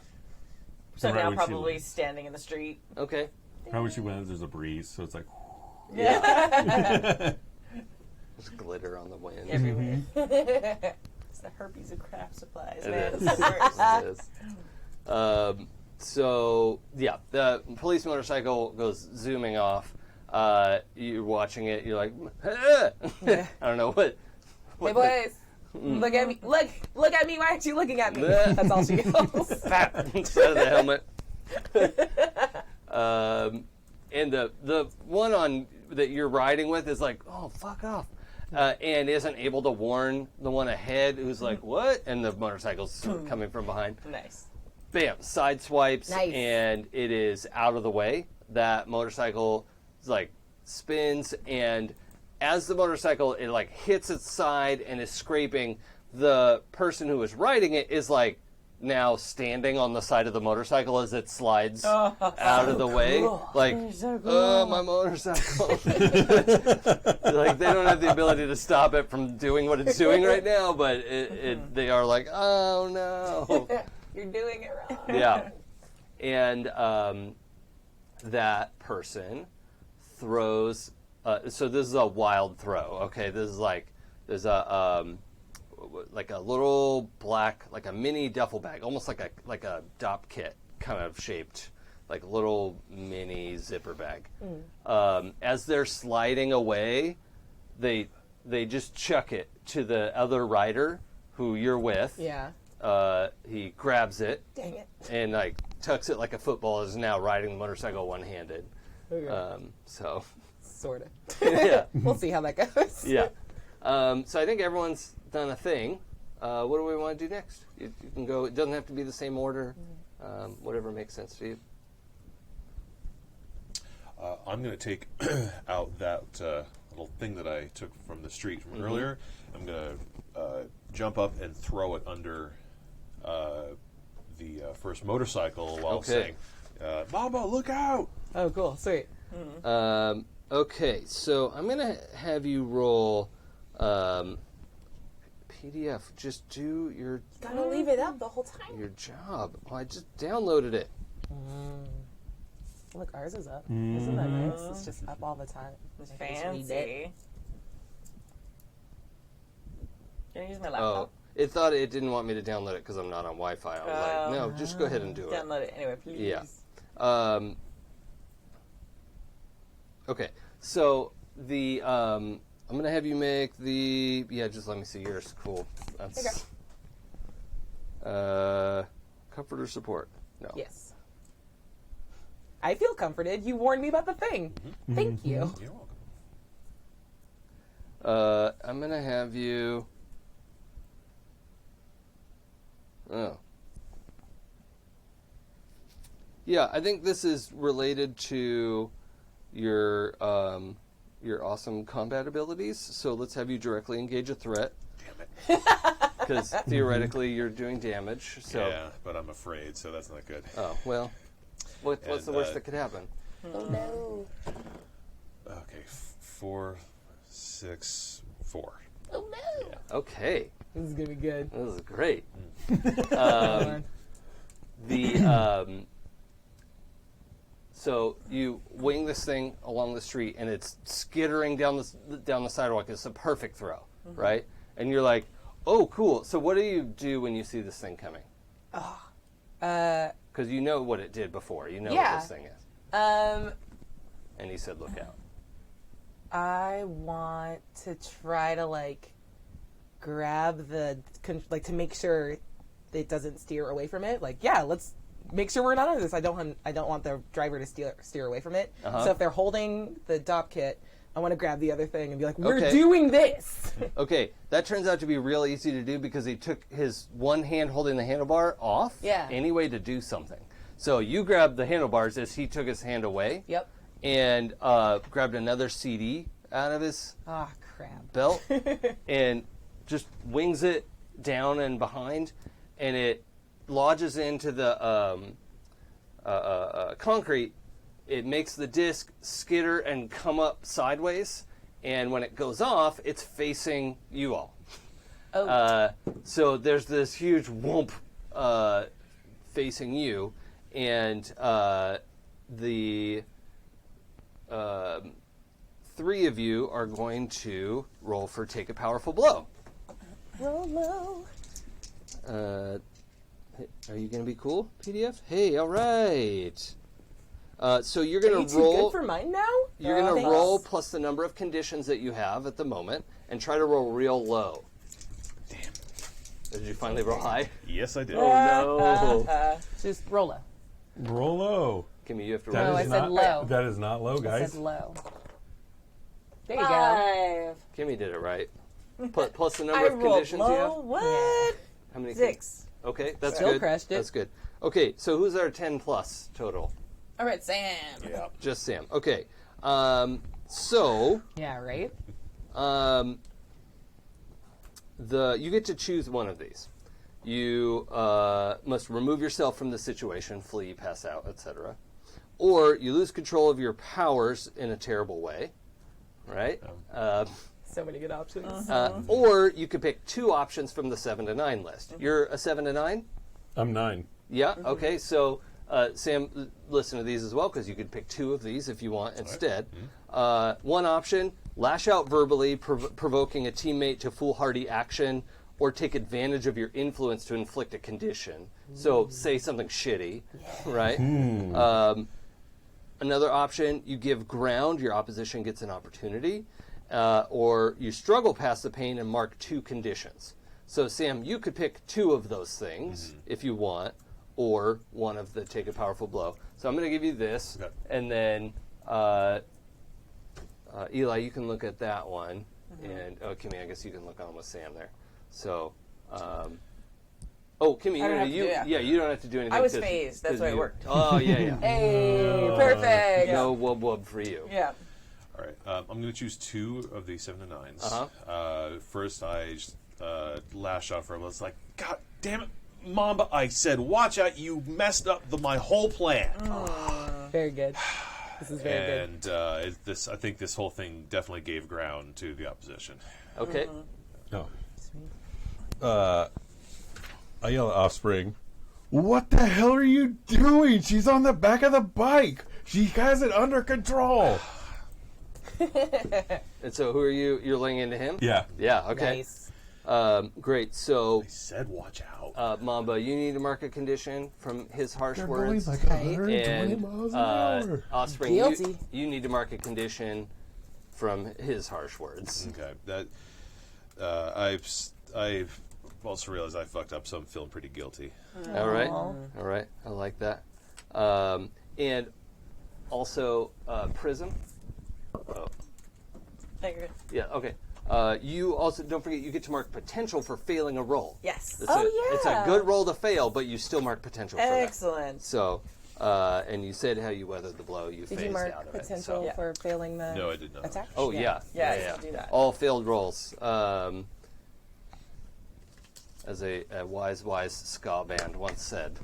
So
Right
now
when she
probably
lands.
standing in the street.
Okay.
Right when she lands, there's a breeze, so it's like.
Yeah. There's glitter on the wind.
Everywhere. It's the herpes of craft supplies,
It
man.
is.
It's the worst.
It is. So, yeah, the police motorcycle goes zooming off. You're watching it. You're like, I don't know what.
Hey, boys. Look at me. Look at me. Why aren't you looking at me? That's all she goes.
Fat instead of the helmet. And the one on that you're riding with is like, oh, fuck off. And isn't able to warn the one ahead who's like, what? And the motorcycle's coming from behind.
Nice.
Bam, side swipes,
Nice.
and it is out of the way. That motorcycle like spins, and as the motorcycle it like hits its side and is scraping, the person who is riding it is like now standing on the side of the motorcycle as it slides out of the way. Like,
So cool.
oh, my motorcycle. Like, they don't have the ability to stop it from doing what it's doing right now, but they are like, oh, no.
You're doing it wrong.
Yeah. And that person throws, so this is a wild throw, okay? This is like, there's a little black, like a mini duffel bag, almost like a Dop kit kind of shaped, like a little mini zipper bag. As they're sliding away, they just chuck it to the other rider who you're with.
Yeah.
He grabs it
Dang it.
and like tucks it like a football. Is now riding the motorcycle one-handed.
Okay.
So
Sort of.
yeah,
We'll see how that goes.
yeah. So I think everyone's done a thing. What do we want to do next? You can go. It doesn't have to be the same order. Whatever makes sense to you.
I'm going to take out that little thing that I took from the street from earlier. I'm going to jump up and throw it under the first motorcycle while saying, "Mama, look out!"
Oh, cool. Sweet.
Okay, so I'm going to have you roll PDF. Just do your
Gotta leave it up the whole time.
your job. Oh, I just downloaded it.
Look, ours is up. Isn't that nice? It's just up all the time.
It's
I just read it.
fancy. Can I use my
Oh,
laptop?
it thought it didn't want me to download it because I'm not on Wi-Fi. I was like, no, just go ahead and do it.
Download it anyway, please.
Yeah. Okay, so the I'm gonna have you make the just let me see yours. Cool. That's comfort or support. No.
Yes. I feel comforted. You warned me about the thing. Thank you.
You're welcome.
I'm gonna have you. Oh. Yeah, I think this is related to your awesome combat abilities. So let's have you directly engage a threat.
Damn it.
Because theoretically you're doing damage. So.
Yeah, but I'm afraid, so that's not good.
Oh well. What's
And,
the worst that could happen?
Oh, no.
Okay, 4, 6, 4.
Oh, no.
Yeah.
Okay,
This is going to be good.
this is great.
Hold
The so you wing this thing along the street and it's skittering down the sidewalk. It's a perfect throw, right? And you're like, oh, cool. So what do you do when you see this thing coming? Because you know what it did before. You know what this thing is. And he said, look out.
I want to try to like grab the to make sure it doesn't steer away from it. Like, yeah, let's make sure we're not on this. I don't want the driver to steer away from it. So if they're holding the DOP kit, I want to grab the other thing and be like, we're doing this.
Okay, that turns out to be real easy to do because he took his one hand holding the handlebar off anyway to do something. So you grabbed the handlebars as he took his hand away.
Yep.
And grabbed another CD out of his
crap.
belt and just wings it down and behind, and it lodges into the concrete. It makes the disc skitter and come up sideways, and when it goes off, it's facing you all. So there's this huge whoomp facing you, and the three of you are going to roll for take a powerful blow.
Roll low.
Are you going to be cool, PDF? Hey, all right. So you're going to roll.
Too good for mine now?
You're going to roll plus the number of conditions that you have at the moment, and try to roll real low.
Damn.
Did you finally roll high?
Yes, I did.
Oh no!
Just roll low.
Roll low.
Kimmy, you have to
That
roll.
I
is
said
not,
low.
That is not low,
I
guys.
said low. There you go.
5.
Kimmy did it right. Plus the number
I
of
rolled
conditions you have.
low. What?
How many?
6.
Okay, that's
Still
good.
crushed it.
That's good. Okay, so who's our 10 plus total?
All right, Sam.
Yeah.
Just Sam. Okay. So
Yeah, right?
you get to choose one of these. You must remove yourself from the situation, flee, pass out, etc. Or you lose control of your powers in a terrible way, right?
So many good options.
Or you could pick two options from the 7 to 9 list. You're a 7 to 9?
I'm 9.
Yeah. Okay. So Sam, listen to these as well because you could pick two of these if you want instead. One option: lash out verbally, provoking a teammate to foolhardy action, or take advantage of your influence to inflict a condition. So say something shitty, right? Another option: you give ground, your opposition gets an opportunity, or you struggle past the pain and mark two conditions. So, Sam, you could pick 2 of those things if you want, or one of the take a powerful blow. So I'm going to give you this,
Okay.
and then Eli, you can look at that one, and Kimmy, I guess you can look on with Sam there. So, Kimmy,
I don't have to
you
do that.
you don't have to do anything.
I was
'cause-
phased. That's
'cause
why it
you-
worked.
Oh yeah.
Hey, perfect.
No wub wub for you.
Yeah.
All right, I'm going to choose 2 of the 7 to 9s. First, I just, lash out for him. I was like, God damn it, Mamba! I said, watch out! You messed up my whole plan.
Very good. This is very good.
And I think this whole thing definitely gave ground to the opposition.
Okay.
Oh. I yell at Offspring, "What the hell are you doing? She's on the back of the bike. She has it under control."
And so, who are you? You're laying into him.
Yeah.
Yeah. Okay.
Nice.
Great. So,
I said, watch out.
Mamba, you need to mark a condition from his harsh
They're going
words.
like 120
And
miles an hour.
Offspring,
Guilty.
you need to mark a condition from his harsh words.
Okay, that I've also realized I fucked up, so I'm feeling pretty guilty.
All right. I like that. And also, Prism. Oh,
No, you're good.
yeah. Okay. You also don't forget you get to mark potential for failing a roll.
Yes.
It's a good roll to fail, but you still mark potential for that.
Excellent.
So, and you said how you weathered the blow. You
Did
phased
you mark
out of it.
potential
So.
for failing the
No, I did not.
attack?
Oh yeah.
Yeah, you should do that.
All failed rolls. As a wise ska band once said,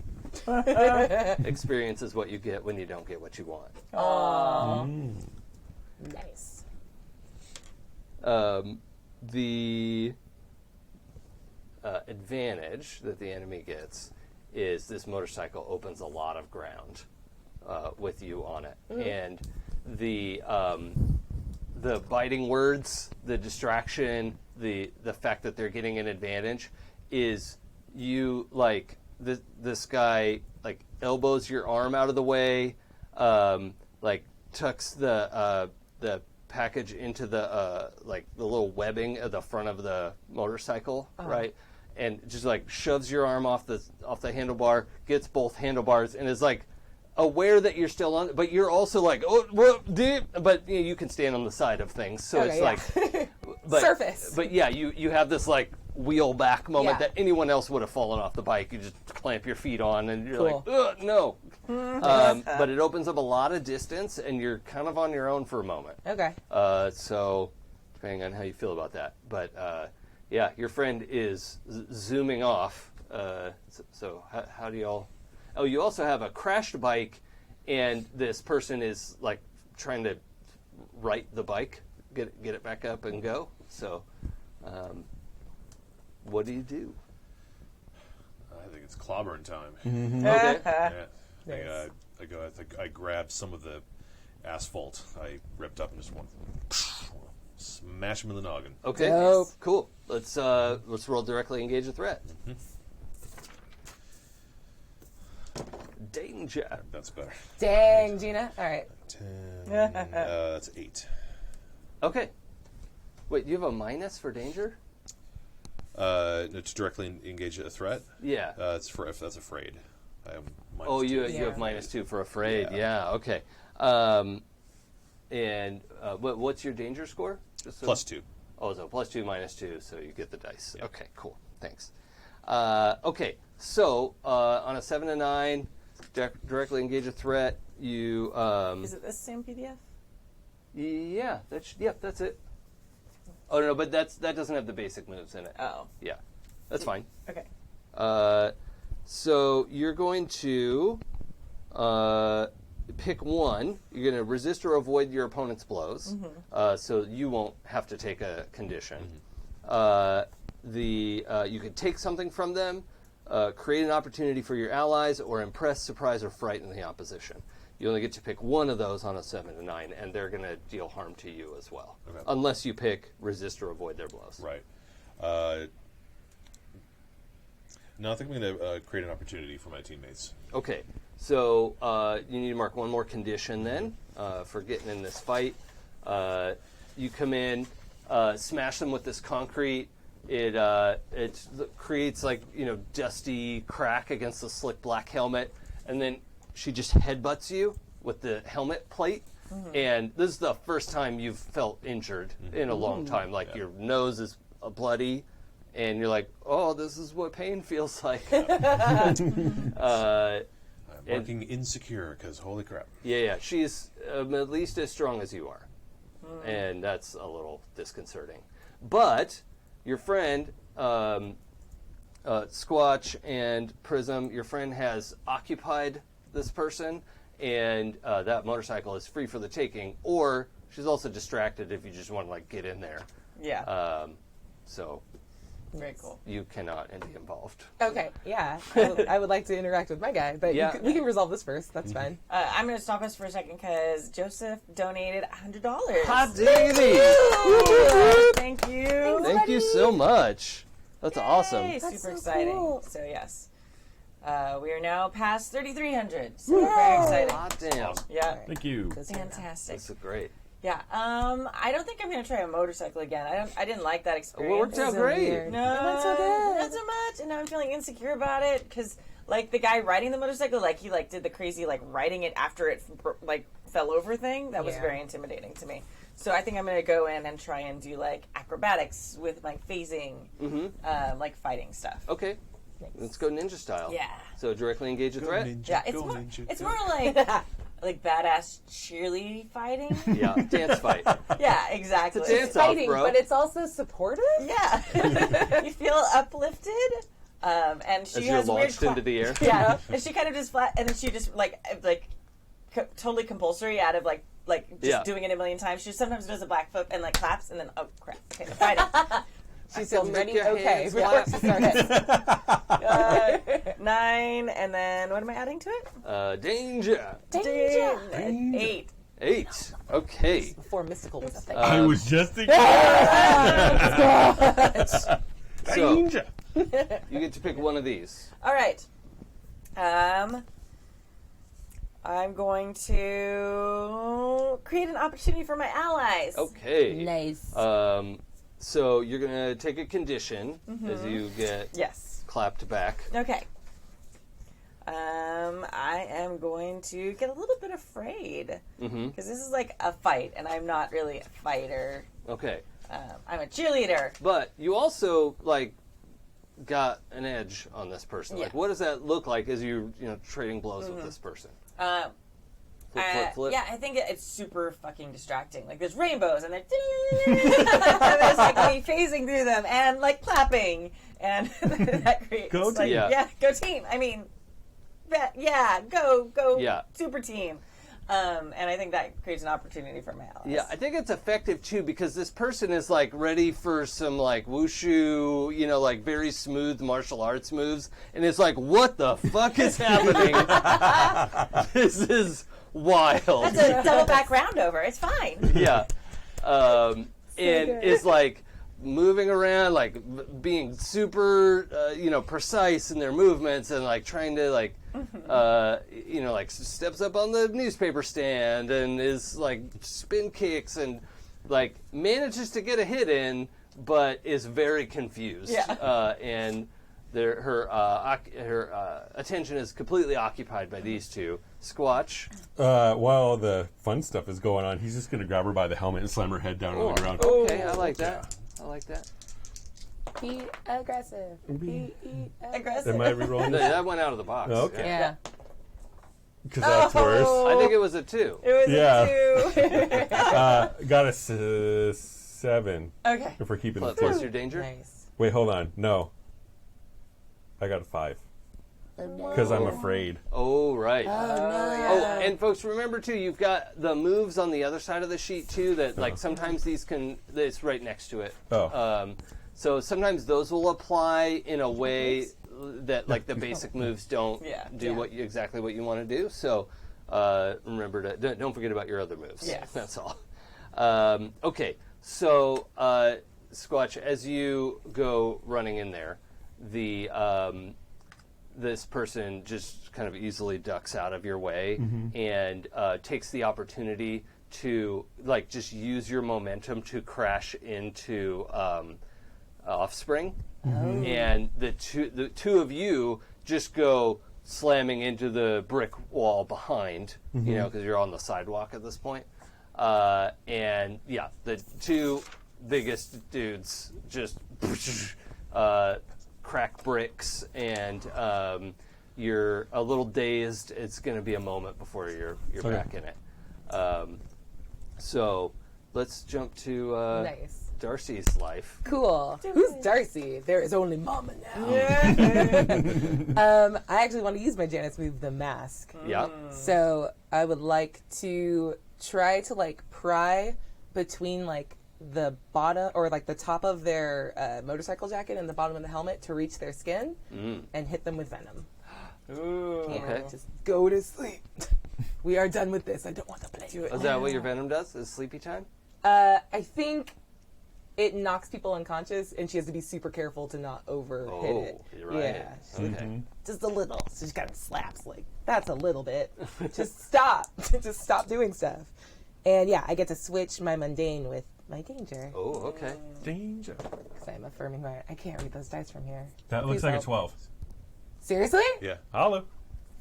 experience is what you get when you don't get what you want.
Nice.
The advantage that the enemy gets is this motorcycle opens a lot of ground with you on it, and the biting words, the distraction, the fact that they're getting an advantage is you like this guy like elbows your arm out of the way, like tucks the package into the like the little webbing at the front of the motorcycle, right? And just like shoves your arm off the handlebar, gets both handlebars, and is like aware that you're still on, but you're also like, oh, but you know, you can stand on the side of things, so
Okay,
it's like but,
Surface.
But yeah, you have this like wheel back moment
Yeah.
that anyone else would have fallen off the bike. You just clamp your feet on, and you're
Cool.
like, ugh, no. But it opens up a lot of distance, and you're kind of on your own for a moment.
Okay.
So, depending on how you feel about that. But, yeah, your friend is zooming off. So how do y'all... Oh, you also have a crashed bike, and this person is, like, trying to right the bike, get it back up and go. So, what do you do?
I think it's clobbering time.
Okay.
Yeah. I grabbed some of the asphalt I ripped up and just want to smash him in the noggin.
Okay.
Dope.
Cool. Let's roll directly engage a threat. Danger.
That's better.
Dang, Gina. All right.
10. That's 8.
Okay. Wait, do you have a minus for danger?
No, to directly engage a threat.
Yeah.
It's for if that's afraid. I have minus
Oh, you
2.
you have -2 for afraid.
Yeah.
Yeah. Okay. And what's your danger score? Just so-
Plus 2.
Oh, so +2, -2, so you get the dice.
Yeah.
Okay, cool. Thanks. Okay, so on a 7 to 9, directly engage a threat. You
Is it this same PDF?
yeah, that's it. Oh no, but that doesn't have the basic moves in it.
Oh.
Yeah, that's fine.
Okay.
So you're going to pick one. You're going to resist or avoid your opponent's blows, so you won't have to take a condition. You could take something from them, create an opportunity for your allies, or impress, surprise, or frighten the opposition. You only get to pick one of those on a 7 to 9, and they're going to deal harm to you as well,
Okay.
unless you pick resist or avoid their blows.
Right. No, I think I'm going to create an opportunity for my teammates.
Okay, so you need to mark one more condition then for getting in this fight. You come in, smash them with this concrete, it creates like dusty crack against the slick black helmet, and then she just headbutts you with the helmet plate. And this is the first time you've felt injured in a long time. Like your nose is bloody, and you're like, "Oh, this is what pain feels like."
I'm working insecure because holy crap.
Yeah. She's at least as strong as you are, and that's a little disconcerting. But your friend, Squatch and Prism, your friend has occupied this person. And that motorcycle is free for the taking, or she's also distracted if you just want to get in there.
Yeah.
So
Very cool.
you cannot be involved.
Okay, yeah. I would like to interact with my guy, but
Yeah.
we can resolve this first. That's fine.
I'm going to stop us for a second because Joseph donated $100.
Hot diggity!
Thank you.
Thank you so much. That's awesome.
Yay,
That's
super
so
exciting.
cool.
So yes, we are now past 3,300. So very exciting.
Hot damn.
Yeah,
Thank you.
fantastic.
This is great.
Yeah. I don't think I'm gonna try a motorcycle again. I didn't like that experience.
It worked out great.
No,
It went so good.
not so much, and now I'm feeling insecure about it because the guy riding the motorcycle, he did the crazy riding it after it fell over thing. That was
Yeah.
very intimidating to me. So I think I'm gonna go in and try and do acrobatics with phasing, fighting stuff.
Okay. Let's go ninja style.
Yeah.
So directly engage a threat.
Yeah, it's more like badass cheerleading fighting.
Yeah. Dance fight.
Yeah, exactly.
It's a dance off,
Fighting,
bro.
but it's also supportive.
Yeah, you feel uplifted, and she
As you're
has weird
launched into the air.
Yeah, and she kind of just and then she just totally compulsory out of doing it a million times. She sometimes does a black flip and claps, and then oh crap, okay, fighting.
She feels
Make
ready.
your
Okay,
hands
before
clap.
she starts.
9, and then what am I adding to it?
Danger.
Danger.
8.
8. Okay.
Before mystical was a thing.
I was just thinking.
So
Danger.
you get to pick one of these.
All right. I'm going to create an opportunity for my allies.
Okay.
Nice.
So you're gonna take a condition as you get
Yes.
clapped back.
Okay. I am going to get a little bit afraid because this is a fight, and I'm not really a fighter.
Okay.
I'm a cheerleader.
But you also got an edge on this person.
Yeah.
What does that look like as you trading blows with this person? Flip.
Yeah, I think it's super fucking distracting. There's rainbows, and they're and there's me phasing through them, and clapping, and that creates
Go team.
Yeah.
go team. I mean, go
Yeah.
super team. And I think that creates an opportunity for my allies.
Yeah, I think it's effective too because this person is ready for some wushu, very smooth martial arts moves, and it's what the fuck is happening? This is wild.
That's a double back roundover. It's fine.
Yeah, and is moving around, being super, precise in their movements, and trying to steps up on the newspaper stand and is spin kicks and manages to get a hit in, but is very confused.
Yeah.
And her attention is completely occupied by these two. Squatch.
While the fun stuff is going on, he's just going to grab her by the helmet and slam her head down on the ground.
Okay, I like that. I like that.
Be aggressive.
Aggressive.
Am I re-rolling
No,
this?
that went out of the box.
Okay.
Yeah.
Because that's worse.
I think it was a 2.
It was
Yeah.
a 2.
Got a 7.
Okay.
If we're keeping the
Plus
2.
your danger.
Nice.
Wait, hold on. No. I got a 5. Because I'm afraid.
Oh, right.
yeah.
Oh, and folks, remember too, you've got the moves on the other side of the sheet too. That sometimes these it's right next to it.
Oh.
So sometimes those will apply in a way that the basic moves don't do exactly what you want to do. So remember to don't forget about your other moves.
Yes.
That's all. Okay, so Squatch, as you go running in there, this person just kind of easily ducks out of your way and takes the opportunity to just use your momentum to crash into offspring, and the two of you just go slamming into the brick wall behind, you know, because you're on the sidewalk at this point. And yeah, the two biggest dudes just crack bricks, and you're a little dazed. It's going to be a moment before you're back in it. So let's jump to
Nice.
Darcy's life.
Cool. Who's Darcy? There is only Mama now. I actually want to use my Janet's move, the mask.
Yeah.
So I would like to try to like pry between like the bottom or like the top of their motorcycle jacket and the bottom of the helmet to reach their skin and hit them with venom.
Ooh.
Yeah,
Okay.
just go to sleep. We are done with this. I don't want to play.
Is that what your venom does? Is sleepy time?
I think it knocks people unconscious, and she has to be super careful to not hit it.
You're right.
Yeah,
Okay.
just a little. So she kind of slaps like, that's a little bit. Just stop. Just stop doing stuff. And yeah, I get to switch my mundane with my danger.
Oh, okay.
Danger.
Because I'm affirming my. I can't read those dice from here.
That looks
Please
like
help.
a 12.
Seriously?
Yeah.
Holla.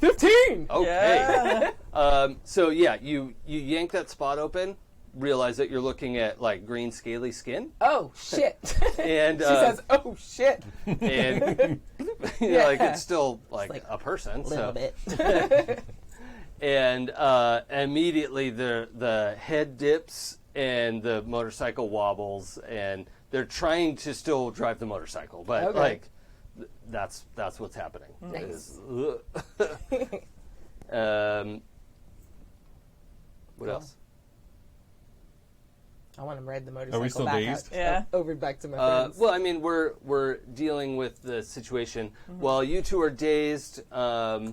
15!
Okay. So yeah, you yank that spot open, realize that you're looking at like green scaly skin,
Oh, shit.
and
She says, oh, shit.
and you know, like it's still like a person.
A little bit.
And immediately the head dips and the motorcycle wobbles, and they're trying to still drive the motorcycle, but
Okay.
like that's what's happening.
Nice.
What else?
I want to ride the motorcycle
Are we still
back
dazed?
out.
Yeah.
Over back to my friends.
Well, I mean, we're dealing with the situation while you two are dazed. I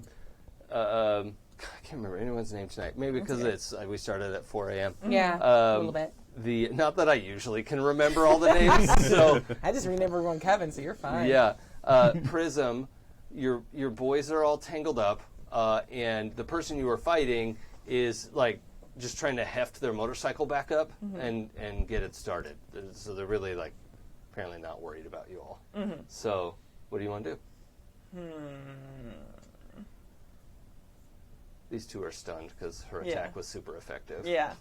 can't remember anyone's name tonight. Maybe because it's we started at 4 a.m.
Yeah, a little bit.
Not that I usually can remember all the names. So
I just renamed everyone Kevin, so you're fine.
yeah, Prism, your boys are all tangled up, and the person you were fighting is like just trying to heft their motorcycle back up and get it started. So they're really like apparently not worried about you all. So what do you want to do? These two are stunned because her
Yeah.
attack was super effective.
Yeah.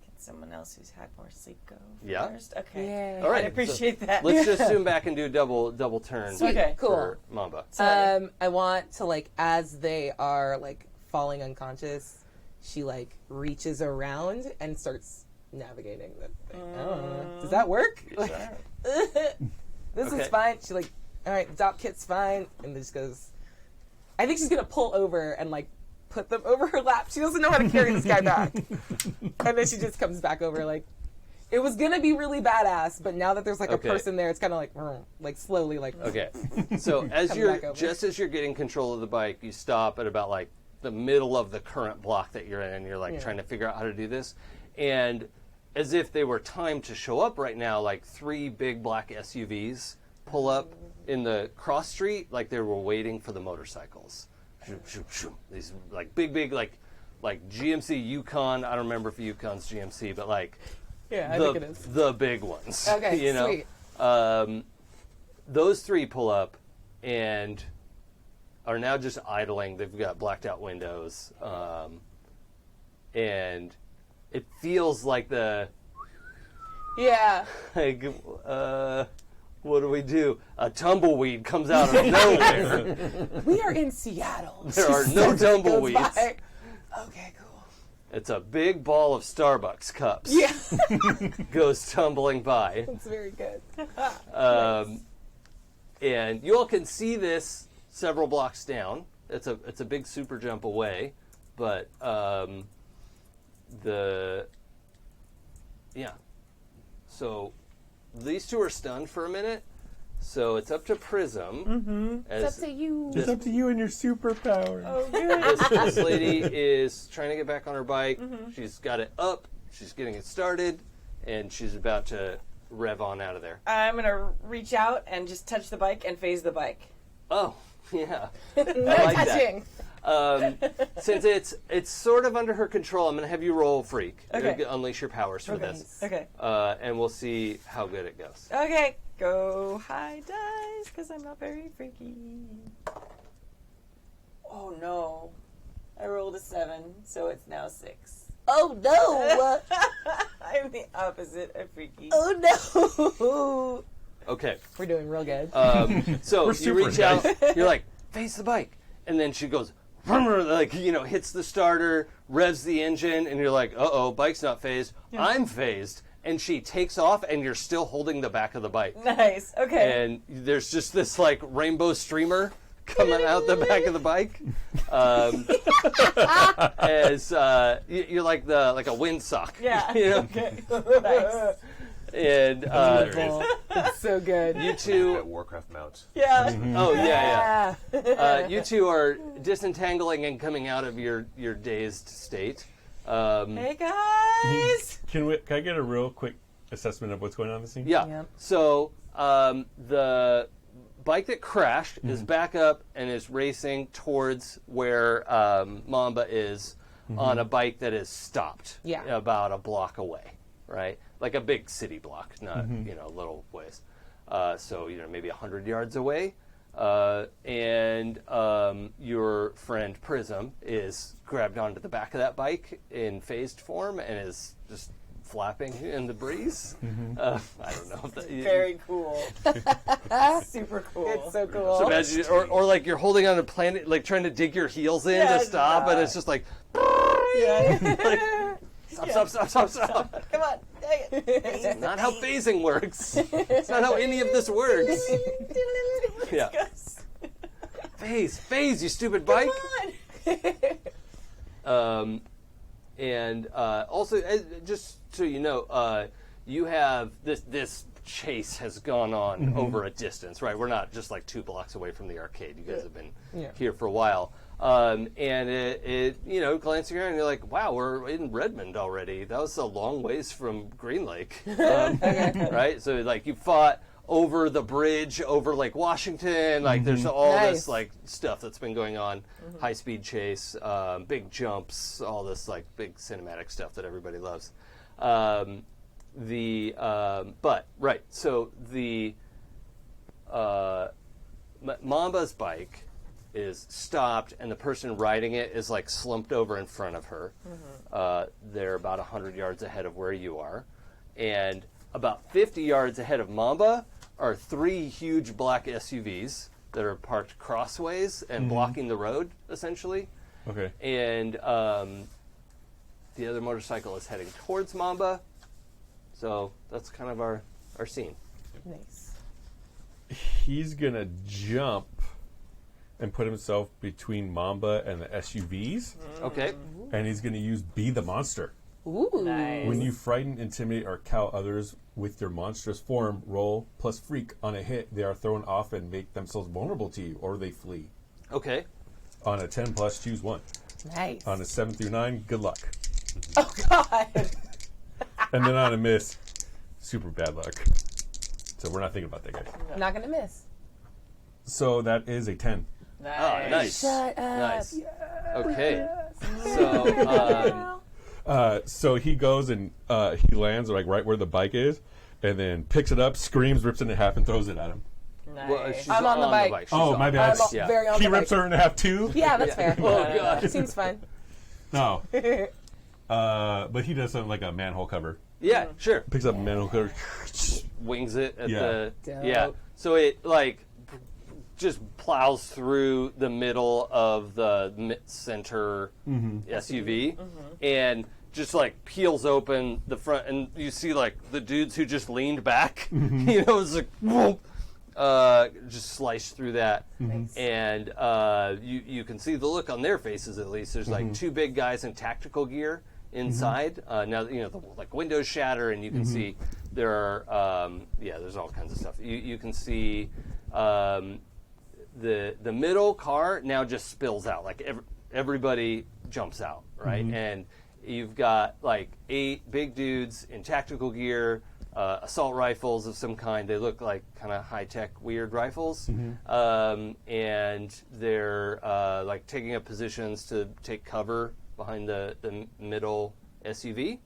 Can someone else who's had more sleep go
Yeah.
first? Okay.
Yeah.
All right,
I appreciate that.
Let's just zoom back and do double turn.
Sweet.
Okay.
Cool.
For Mamba.
I want to like as they are like falling unconscious, she like reaches around and starts navigating the thing. I don't know. Does that work? Like, this
Okay.
is fine. She like, all right, dop kit's fine, and then just goes. I think she's gonna pull over and like put them over her lap. She doesn't know how to carry this guy back, and then she just comes back over like. It was gonna be really badass, but now that there's like
Okay.
a person there, it's kind of like slowly like.
Okay. So as
Come
you're
back over.
just as you're getting control of the bike, you stop at about like the middle of the current block that you're in, and you're like
Yeah.
trying to figure out how to do this. And as if they were timed to show up right now, like 3 big black SUVs pull up in the cross street, like they were waiting for the motorcycles. Shoo, shoo, shoo. These like big like GMC Yukon. I don't remember if Yukon's GMC, but like.
Yeah, I think it is.
The big ones.
Okay,
you know?
sweet.
Those 3 pull up and are now just idling. They've got blacked out windows. And it feels like
Yeah.
like, what do we do? A tumbleweed comes out of nowhere.
We are in Seattle.
There
She
are no
says as it goes
tumbleweeds.
by. Okay, cool.
It's a big ball of Starbucks cups.
Yeah,
Goes tumbling by.
that's very good.
And you all can see this several blocks down. It's a big super jump away, but So these two are stunned for a minute. So it's up to Prism.
It's up to you.
It's up to you and your superpower.
Oh, good.
This lady is trying to get back on her bike. She's got it up. She's getting it started, and she's about to rev on out of there.
I'm going to reach out and just touch the bike and phase the bike.
Oh, yeah.
No
like that.
touching.
Since it's sort of under her control, I'm going to have you roll freak.
Okay.
Unleash your powers for
Okay.
this.
Okay.
And we'll see how good it goes.
Okay. Go high dice, because I'm not very freaky. Oh no. I rolled a 7, so it's now 6.
Oh no!
I'm the opposite of freaky.
Oh no!
Okay.
We're doing real good.
So you
super
reach out, you're like, face the bike. And then she goes, like, hits the starter, revs the engine, and you're like, uh-oh, bike's not phased. I'm phased. And she takes off, and you're still holding the back of the bike.
Nice. Okay.
And there's just this, like, rainbow streamer coming out the back of the bike. As you're like a windsock.
Yeah.
Okay.
Nice.
And
It's so good.
you two...
That Warcraft mount.
Yeah.
Oh, yeah. You two are disentangling and coming out of your dazed state.
Hey guys.
Can I get a real quick assessment of what's going on in the scene?
Yeah.
Yep.
So the bike that crashed is back up and is racing towards where Mamba is on a bike that is stopped.
Yeah.
About a block away, right? Like a big city block, not little ways. So maybe 100 yards away. And your friend Prism is grabbed onto the back of that bike in phased form and is just flapping in the breeze. I don't know if that...
Very cool. Super cool.
It's so cool.
So imagine, or like you're holding on a planet, like trying to dig your heels in
Yeah,
to stop, and it's just like... Like, stop.
Come on. Dang it.
It's not how phasing works. It's not how any of this works. Yeah. Phase, you stupid bike. And also, just so you know, you have this chase has gone on over a distance, right? We're not just like 2 blocks away from the arcade. You guys have been here for a while. And it glancing around, you're like, wow, we're in Redmond already. That was a long ways from Green Lake. Right? So, like, you fought over the bridge over Lake Washington. Like, there's all this, like, stuff that's been going on. High-speed chase, big jumps, all this, like, big cinematic stuff that everybody loves. So the Mamba's bike is stopped, and the person riding it is like slumped over in front of her. They're about 100 yards ahead of where you are, and about 50 yards ahead of Mamba are 3 huge black SUVs that are parked crossways and blocking the road, essentially.
Okay.
And the other motorcycle is heading towards Mamba. So that's kind of our scene.
Nice.
He's gonna jump and put himself between Mamba and the SUVs,
Okay.
and he's gonna use Be the Monster.
Ooh.
Nice.
When you frighten, intimidate, or cow others with your monstrous form, roll plus freak. On a hit, they are thrown off and make themselves vulnerable to you, or they flee.
Okay.
On a 10 plus, choose one.
Nice.
On a 7 through 9, good luck.
Oh God.
And then on a miss, super bad luck. So we're not thinking about that, guys.
Not gonna miss.
So that is a 10.
Nice.
Oh, nice.
Shut up.
Nice. Okay. So,
So he goes and he lands like right where the bike is, and then picks it up, screams, rips it in half, and throws it at him.
Nice.
well, she's
I'm on the bike.
She's
Oh,
on.
my bad.
I'm
Yeah.
very on
He
the
rips
bike.
her in half too?
Yeah, that's fair.
Oh, God.
Seems fun.
No. But he does something like a manhole cover.
Yeah, sure.
Picks up a manhole cover.
Wings it at
Yeah.
the...
Dope.
Yeah. So it, like, just plows through the middle of the center SUV and just, like, peels open the front. And you see, like, the dudes who just leaned back. It's like, whoop, just sliced through that. And you can see the look on their faces, at least. There's, like, 2 big guys in tactical gear inside. Now, the, like, windows shatter, and you can see there are, there's all kinds of stuff. You can see the middle car now just spills out. Like, everybody jumps out, right? And you've got, like, 8 big dudes in tactical gear, assault rifles of some kind. They look like kind of high-tech, weird rifles. And they're like taking up positions to take cover behind the middle SUV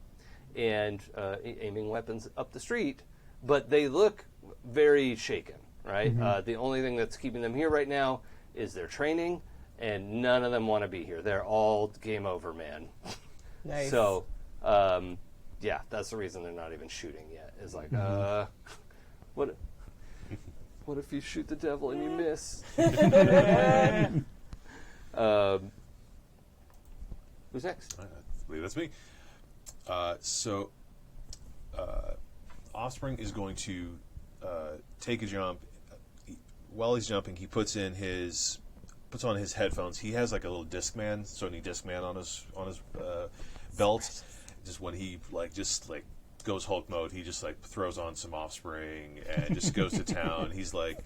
and aiming weapons up the street. But they look very shaken, right? The only thing that's keeping them here right now is their training, and none of them want to be here. They're all game over, man.
Nice.
So, yeah, that's the reason they're not even shooting yet. Is like, what if you shoot the devil and you miss? Who's next?
I believe that's me. Offspring is going to take a jump. While he's jumping, he puts on his headphones. He has like a little Discman, Sony Discman on his belt. Just when he goes Hulk mode, he just like throws on some Offspring and just goes to town. He's like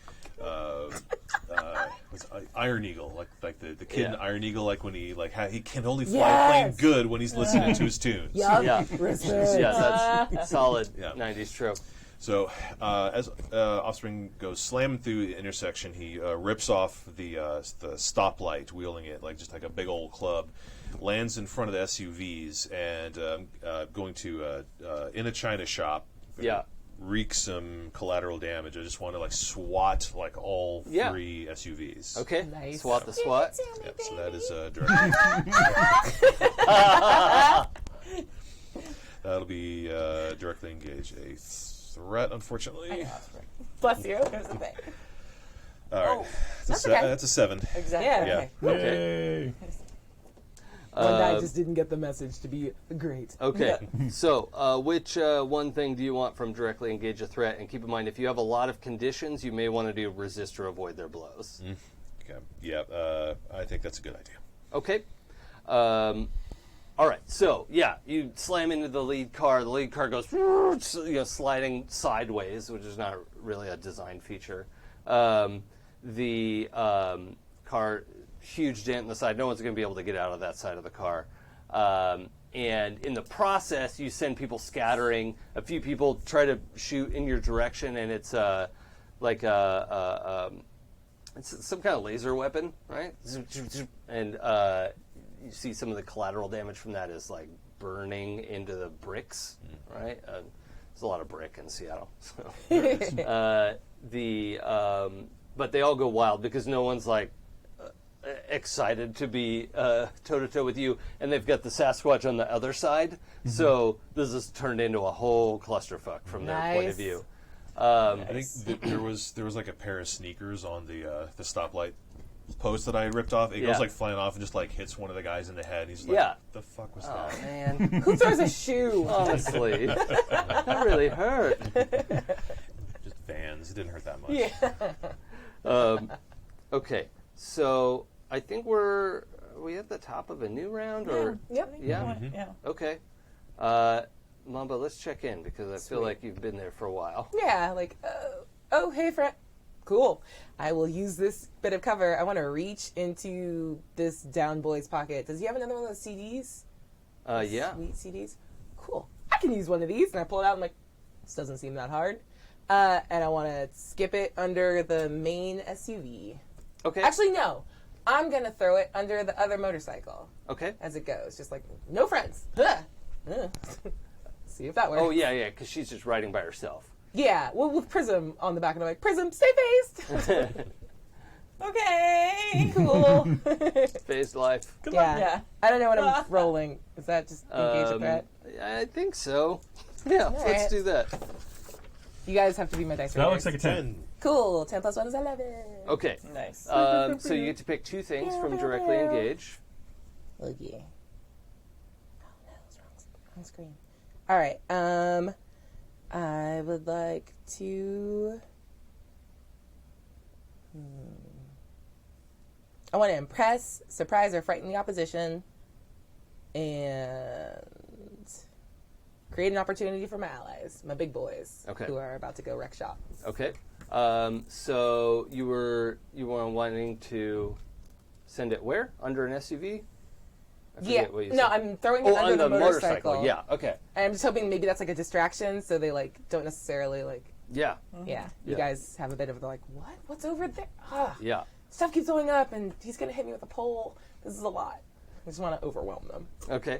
Iron Eagle, like the kid in Iron Eagle, like when he he can only fly plane good when he's listening to his tunes.
Yeah, that's solid 90s trope.
So as Offspring goes slamming through the intersection, he rips off the stoplight, wielding it like a big old club, lands in front of the SUVs, and going to in a china shop. Wreak some collateral damage. I just want to swat all three SUVs.
Okay,
Nice.
SWAT the SWAT.
Yeah, so that is directly. That'll be directly engage a threat, unfortunately.
Bless you. Here's the thing.
All right,
that's okay.
that's a 7.
Exactly.
Yeah.
Yeah.
Yay!
One guy just didn't get the message to be great.
Okay, so which one thing do you want from directly engage a threat? And keep in mind, if you have a lot of conditions, you may want to do resist or avoid their blows.
Okay. Yeah, I think that's a good idea.
Okay. All right. So you slam into the lead car. The lead car goes, sliding sideways, which is not really a design feature. The car, huge dent in the side. No one's going to be able to get out of that side of the car. And in the process, you send people scattering. A few people try to shoot in your direction, and it's it's some kind of laser weapon, right? And you see some of the collateral damage from that is like burning into the bricks, right? There's a lot of brick in Seattle. So. But they all go wild because no one's excited to be toe-to-toe with you, and they've got the Sasquatch on the other side. So this has turned into a whole clusterfuck from their point of view.
I think there was like a pair of sneakers on the stoplight post that I ripped off. It goes flying off and just hits one of the guys in the head. He's like, "What the fuck was that?"
Man,
Who throws a shoe?
honestly, that really hurt.
Just Vans. It didn't hurt that much.
Yeah.
Okay, so I think are we at the top of a new round, or
Yep.
Yeah.
Yeah.
Okay, Mamba, let's check in because I feel like you've been there for a while.
Yeah, oh, hey, friend. Cool. I will use this bit of cover. I want to reach into this down boy's pocket. Does he have another one of those CDs?
Yeah.
Sweet CDs? Cool. I can use one of these. And I pull it out. I'm like, this doesn't seem that hard. And I want to skip it under the main SUV.
Okay.
Actually, no. I'm going to throw it under the other motorcycle
Okay.
as it goes. Just no friends. See if that works.
Oh yeah, because she's just riding by herself.
Yeah, well, with Prism on the back, and I'm like, Prism, stay phased.
Okay.
Cool.
Phased life.
Yeah.
I don't know what I'm rolling. Is that just engage a threat?
I think so. Yeah, let's
right.
do that.
You guys have to be my dice
That
rollers.
looks like a 10.
Cool. 10 plus 1 is 11.
Okay.
Nice.
So you get to pick two things from directly engage.
Okay. Oh no, it's wrong screen. All right. I would like to. I want to impress, surprise, or frighten the opposition, and create an opportunity for my allies, my big boys, who are about to go wreck shop.
Okay. So you were wanting to send it where? Under an SUV? I forget what you
No,
said.
I'm throwing it under
on
the motorcycle.
Yeah, okay.
And I'm just hoping maybe that's like a distraction, so they like don't necessarily like.
Yeah,
Yeah, you
Yeah.
guys have a bit of the like, what? What's over there? Ah,
yeah.
stuff keeps going up, and he's gonna hit me with a pole. This is a lot. I just want to overwhelm them.
Okay.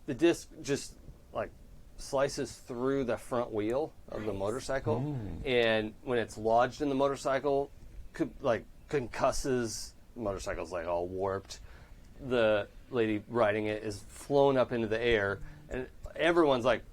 The disc just like slices through the front wheel of the motorcycle, and when it's lodged in the motorcycle, concusses. The motorcycle's like all warped. The lady riding it is flown up into the air, and everyone's like,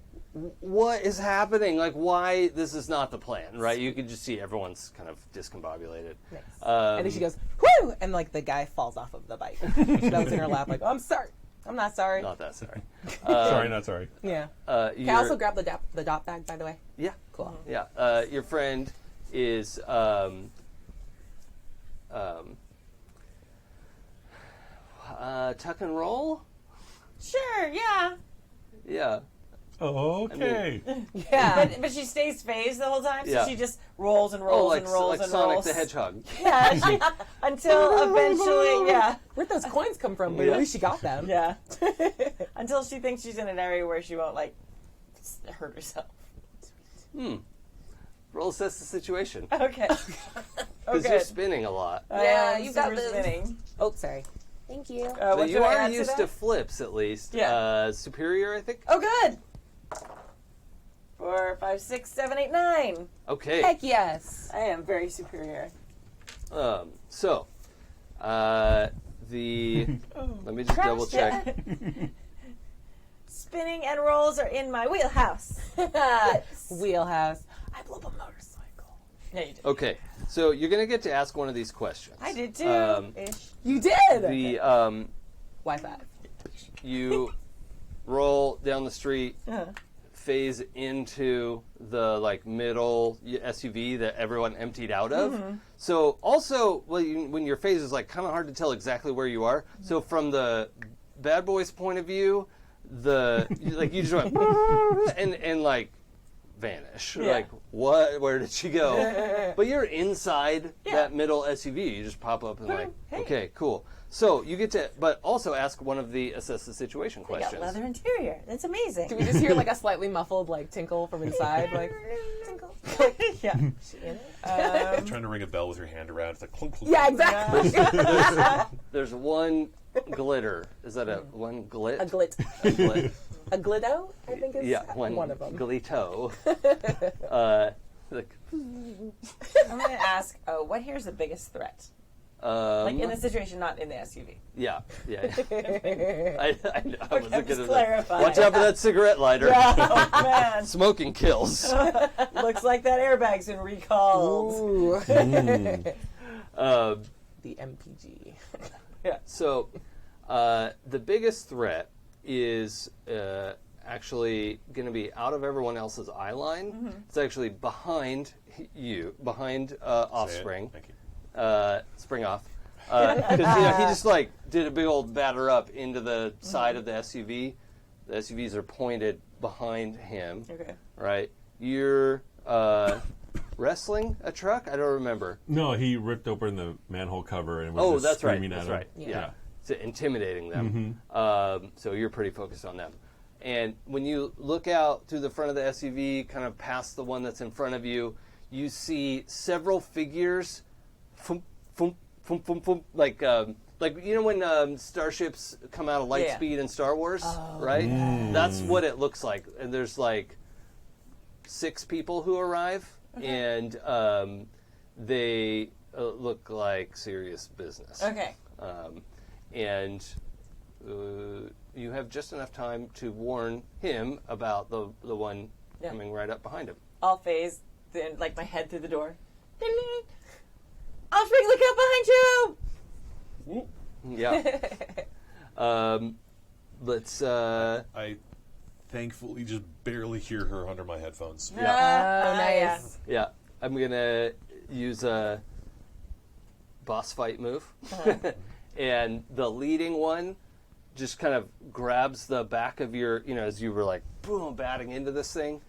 what is happening? Like, why? This is not the plan, right? You can just see everyone's kind of discombobulated.
Nice. And then she goes, whoo! And like the guy falls off of the bike. That was in her lap, like, oh, I'm sorry. I'm not sorry.
Not that sorry.
Sorry, not sorry.
Yeah. Can I also grab the dot bag, by the way?
Yeah.
Cool.
Yeah. Your friend is tuck and roll?
Sure, yeah.
Yeah.
Okay.
Yeah.
But she stays phased the whole time, so
Yeah.
she just rolls and rolls
like
and rolls
like
and
Sonic
rolls.
the Hedgehog.
Yeah, until eventually,
Where'd those coins come from? But
Yeah.
at least she got them.
yeah. Until she thinks she's in an area where she won't, like, hurt herself.
Roll assess the situation.
Okay.
Because
Okay.
you're spinning a lot.
Yeah,
you
you got
super
this.
spinning.
Oh, sorry.
Thank you.
So
What
you
did I
are
add
used
that?
to flips, at least.
Yeah.
Superior, I think?
Oh, good. 4, 5, 6, 7, 8, 9.
Okay.
Heck yes.
I am very superior.
So, let me just double check.
Spinning and rolls are in my wheelhouse.
Wheelhouse. I blew up a motorcycle.
Yeah, you did.
Okay, so you're going to get to ask one of these questions.
I did too. Ish.
You did.
The
Wi-Fi.
you roll down the street,
Uh-huh.
phase into the like middle SUV that everyone emptied out of. So also, when your phase is like kind of hard to tell exactly where you are. So from the bad boy's point of view, you just went and like vanish.
Yeah.
Like what? Where did she go? But you're inside that middle SUV. You just pop up and like,
Hey.
okay, cool. So you get to, but also ask one of the assess the situation
I
questions.
got leather interior. That's amazing.
Do we just hear like a slightly muffled like tinkle from inside? Like,
Tinkle. Yeah.
Trying to ring a bell with your hand around. It's like clunk, clunk.
yeah, exactly.
There's one glitter. Is that a one glit?
A glit.
A glit.
A glitto, I think is
Yeah,
one of them.
Glito. Like,
I'm going to ask, what here's the biggest threat? Like in the situation, not in the SUV.
yeah. I know. I wasn't
just
gonna
clarifying.
watch out for that cigarette lighter.
Oh, man.
Smoking kills.
Looks like that airbag's been recalled.
Ooh.
Mm.
The MPG.
So, the biggest threat is actually going to be out of everyone else's eye line. It's actually behind you, behind Offspring.
Thank you.
Spring off. Because he just like did a big old batter up into the side of the SUV. The SUVs are pointed behind him.
Okay.
Right? You're wrestling a truck? I don't remember.
No, he ripped open the manhole cover and was just
That's right.
screaming at
That's
him.
right.
Yeah.
Yeah. So intimidating them. So you're pretty focused on them. And when you look out through the front of the SUV, kind of past the one that's in front of you, you see several figures, like you know when starships come out of Lightspeed in Star Wars, right? That's what it looks like. And there's like 6 people who arrive, and they look like serious business.
Okay.
And you have just enough time to warn him about the one coming right up behind him.
I'll phase, then, like, my head through the door. Ding, ding. Offspring, look out behind you!
Yeah. Let's.
I thankfully just barely hear her under my headphones.
Oh, nice.
Yeah. I'm gonna use a boss fight move, and the leading one just kind of grabs the back of your, as you were like boom batting into this thing,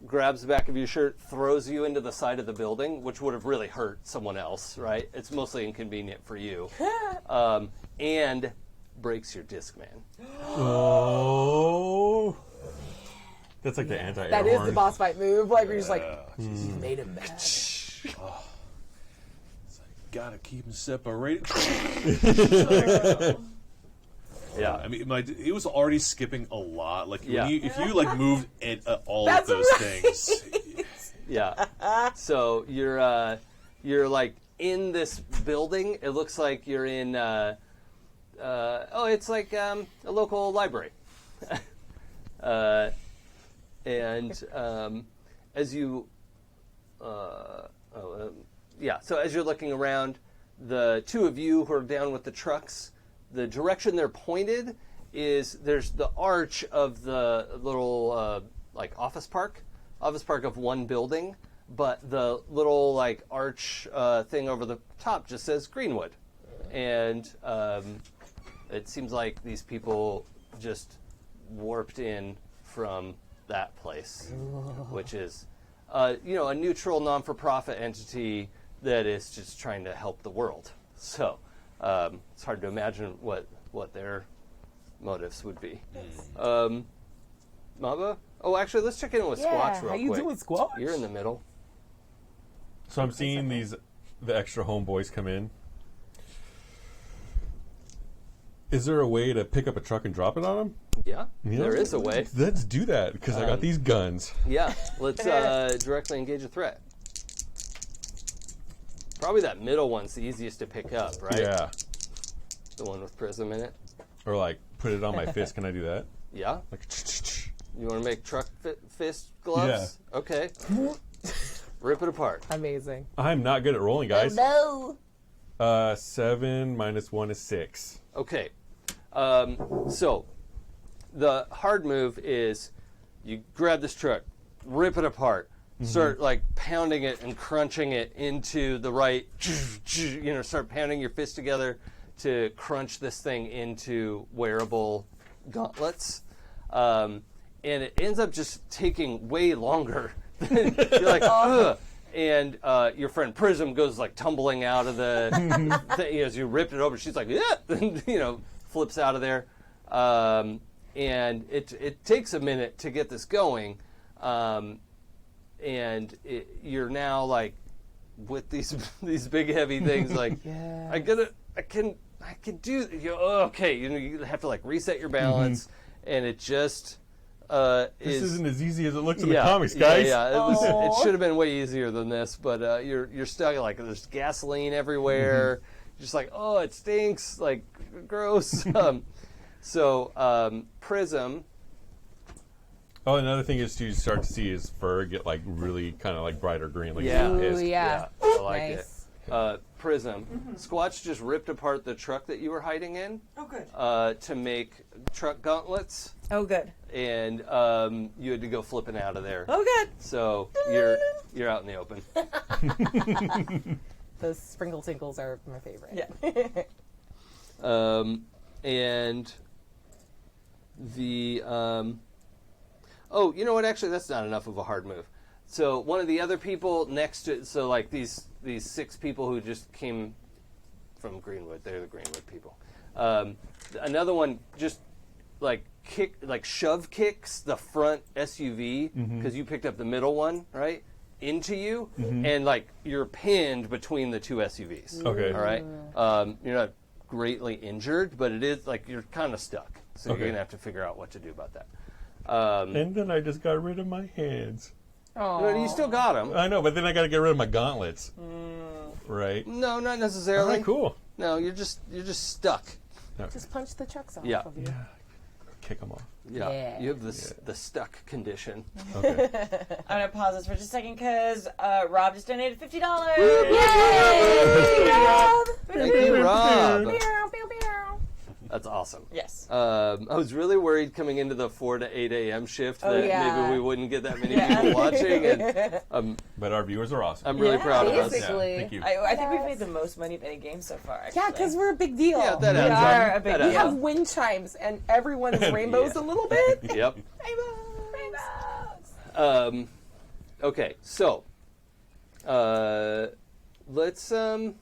grabs the back of your shirt, throws you into the side of the building, which would have really hurt someone else, right? It's mostly inconvenient for you. And breaks your Discman.
Oh. That's like the anti-air
That is
horn.
the boss fight move. Like, you're just like, you made him mad.
Gotta keep them separated.
Yeah.
I mean, it was already skipping a lot. Like,
Yeah.
if you like moved all
That's
of those
right.
things,
Yeah. So you're like in this building. It looks like you're in. It's like a local library. And as you, So as you're looking around, the two of you who are down with the trucks, the direction they're pointed is there's the arch of the little office park of one building, but the little like arch thing over the top just says Greenwood, and it seems like these people just warped in from that place, which is a neutral non-for-profit entity that is just trying to help the world. So it's hard to imagine what their motives would be. Mamba? Oh, actually, let's check in with Squatch real
how you
quick.
doing, Squatch?
You're in the middle.
So I'm seeing the extra homeboys come in. Is there a way to pick up a truck and drop it on them?
Yeah, there is a way.
Let's do that, because I got these guns.
Yeah, let's directly engage a threat. Probably that middle one's the easiest to pick up, right?
Yeah.
The one with prism in it.
Or like, put it on my fist. Can I do that?
Yeah.
Like,
You want to make truck fist gloves? Yeah. Okay. Rip it apart.
Amazing.
I'm not good at rolling, guys.
No.
7 minus 1 is 6.
Okay. So the hard move is you grab this truck, rip it apart, start like pounding it and crunching it into the right, start pounding your fist together to crunch this thing into wearable gauntlets. And it ends up just taking way longer. You're like, ugh. And your friend Prism goes like tumbling out of the thing, as you ripped it open. She's like, yeah, and, flips out of there. And it takes a minute to get this going. And you're now like with these big heavy things. Like, I can do. Okay, you have to like reset your balance, and it just.
This isn't as easy as it looks in the comics, guys.
It should have been way easier than this, but you're stuck. Like there's gasoline everywhere. Just like, oh, it stinks. Like gross. Prism.
Oh, another thing is to start to see his fur get like really kind of like brighter green. Like
Yeah.
he's
Ooh,
pissed.
yeah.
I like
Nice.
it. Prism. Squatch just ripped apart the truck that you were hiding in.
Oh, good.
To make truck gauntlets.
Oh, good.
And you had to go flipping out of there.
Oh, good.
So you're out in the open.
Those sprinkle tinkles are my favorite.
Yeah.
And the oh, you know what? Actually, that's not enough of a hard move. So one of the other people next to like these 6 people who just came from Greenwood. They're the Greenwood people. Another one just shove kicks the front SUV because you picked up the middle one, right? Into you, and like you're pinned between the 2 SUVs.
Okay.
All right. You're not greatly injured, but it is like you're kind of stuck. So
Okay.
you're gonna have to figure out what to do about that.
And then I just got rid of my hands.
You still got them.
I know, but then I got to get rid of my gauntlets. Right?
No, not
All
necessarily.
right, cool.
No, you're just stuck.
Just punch the trucks off
Yeah.
of you.
Yeah. Kick them off.
Yeah.
Yeah.
You have the stuck condition.
Okay.
I'm going to pause this for just a second because Rob just donated $50.
Thank you, Rob.
Pew, pew, pew.
That's awesome.
Yes.
I was really worried coming into the 4 to 8 a.m. shift that
yeah.
maybe we wouldn't get that many people watching, and
But our viewers are awesome.
I'm really proud of us.
basically.
Yeah, thank you.
I think we've made the most money of any game so far, actually.
Yeah, because we're a big deal.
Yeah, that
we
adds
are
up.
a big
That
deal.
We
adds
have wind chimes, and everyone is rainbows
Yeah.
a little bit.
Yep.
Rainbows.
Okay, so let's kind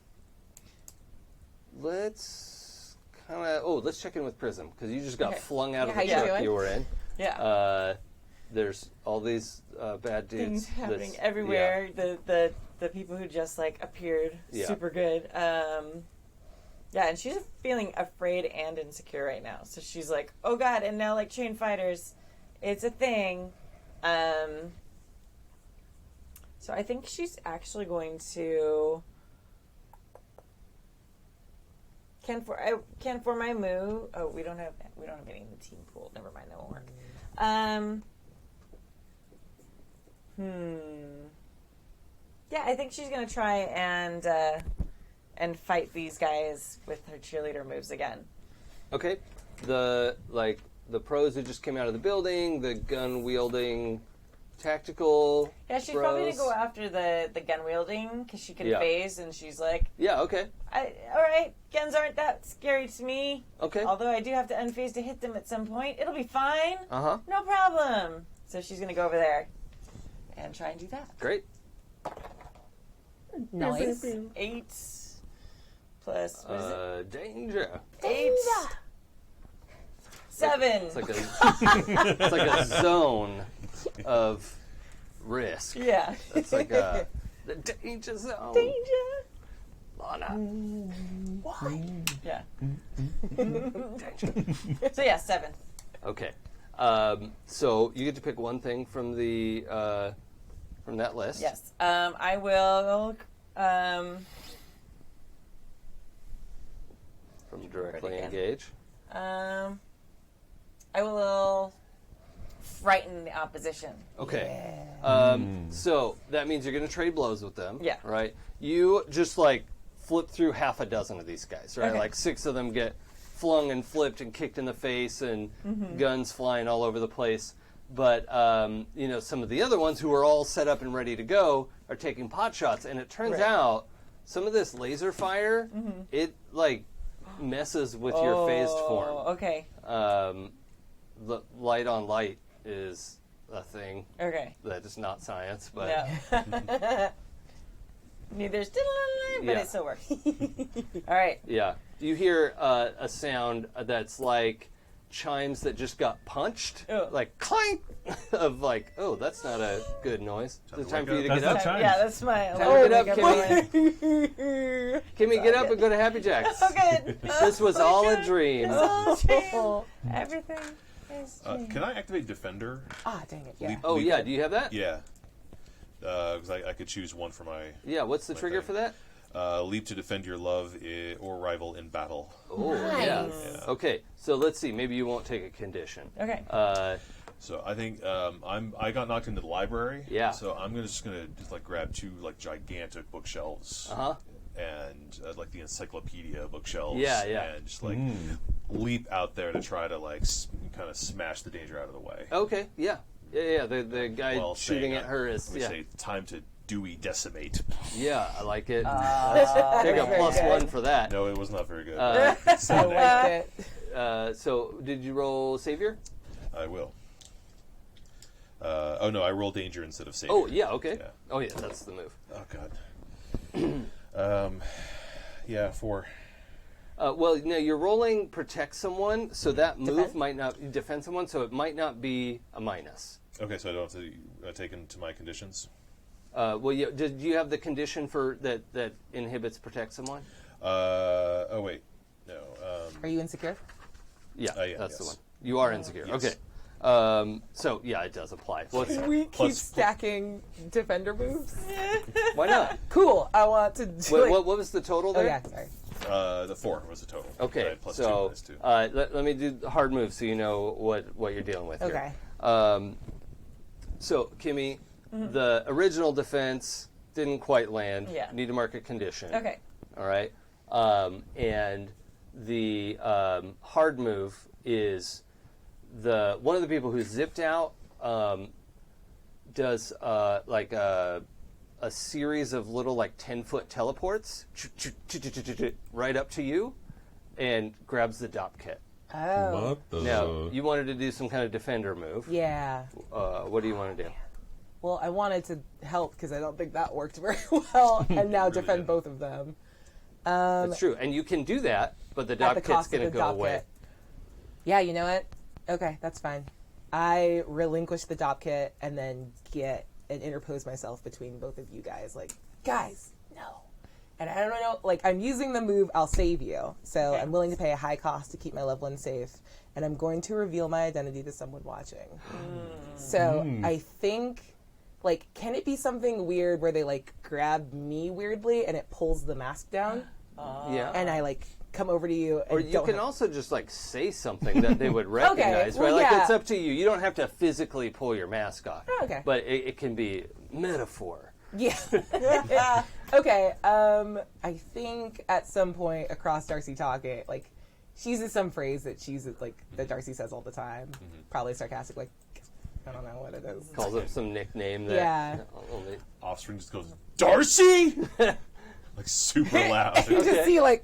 of let's check in with Prism because you just got flung out of
how
the
you
truck
doing?
you were in.
Yeah.
There's all these bad dudes
Things happening
that's-
everywhere. The people who just like appeared
Yeah.
super good. Yeah, and she's feeling afraid and insecure right now. So she's like, "Oh God!" And now like chain fighters, it's a thing. So I think she's actually going to. Can for my move. Oh, we don't have any in the team pool. Never mind, that won't work. Yeah, I think she's gonna try and fight these guys with her cheerleader moves again.
Okay, the pros who just came out of the building, the gun wielding, tactical.
Yeah, she's
bros.
probably gonna go after the gun wielding because she can phase, and she's like,
Yeah. Okay.
all right, guns aren't that scary to me.
Okay.
Although I do have to unphase to hit them at some point. It'll be fine.
Uh-huh.
No problem. So she's gonna go over there and try and do that.
Great.
Nice.
8 plus what is it?
Danger.
8. 7.
It's like it's like a zone of risk.
Yeah.
It's like the danger zone.
Danger.
Lana.
Why? Yeah. So yeah, 7.
Okay. So you get to pick one thing from the from that list.
Yes. I will.
From directly
again.
engage.
I will frighten the opposition.
Okay. So that means you're going to trade blows with them.
Yeah.
Right. You just like flip through half a dozen of these guys. Right.
Okay.
Like 6 of them get flung and flipped and kicked in the face and guns flying all over the place. But some of the other ones who are all set up and ready to go are taking pot shots, and it turns out some of this laser fire, it like messes with your phased form.
Okay.
The light on light is a thing
Okay.
that is not science, but
No. Neither's but
Yeah.
it still works. All right.
yeah. You hear a sound that's like chimes that just got punched,
Oh.
like clank, of like, oh, that's not a good noise. Is it time for you to
That's
get
not
up?
chimes.
Yeah, that's my
Time to
alarm.
get up,
Kimmy.
Kimmy, get up and go to Happy Jack's.
Oh, good.
This was all a dream.
It's all a dream. Everything is dream.
Can I activate Defender?
Ah, dang it. Yeah.
Leap-
Oh
leap-
yeah, do you have that?
Yeah. Because I could choose one for my
Yeah. What's the trigger for that?
leap to defend your love or rival in battle.
Oh yeah. Okay, so let's see. Maybe you won't take a condition.
Okay.
So I think I got knocked into the library.
Yeah.
So I'm just gonna like grab 2 like gigantic bookshelves.
Uh-huh.
And like the encyclopedia bookshelves.
Yeah, yeah.
And just like leap out there to try to like kind of smash the danger out of the way.
Okay. Yeah. Yeah. The guy
While
shooting
saying,
at her is
Let me say, time to Dewey decimate.
Yeah, I like it. Take a +1 for that.
No, it was not very good.
I liked it.
So, did you roll Savior?
I will. Oh no, I roll danger instead of savior.
Oh, yeah, okay.
Yeah.
Oh, yeah, that's the move.
Oh god. Yeah, 4.
Well, no, you're rolling protect someone, so that move might not defend someone, so it might not be a minus.
Okay, so I don't have to take into my conditions.
Well, yeah, did you have the condition for that inhibits protect someone?
Oh wait, no.
Are you insecure?
Yeah,
yeah,
that's the
yes.
one. You are insecure.
Yes.
Okay. So yeah, it does apply. What's,
We keep
Plus-
stacking defender moves.
why not?
Cool. I want to do
What,
it.
what was the total
Oh
there?
yeah, sorry.
The 4 was the total.
Okay,
I had plus 2
so
minus 2.
let me do the hard move so you know what you're dealing with
Okay.
here. So, Kimmy, the original defense didn't quite land.
Yeah.
Need to mark a condition.
Okay.
All right. And the hard move is one of the people who zipped out does like a series of little like 10-foot teleports right up to you and grabs the dop kit.
Oh.
What the?
Now, you wanted to do some kind of defender move.
Yeah.
What do you want to do?
Well, I wanted to help because I don't think that worked very well, and now defend
didn't.
both of them.
That's true. And you can do that, but the
At
dop
the
kit's
cost of
going to
the
go
dop
away.
kit. Yeah, you know what? Okay, that's fine. I relinquish the dop kit and then interpose myself between both of you guys. Like, guys, no. And I don't know, like, I'm using the move, I'll save you. So I'm willing to pay a high cost to keep my loved one safe. And I'm going to reveal my identity to someone watching. So I think, like, can it be something weird where they, like, grab me weirdly and it pulls the mask down?
Yeah.
And I, like, come over to you and
Or you can also just like say something that they would recognize,
well,
right? Like
yeah.
it's up to you. You don't have to physically pull your mask off.
Okay.
But it can be metaphor.
Yeah. Okay. I think at some point across Darcy talking, like, she uses some phrase that she uses, like, that Darcy says all the time. Probably sarcastic, like, I don't know what it is.
Calls up some nickname that
Yeah.
only
Offspring just goes, Darcy! Like super loud.
You just see, like,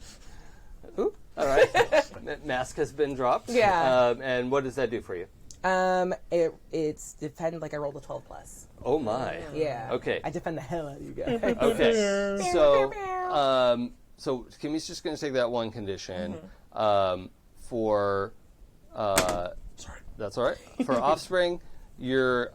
all right. Mask has been dropped.
Yeah.
And what does that do for you?
it's defend, like, I rolled a 12+.
Oh my.
Yeah.
Okay.
I defend the hell out of you guys.
Okay. So Kimmy's just going to take that one condition for.
Sorry.
That's all right. For Offspring, you're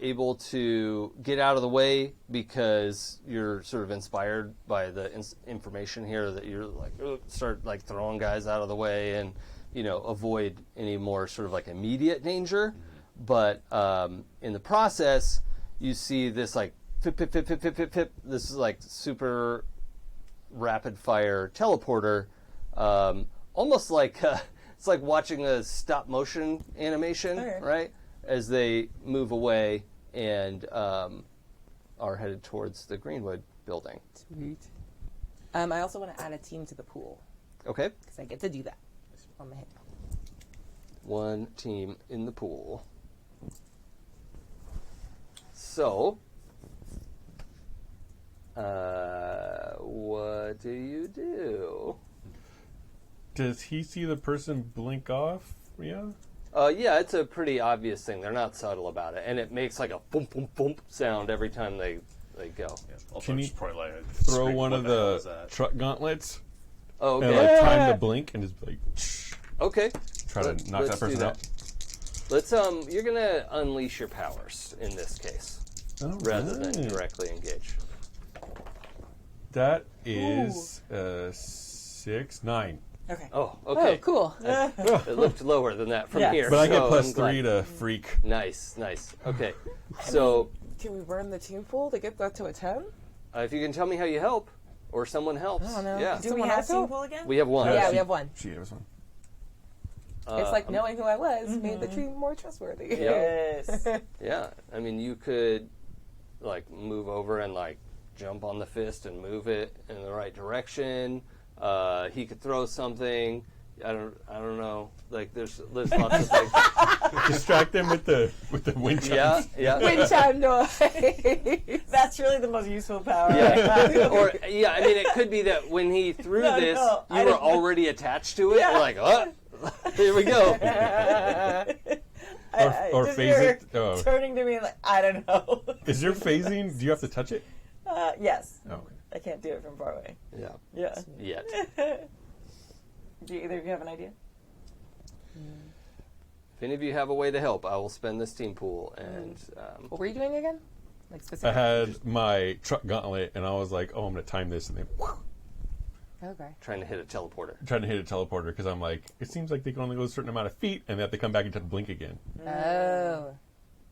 able to get out of the way because you're sort of inspired by the information here that you're like start like throwing guys out of the way and avoid any more sort of like immediate danger. But in the process, you see this like pip, pip, pip, pip, pip, pip, pip. This is like super rapid fire teleporter, almost like it's like watching a stop motion animation, right? As they move away and are headed towards the Greenwood building.
Sweet. I also want to add a team to the pool
Okay,
because I get to do that on the hit.
one team in the pool. So, what do you do?
Does he see the person blink off? Yeah.
Yeah, it's a pretty obvious thing. They're not subtle about it, and it makes like a boom, boom, boom sound every time they go.
Yeah. Also,
Can you
just probably like
Throw
scream,
one
"What
of
hell is
the
that?"
truck gauntlets
Oh,
and
okay.
like time the blink and just like
Okay.
try to knock that
Let's do
person out.
Let's you're gonna unleash your powers in this case, rather than
Alright.
directly engage.
That is 6, 9.
Okay.
Oh,
Oh,
okay.
cool.
It looked lower than that from
Yes.
here.
But I get
so
plus
I'm glad.
3 to freak.
Nice. Okay. So,
Can we burn the team pool to get that to a 10?
if you can tell me how you help, or someone helps.
I don't know.
Yeah.
Do we
Someone
have
else
team
help?
pool again?
We have one.
Yeah,
she-
we have one.
She gave us one.
It's like knowing who I was made the team more trustworthy.
Yes.
Yeah. I mean, you could like move over and like jump on the fist and move it in the right direction. He could throw something. I don't know. Like there's lots of things.
Distract them with the wind chimes.
Yeah.
Wind chime noise.
That's really the most useful power.
Yeah. Or I mean, it could be that when he threw
No,
this,
no, I
you were
didn't-
already attached to it.
Yeah.
You're like, oh, here we go.
Or
Just
phase
you're
it. Oh.
Turning to me like, I don't know.
Is there phasing? Do you have to touch it?
Yes.
Oh, okay.
I can't do it from far away.
Yeah.
Yeah.
Yet.
Do either of you have an idea?
If any of you have a way to help, I will spend this team pool and.
What were you doing again? Like
I
specific.
had my truck gauntlet, and I was like, "Oh, I'm going to time this," and then
Okay.
Trying to hit a teleporter.
trying to hit a teleporter because I'm like, it seems like they can only go a certain amount of feet, and they have to come back and blink again.
Oh.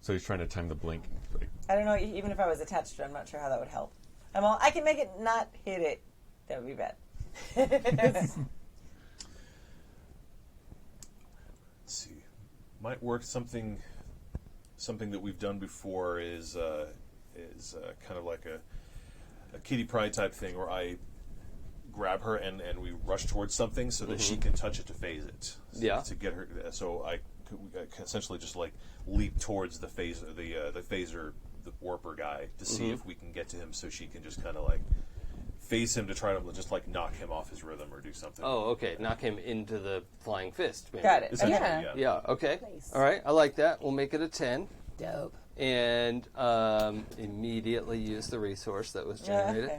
So he's trying to time the blink. Like,
I don't know. Even if I was attached to it, I'm not sure how that would help. I can make it not hit it. That would be bad.
Let's see. Might work something that we've done before is kind of like a Kitty Pryde type thing where I grab her and we rush towards something so that she can touch it to phase it.
Yeah.
To get her. So I can essentially just like leap towards the phaser, the warper guy to see if we can get to him so she can just kind of like phase him to try to just like knock him off his rhythm or do something.
Oh, okay. Knock him into the flying fist. Maybe.
Got it.
Essentially,
Yeah.
Yeah. Okay.
Nice.
All right. I like that. We'll make it a 10.
Dope.
and immediately use the resource that was generated.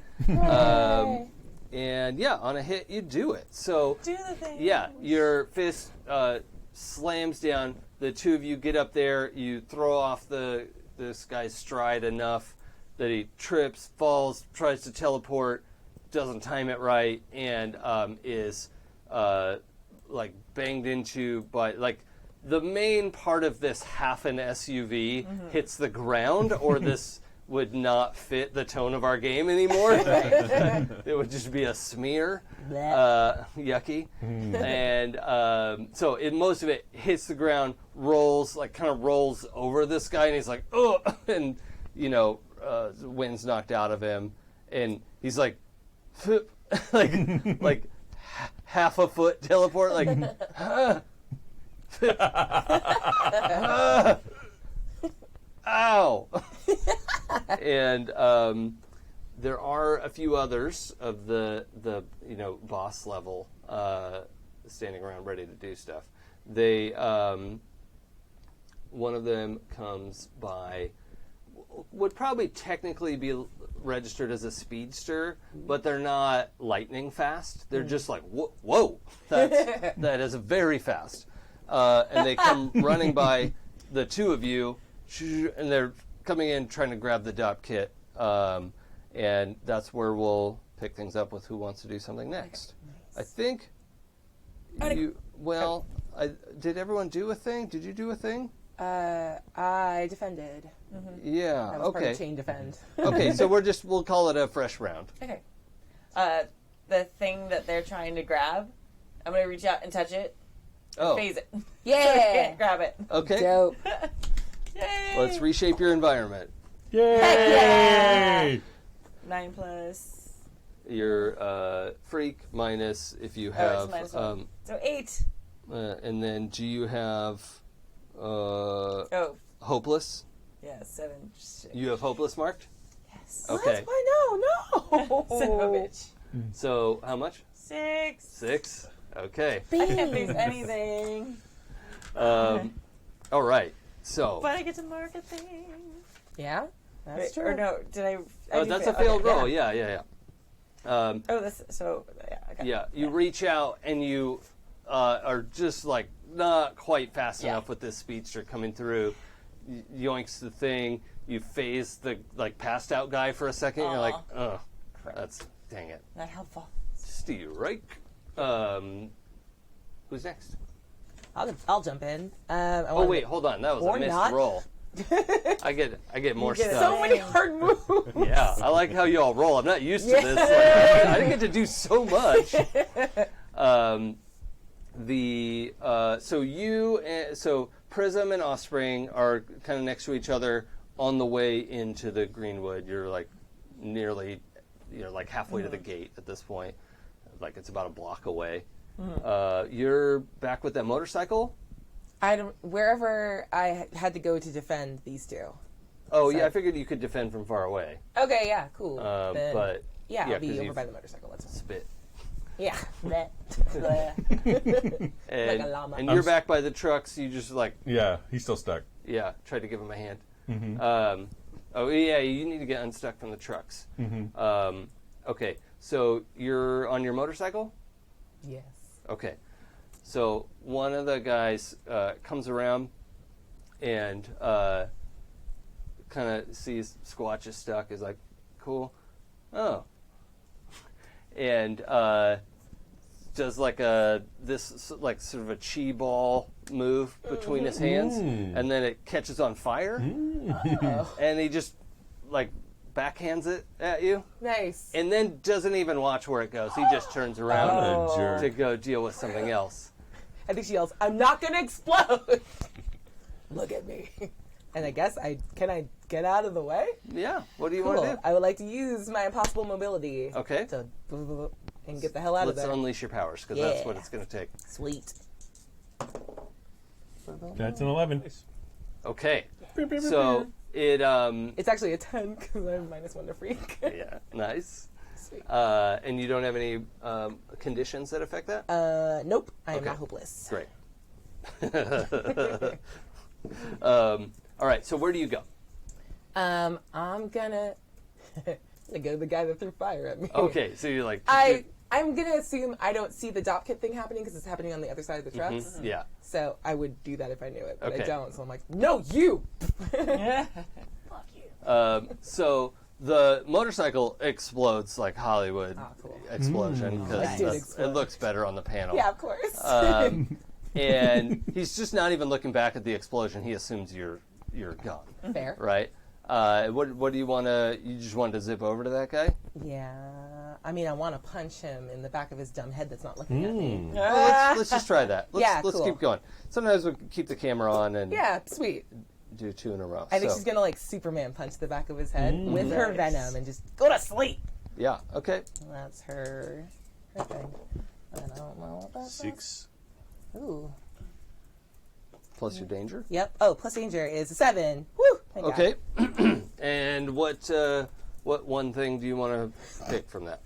And yeah, on a hit, you do it. So
Do the thing.
yeah, your fist slams down. The two of you get up there. You throw off this guy's stride enough that he trips, falls, tries to teleport, doesn't time it right, and is like banged into by like the main part of this half an SUV hits the ground, or this would not fit the tone of our game anymore. It would just be a smear. Yucky. And so most of it hits the ground, rolls, like kind of rolls over this guy, and he's like, oh, and the wind's knocked out of him, and he's like, like half a foot teleport, like, ow. And there are a few others of the boss level standing around ready to do stuff. They one of them comes by, would probably technically be registered as a speedster, but they're not lightning fast. They're just like, whoa, that is very fast. And they come running by the two of you, and they're coming in trying to grab the DOP kit. And that's where we'll pick things up with who wants to do something next. I think you, did everyone do a thing? Did you do a thing?
I defended.
Yeah,
I was part
okay.
of chain defend.
Okay, so we'll call it a fresh round.
Okay. The thing that they're trying to grab, I'm going to reach out and touch it.
Oh,
Phase it.
Yeah.
So I can't grab it.
okay.
Dope.
Yay!
Let's reshape your environment.
Yay!
9+.
Your freak minus if you
Oh,
have,
it's minus 1. So 8.
and then do you have
Oh,
hopeless?
yeah, 7. Shit.
You have hopeless marked?
Yes.
Okay.
Why no?
Son of a bitch.
So how much?
6.
6. Okay.
I can't fix anything.
All right. So.
But I get to mark a thing.
Yeah, that's
Wait,
true.
Or no, did I?
Oh,
do
that's
fail.
a failed
Okay,
roll. Yeah.
Oh, that's so. Yeah. Okay.
Yeah. You reach out and you are just like not quite fast enough with this speedster coming through. Yoinks the thing. You phase the passed out guy for a second. You're like, ugh, that's dang it.
Not helpful.
Strike. Who's next?
I'll jump in.
Oh wait, hold on. That was
Or
a missed
not.
roll. I get more
get
stuff.
So many hard moves.
Yeah, I like how you all roll. I'm not used to this. Like, I didn't get to do so much. So Prism and Offspring are kind of next to each other on the way into the Greenwood. You're like halfway to the gate at this point. Like it's about a block away. You're back with that motorcycle.
Wherever I had to go to defend these two.
Oh yeah, I figured you could defend from far away.
Okay, yeah, cool. Then,
But
yeah, I'll
'cause
be over
you've
by the motorcycle. That's fine.
spit.
Yeah.
And,
Like a llama.
and you're back by the trucks. You just
Yeah, he's still stuck.
tried to give him a hand.
Mm-hmm.
Oh yeah, you need to get unstuck from the trucks.
Mm-hmm.
Okay, so you're on your motorcycle.
Yes.
Okay, so one of the guys comes around and kind of sees Squatch is stuck. Is like, cool. Oh, and does like sort of a chi ball move between his hands, and then it catches on fire, and he just backhands it at you,
Nice.
and then doesn't even watch where it goes. He just turns around
What a jerk.
to go deal with something else.
I think she yells, "I'm not gonna explode!" Look at me. And I guess can I get out of the way?
Yeah. What do you want to
Cool.
do?
I would like to use my impossible mobility.
Okay.
To and get the hell out
Let's
of there.
unleash your powers because that's
Yeah.
what it's going to take.
Sweet.
That's an 11.
Okay. So it
It's actually a 10 because I'm -1 to freak.
yeah, nice.
Sweet.
And you don't have any conditions that affect that?
Nope. I am
Okay.
not hopeless.
Great. All right. So where do you go?
I'm gonna go to the guy that threw fire at me.
Okay, so you're like,
I'm gonna assume I don't see the drop kit thing happening because it's happening on the other side of the trucks.
yeah.
So I would do that if I knew it, but
Okay.
I don't. So I'm like, no, you.
Fuck you.
So the motorcycle explodes like Hollywood
cool.
explosion
It
because
did
it
explode.
looks better on the panel.
Yeah, of course.
And he's just not even looking back at the explosion. He assumes you're gone,
Fair.
right? What do you want to? You just wanted to zip over to that guy?
Yeah. I mean, I want to punch him in the back of his dumb head that's not looking at me.
Well, let's just try that. Let's
cool.
keep going. Sometimes we keep the camera on and
Yeah, sweet.
do 2 in a row.
I think
So,
she's gonna like Superman punch the back of his head with her venom and just go to sleep.
yeah. Okay.
That's her thing. I don't know what that's.
6.
Ooh.
Plus your danger.
Yep. Oh, plus danger is a 7. Woo. Thank God.
Okay. And what one thing do you want to pick from that?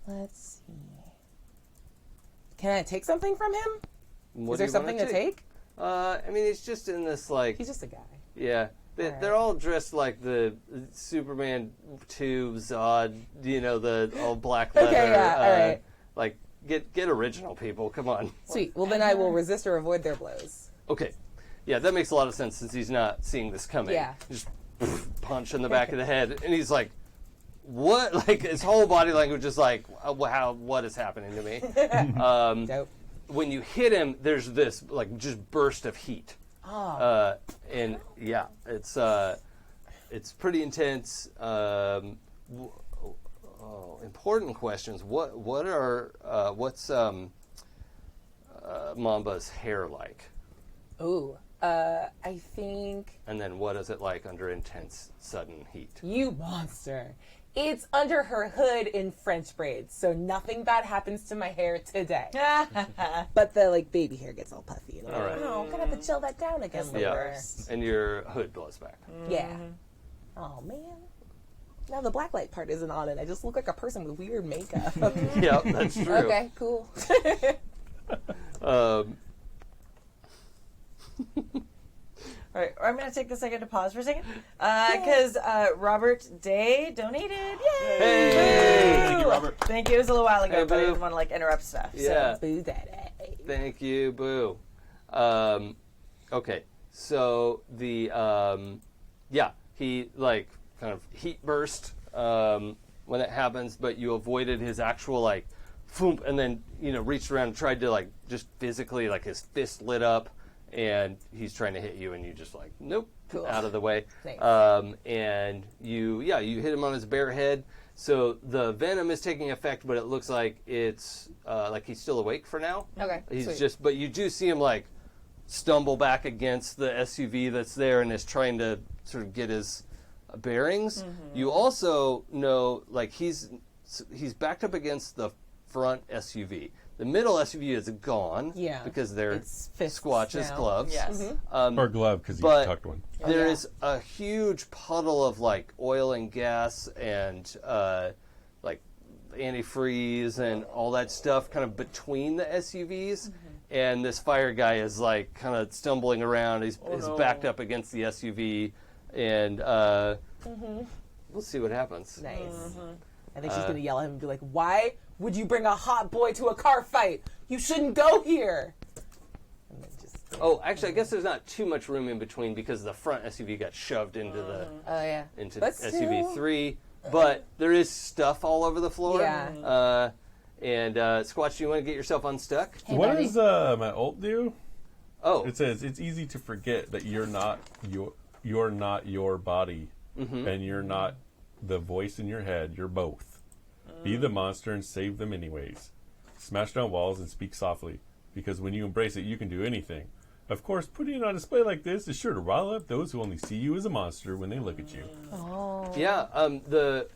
Let's see. Can I take something from him?
What
Is
do
there
you
something
wanna
to take?
I mean, it's just in this like.
He's just a guy.
Yeah. They're all dressed like the Superman 2 Zod, the all black leather.
Okay, yeah, all right.
Like, get original, people. Come on.
Sweet. Well, then I will resist or avoid their blows.
Okay. Yeah, that makes a lot of sense since he's not seeing this coming.
Yeah.
Just punch in the back of the head. And he's like, what? Like, his whole body language is like, what is happening to me?
Dope.
When you hit him, there's this, like, just burst of heat.
Oh.
And yeah, it's pretty intense. Important questions. What's Mamba's hair like?
Ooh. I think
And then what is it like under intense sudden heat?
you monster. It's under her hood in French braids, so nothing bad happens to my hair today. But the baby hair gets all puffy. And
All right.
Oh, I'm gonna have to chill that down again.
Yeah. And your hood blows back.
Yeah. Oh man. Now the blacklight part isn't on it. I just look like a person with weird makeup.
Yeah, that's true.
Okay, cool.
All right, I'm going to take a second to pause for a second because Robert Day donated. Yay!
Hey!
Thank you, Robert.
Thank you. It was a little while ago,
Hey,
but I
boo.
didn't want to interrupt stuff.
Yeah.
Boo that.
Thank you, Boo. Okay, so the he kind of heat burst when it happens, but you avoided his actual foom, and then reached around and tried to just physically his fist lit up, and he's trying to hit you, and you just nope,
Cool.
out of the way.
Nice.
And you hit him on his bare head. So the venom is taking effect, but it looks like it's he's still awake for now.
Okay,
He's
sweet.
but you do see him stumble back against the SUV that's there and is trying to sort of get his bearings.
Mm-hmm.
You also know he's backed up against the front SUV. The middle SUV is gone,
Yeah.
because they're
It's fists
Squatch's
now.
gloves.
Yes.
Or glove because he
but-
tucked one.
There
yeah.
is a huge puddle of oil and gas and antifreeze and all that stuff kind of between the SUVs, and this fire guy is kind of stumbling around. He's backed up against the SUV, and we'll see what happens.
Nice. I think she's gonna yell at him and be like, "Why would you bring a hot boy to a car fight? You shouldn't go here." And then just
Oh, actually, I guess there's not too much room in between because the front SUV got shoved into the
oh yeah.
into
But
SUV
still.
3, but there is stuff all over the floor.
Yeah.
And Squatch, do you want to get yourself unstuck?
Hey,
What
buddy.
does my ult do?
Oh,
It says it's easy to forget that you're not your body, and you're not the voice in your head. You're both. Be the monster and save them anyways. Smash down walls and speak softly, because when you embrace it, you can do anything. Of course, putting it on display like this is sure to rile up those who only see you as a monster when they look at you.
yeah.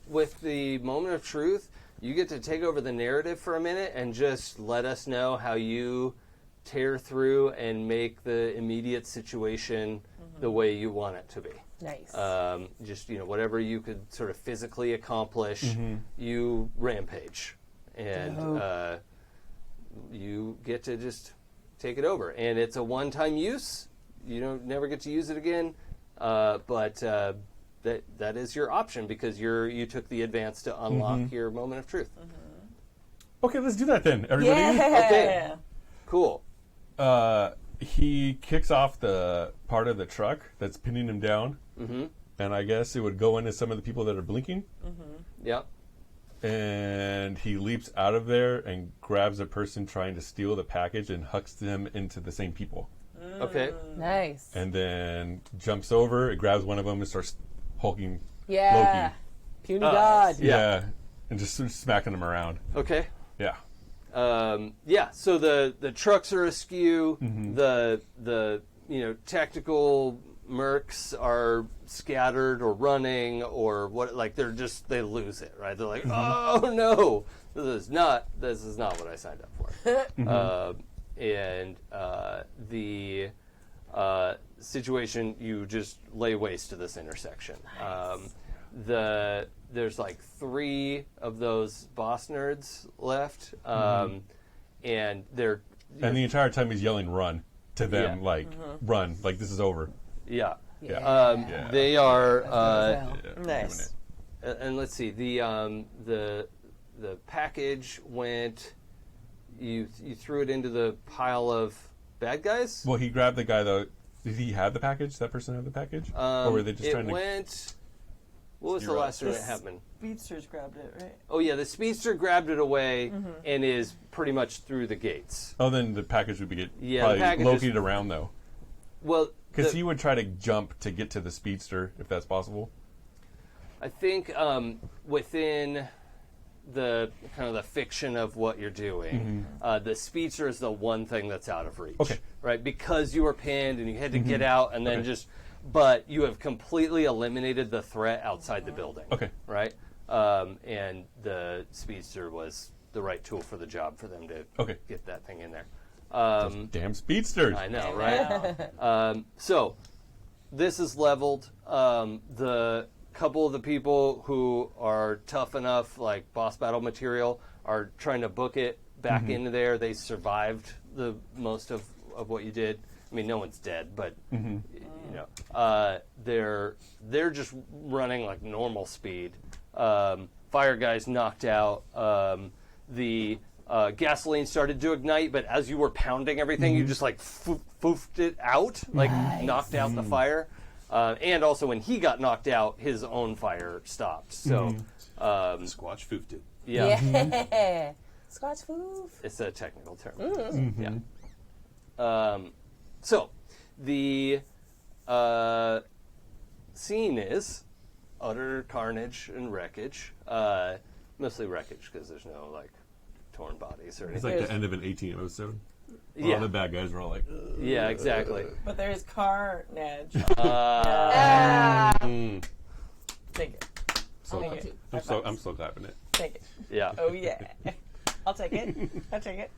With the moment of truth, you get to take over the narrative for a minute and just let us know how you tear through and make the immediate situation the way you want it to be.
Nice.
Just whatever you could sort of physically accomplish, you rampage, and you get to just take it over. And it's a one-time use. You don't never get to use it again. but that is your option because you took the advance to unlock your moment of truth.
Okay, let's do that then, everybody.
Okay, cool.
He kicks off the part of the truck that's pinning him down, and I guess it would go into some of the people that are blinking.
Yeah.
And he leaps out of there and grabs a person trying to steal the package and hucks them into the same people.
Okay.
Nice.
And then jumps over, it grabs one of them and starts hulking
Yeah.
Loki.
Puny God.
Yeah. And just sort of smacking them around.
Okay.
Yeah.
So the trucks are askew. The tactical mercs are scattered or running or what? Like they lose it, right? They're like, oh no, this is not what I signed up for. And the situation, you just lay waste to this intersection. Nice. There's like 3 of those boss nerds left, and they're
and the entire time he's yelling "run" to them, "run!" Like this is over.
Yeah.
Yeah.
They are
Nice.
and let's see, the package went. You threw it into the pile of bad guys.
Well, he grabbed the guy though. Did he have the package? Did that person have the package, or were they just trying to?
Went. What was the last thing that happened?
Speedsters grabbed it, right?
Oh yeah, the speedster grabbed it away and is pretty much through the gates.
Oh, then the package would be
the
probably
package
located around though.
Well,
because he would try to jump to get to the speedster if that's possible.
I think within the kind of the fiction of what you're doing, the speedster is the one thing that's out of reach.
Okay.
Right, because you were pinned and you had to get out and then but you have completely eliminated the threat outside the building.
Okay.
Right, and the speedster was the right tool for the job for them to get that thing in there.
Those damn speedsters.
I know, right? So this is leveled. The couple of the people who are tough enough, like boss battle material, are trying to book it back into there. They survived the most of what you did. I mean, no one's dead, but they're just running like normal speed. Fire guy's knocked out. The gasoline started to ignite, but as you were pounding everything, you just like foofed it out, like knocked out the fire. And also, when he got knocked out, his own fire stopped. So,
Squatch foofed it.
Yeah. Scotch foof.
It's a technical term. Yeah. So, the scene is utter carnage and wreckage. Mostly wreckage because there's no like torn bodies or
It's
anything.
like the end of an 18 episode.
Yeah.
All the bad guys were all like,
Yeah, exactly.
But there's carnage. Take it.
so,
Take it.
I'm so clapping it.
Take it.
Yeah.
Oh yeah. I'll take it. I'll take it.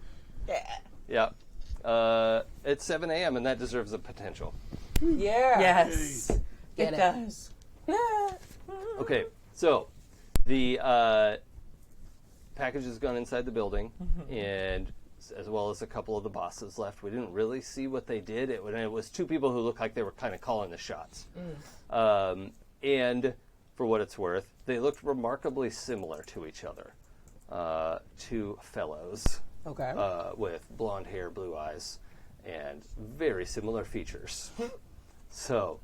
Yeah.
Yeah. It's 7 a.m. and that deserves a potential.
Yeah.
Yes.
Get
It
it.
does.
Okay, so the package has gone inside the building, and as well as a couple of the bosses left. We didn't really see what they did. It was 2 people who looked like they were kind of calling the shots. And for what it's worth, they looked remarkably similar to each other. 2 fellows
Okay.
with blonde hair, blue eyes, and very similar features. So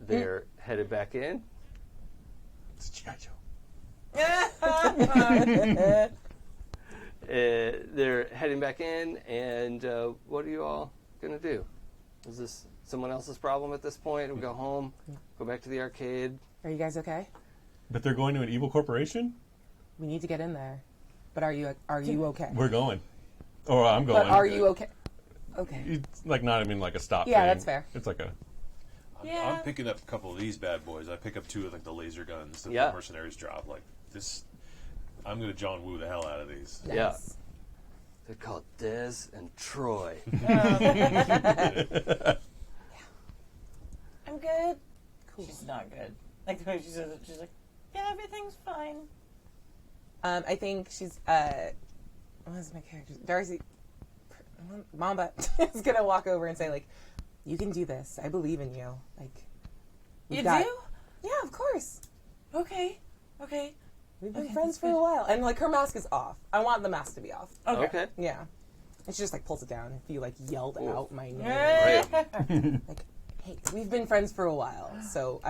they're headed back in.
It's G.I. Joe.
They're heading back in, and what are you all going to do? Is this someone else's problem at this point? We go home, go back to the arcade.
Are you guys okay?
But they're going to an evil corporation?
We need to get in there. But are you okay?
We're going. Or I'm going.
But are you okay? Okay.
It's like not even like a stop
Yeah,
thing.
that's fair.
It's like a...
Yeah.
I'm picking up a couple of these bad boys. I pick up 2 of like the laser guns that the mercenaries drop. Like this, I'm gonna John Woo the hell out of these.
Nice.
Yeah. They're called Dez and Troy.
I'm good. Cool. She's not good. Like the way she says it, she's like, yeah, everything's fine.
I think she's what's my character? Darcy Mamba is gonna walk over and say like, You can do this. I believe in you. Like,
You
got-
do?
Yeah, of course.
Okay.
We've been friends for a while. And, like, her mask is off. I want the mask to be off.
Okay.
Yeah. And she just, like, pulls it down. If you, like, yelled out my name.
Great.
Like, hey, we've been friends for a while, so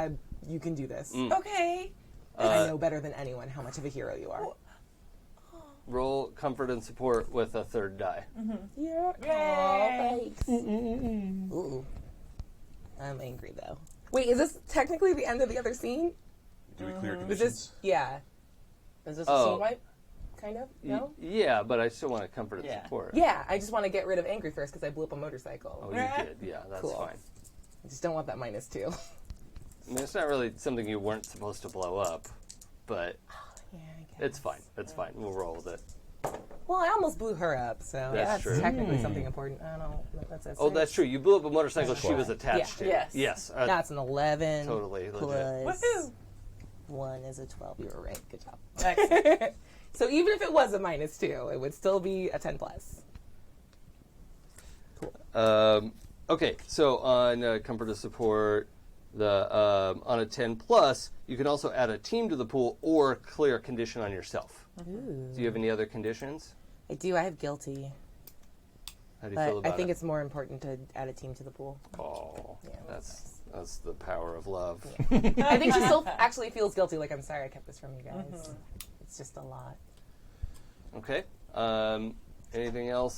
you can do this.
Okay.
I know better than anyone how much of a hero you are.
Roll comfort and support with a third die.
Yeah.
Yay.
Thanks. Ooh. I'm angry, though. Wait, is this technically the end of the other scene?
Do we clear
Is
conditions?
this, yeah. Is this a
Oh.
scene wipe? Kind of? No?
Yeah, but I still want to comfort and
Yeah.
support.
Yeah, I just want to get rid of angry first because I blew up a motorcycle.
Oh, you did. Yeah, that's
Cool.
fine.
I just don't want that -2.
I mean, it's not really something you weren't supposed to blow up, but
Yeah, I guess.
it's fine. It's fine. We'll roll with it.
Well, I almost blew her up, so that's
true.
technically something important. I don't know. That's a
Oh,
six.
that's true. You blew up a motorcycle she was attached
Yeah.
to.
Yes.
Yes.
That's an 11.
Totally legit.
Plus
Woohoo.
1 is a 12. You were right. Good job.
Excellent.
So even if it was a -2, it would still be a 10 plus. Cool.
Okay, so on comfort and support, on a 10 plus, you can also add a team to the pool or clear a condition on yourself. Do you have any other conditions?
I do. I have guilty.
How do you feel
But
about
I think
it?
it's more important to add a team to the pool.
Oh,
Yeah,
that's the power of love.
I think she still actually feels guilty. Like, I'm sorry I kept this from you guys. It's just a lot.
Okay. Anything else?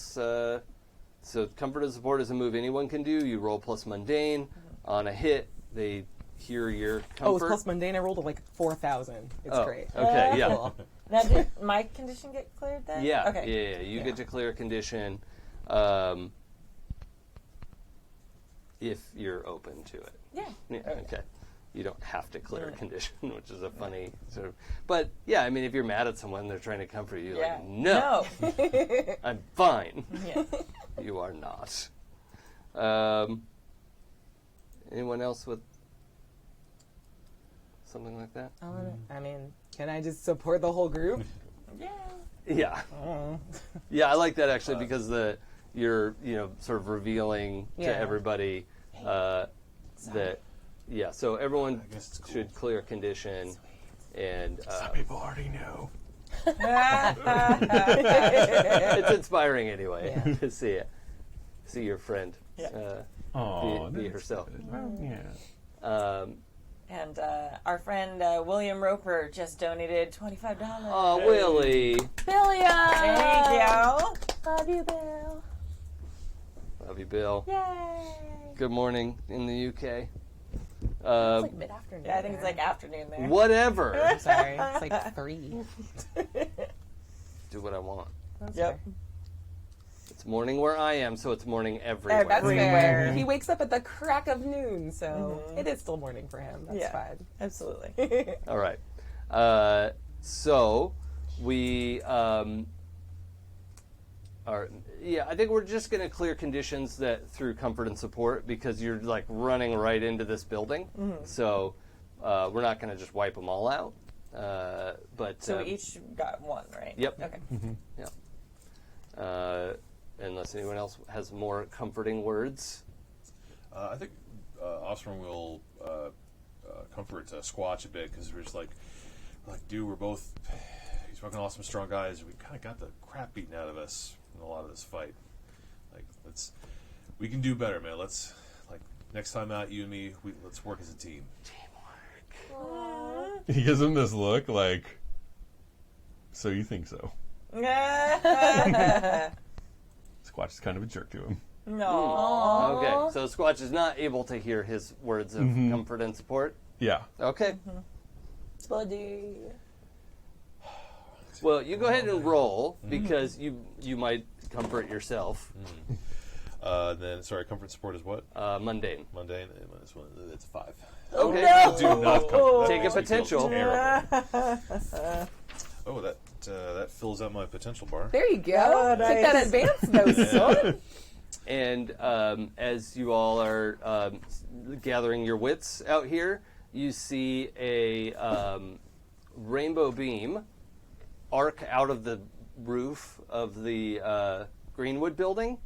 So comfort and support is a move anyone can do. You roll plus mundane. On a hit, they hear your comfort.
Oh, it's plus mundane. I rolled a, like 4,000. It's
Oh,
great.
okay, yeah.
Cool.
Now, did my condition get cleared then?
Yeah,
Okay.
yeah. You
Yeah.
get to clear a condition if you're open to it.
Yeah.
Okay. You don't have to clear a condition, which is a funny sort of. But yeah, I mean, if you're mad at someone, they're trying to comfort you.
Yeah.
Like, no, I'm fine.
Yeah.
You are not. Anyone else with something like that?
I mean, can I just support the whole group?
Yeah.
Yeah. Yeah, I like that actually because you're sort of revealing
Yeah.
to everybody that so everyone
I guess it's cool.
should clear a condition and
People already know.
it's inspiring anyway
Yeah.
to see it. See your friend
Oh,
be herself.
Yeah.
And our friend William Roper just donated $25.
Oh, Willie.
Billion!
Thank you.
Love you, Bill.
Love you, Bill.
Yay!
Good morning in the UK.
It's like mid-afternoon.
Yeah, I think it's like afternoon there.
Whatever.
I'm sorry. It's like 3.
Do what I want.
That's
Yep.
fair.
It's morning where I am, so it's morning everywhere.
That's fair.
Everywhere.
He wakes up at the crack of noon, so it is still morning for him. That's
Yeah.
fine.
Absolutely.
All right. So we I think we're just going to clear conditions that through comfort and support because you're like running right into this building. So we're not going to just wipe them all out. But
So we each got one, right?
Yep.
Okay.
Yep. Unless anyone else has more comforting words.
I think Offspring will comfort Squatch a bit because we're just like, dude, we're both. He's fucking awesome, strong guys. We kind of got the crap beaten out of us in a lot of this fight. Like, we can do better, man. Let's next time out, you and me, let's work as a team.
He gives him this look like, so you think so. Squatch is kind of a jerk to him.
No.
Okay. So Squatch is not able to hear his words of comfort and support.
Yeah.
Okay.
Buddy.
Well, you go ahead and roll because you might comfort yourself.
Then, sorry, comfort support is what?
Mundane.
Mundane. It's a 5.
Okay.
Do not comfort. That
Take a
makes me feel
potential.
terrible. Oh, that fills out my potential bar.
There you go.
Oh,
Take
nice.
that advance though, son.
And as you all are gathering your wits out here, you see a rainbow beam arc out of the roof of the Greenwood building,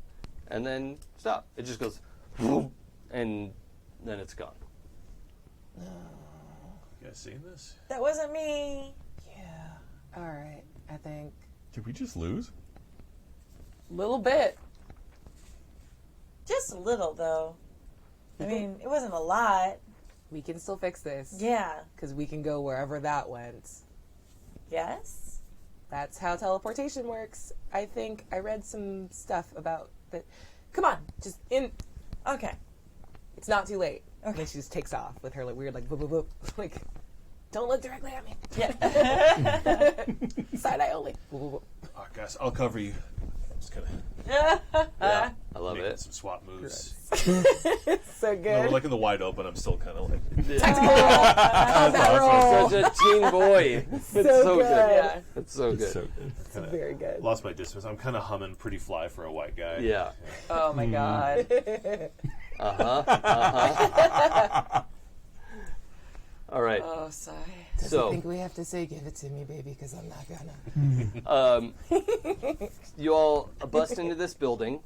and then stop. It just goes, whoop, and then it's gone.
You guys seeing this?
That wasn't me.
Yeah. All right. I think
Did we just lose?
little bit.
Just a little, though. I mean, it wasn't a lot.
We can still fix this.
Yeah.
Because we can go wherever that went.
Yes?
That's how teleportation works. I think I read some stuff about that. Come on, just in.
Okay.
It's not too late.
Okay.
And then she just takes off with her like weird like boop boop boop. Like, don't look directly at me.
Yeah.
Side eye only. Boop, boop, boop.
All right, guys, I'll cover you. I'm just kind of
Yeah, I love
making
it.
some swap moves.
So
No,
good.
we're like in the wide open. I'm still kind of like.
Tactical roll. How's that roll?
Such a teen boy. It's so good.
Yeah.
It's so good.
So good.
Kinda
Very good.
Lost my distance. I'm kind of humming pretty fly for a white guy.
Yeah.
Oh, my God.
All right.
Oh, sigh.
Does
So-
he think we have to say give it to me, baby? Because I'm not gonna.
You all bust into this building,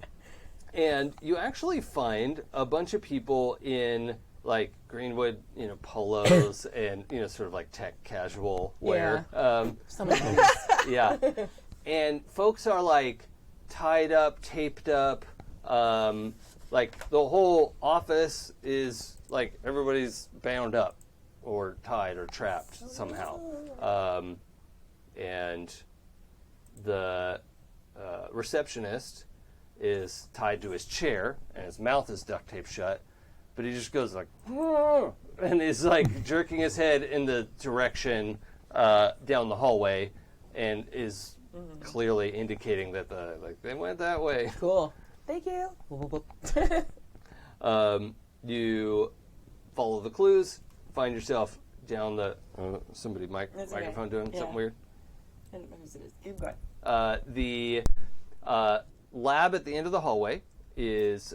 and you actually find a bunch of people in like Greenwood, polos and sort of like tech casual wear.
Some of them.
Yeah, and folks are like tied up, taped up. Like the whole office is like everybody's bound up, or tied, or trapped somehow. And the receptionist is tied to his chair, and his mouth is duct taped shut. But he just goes like, and is like jerking his head in the direction down the hallway, and is clearly indicating that they went that way.
Cool. Thank you. Boop, boop, boop.
You follow the clues, find yourself down the somebody
That's okay.
microphone doing
Yeah.
something weird.
I don't know whose it is. Keep going.
The lab at the end of the hallway is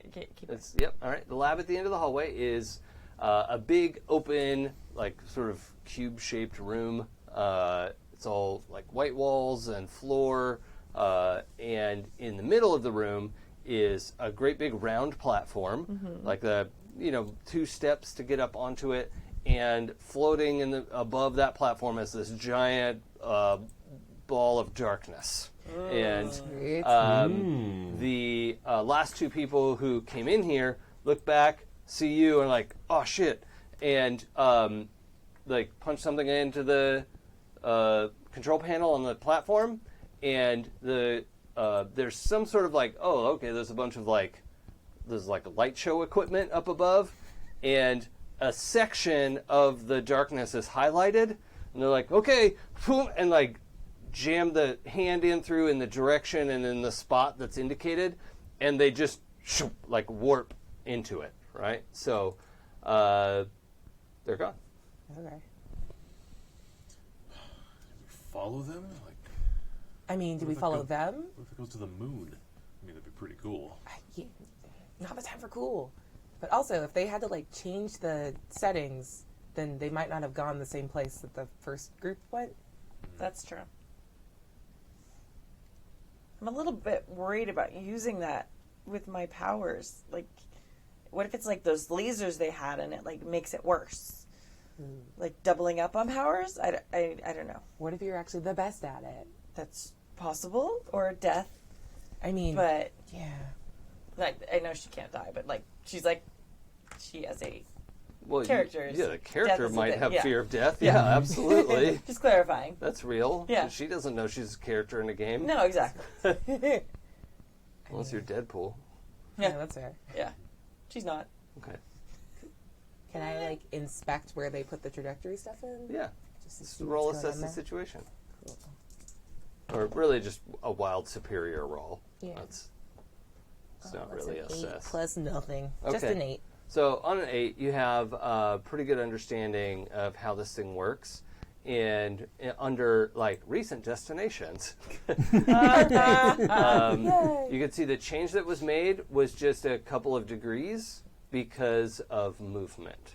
Okay, keep going.
yep. All right. The lab at the end of the hallway is a big open, like sort of cube-shaped room. It's all like white walls and floor, and in the middle of the room is a great big round platform, like the 2 steps to get up onto it, and floating above that platform is this giant ball of darkness. And
Sweet.
the last 2 people who came in here look back, see you, and like, oh shit, and like punch something into the control panel on the platform, and there's some sort of like, oh, okay, there's a bunch of like, there's like light show equipment up above, and a section of the darkness is highlighted, and they're like, okay, boom, and like jam the hand in through in the direction and in the spot that's indicated, and they just like warp into it, right? So they're gone.
Okay.
Follow them? Like,
I mean, do
What
we
if it
follow
go-
them?
what if it goes to the moon? I mean, that'd be pretty cool.
Yeah, not the time for cool. But also, if they had to like change the settings, then they might not have gone the same place that the first group went.
That's true. I'm a little bit worried about using that with my powers. Like, what if it's like those lasers they had and it like makes it worse? Like doubling up on powers? I don't know.
What if you're actually the best at it?
That's possible, or death.
I mean,
But
yeah.
like, I know she can't die, but like she's like she has a
Well,
Characters.
the character
Death is a
might
thing,
have
yeah.
fear of death. Yeah, absolutely.
just clarifying.
That's real.
Yeah.
She doesn't know she's a character in a game.
No, exactly.
Unless you're Deadpool.
Yeah, that's fair.
Yeah, she's not.
Okay.
Can I like inspect where they put the trajectory stuff in?
Yeah.
Just to
Just
see
roll
what's going
assess
on
the
there?
situation.
Cool.
Or really just a wild superior roll.
Yeah.
It's
Oh,
not
that's
really
an
assess.
8 plus nothing. Just
Okay.
an 8.
So on an 8, you have a pretty good understanding of how this thing works. And under like recent destinations, you can see the change that was made was just a couple of degrees because of movement.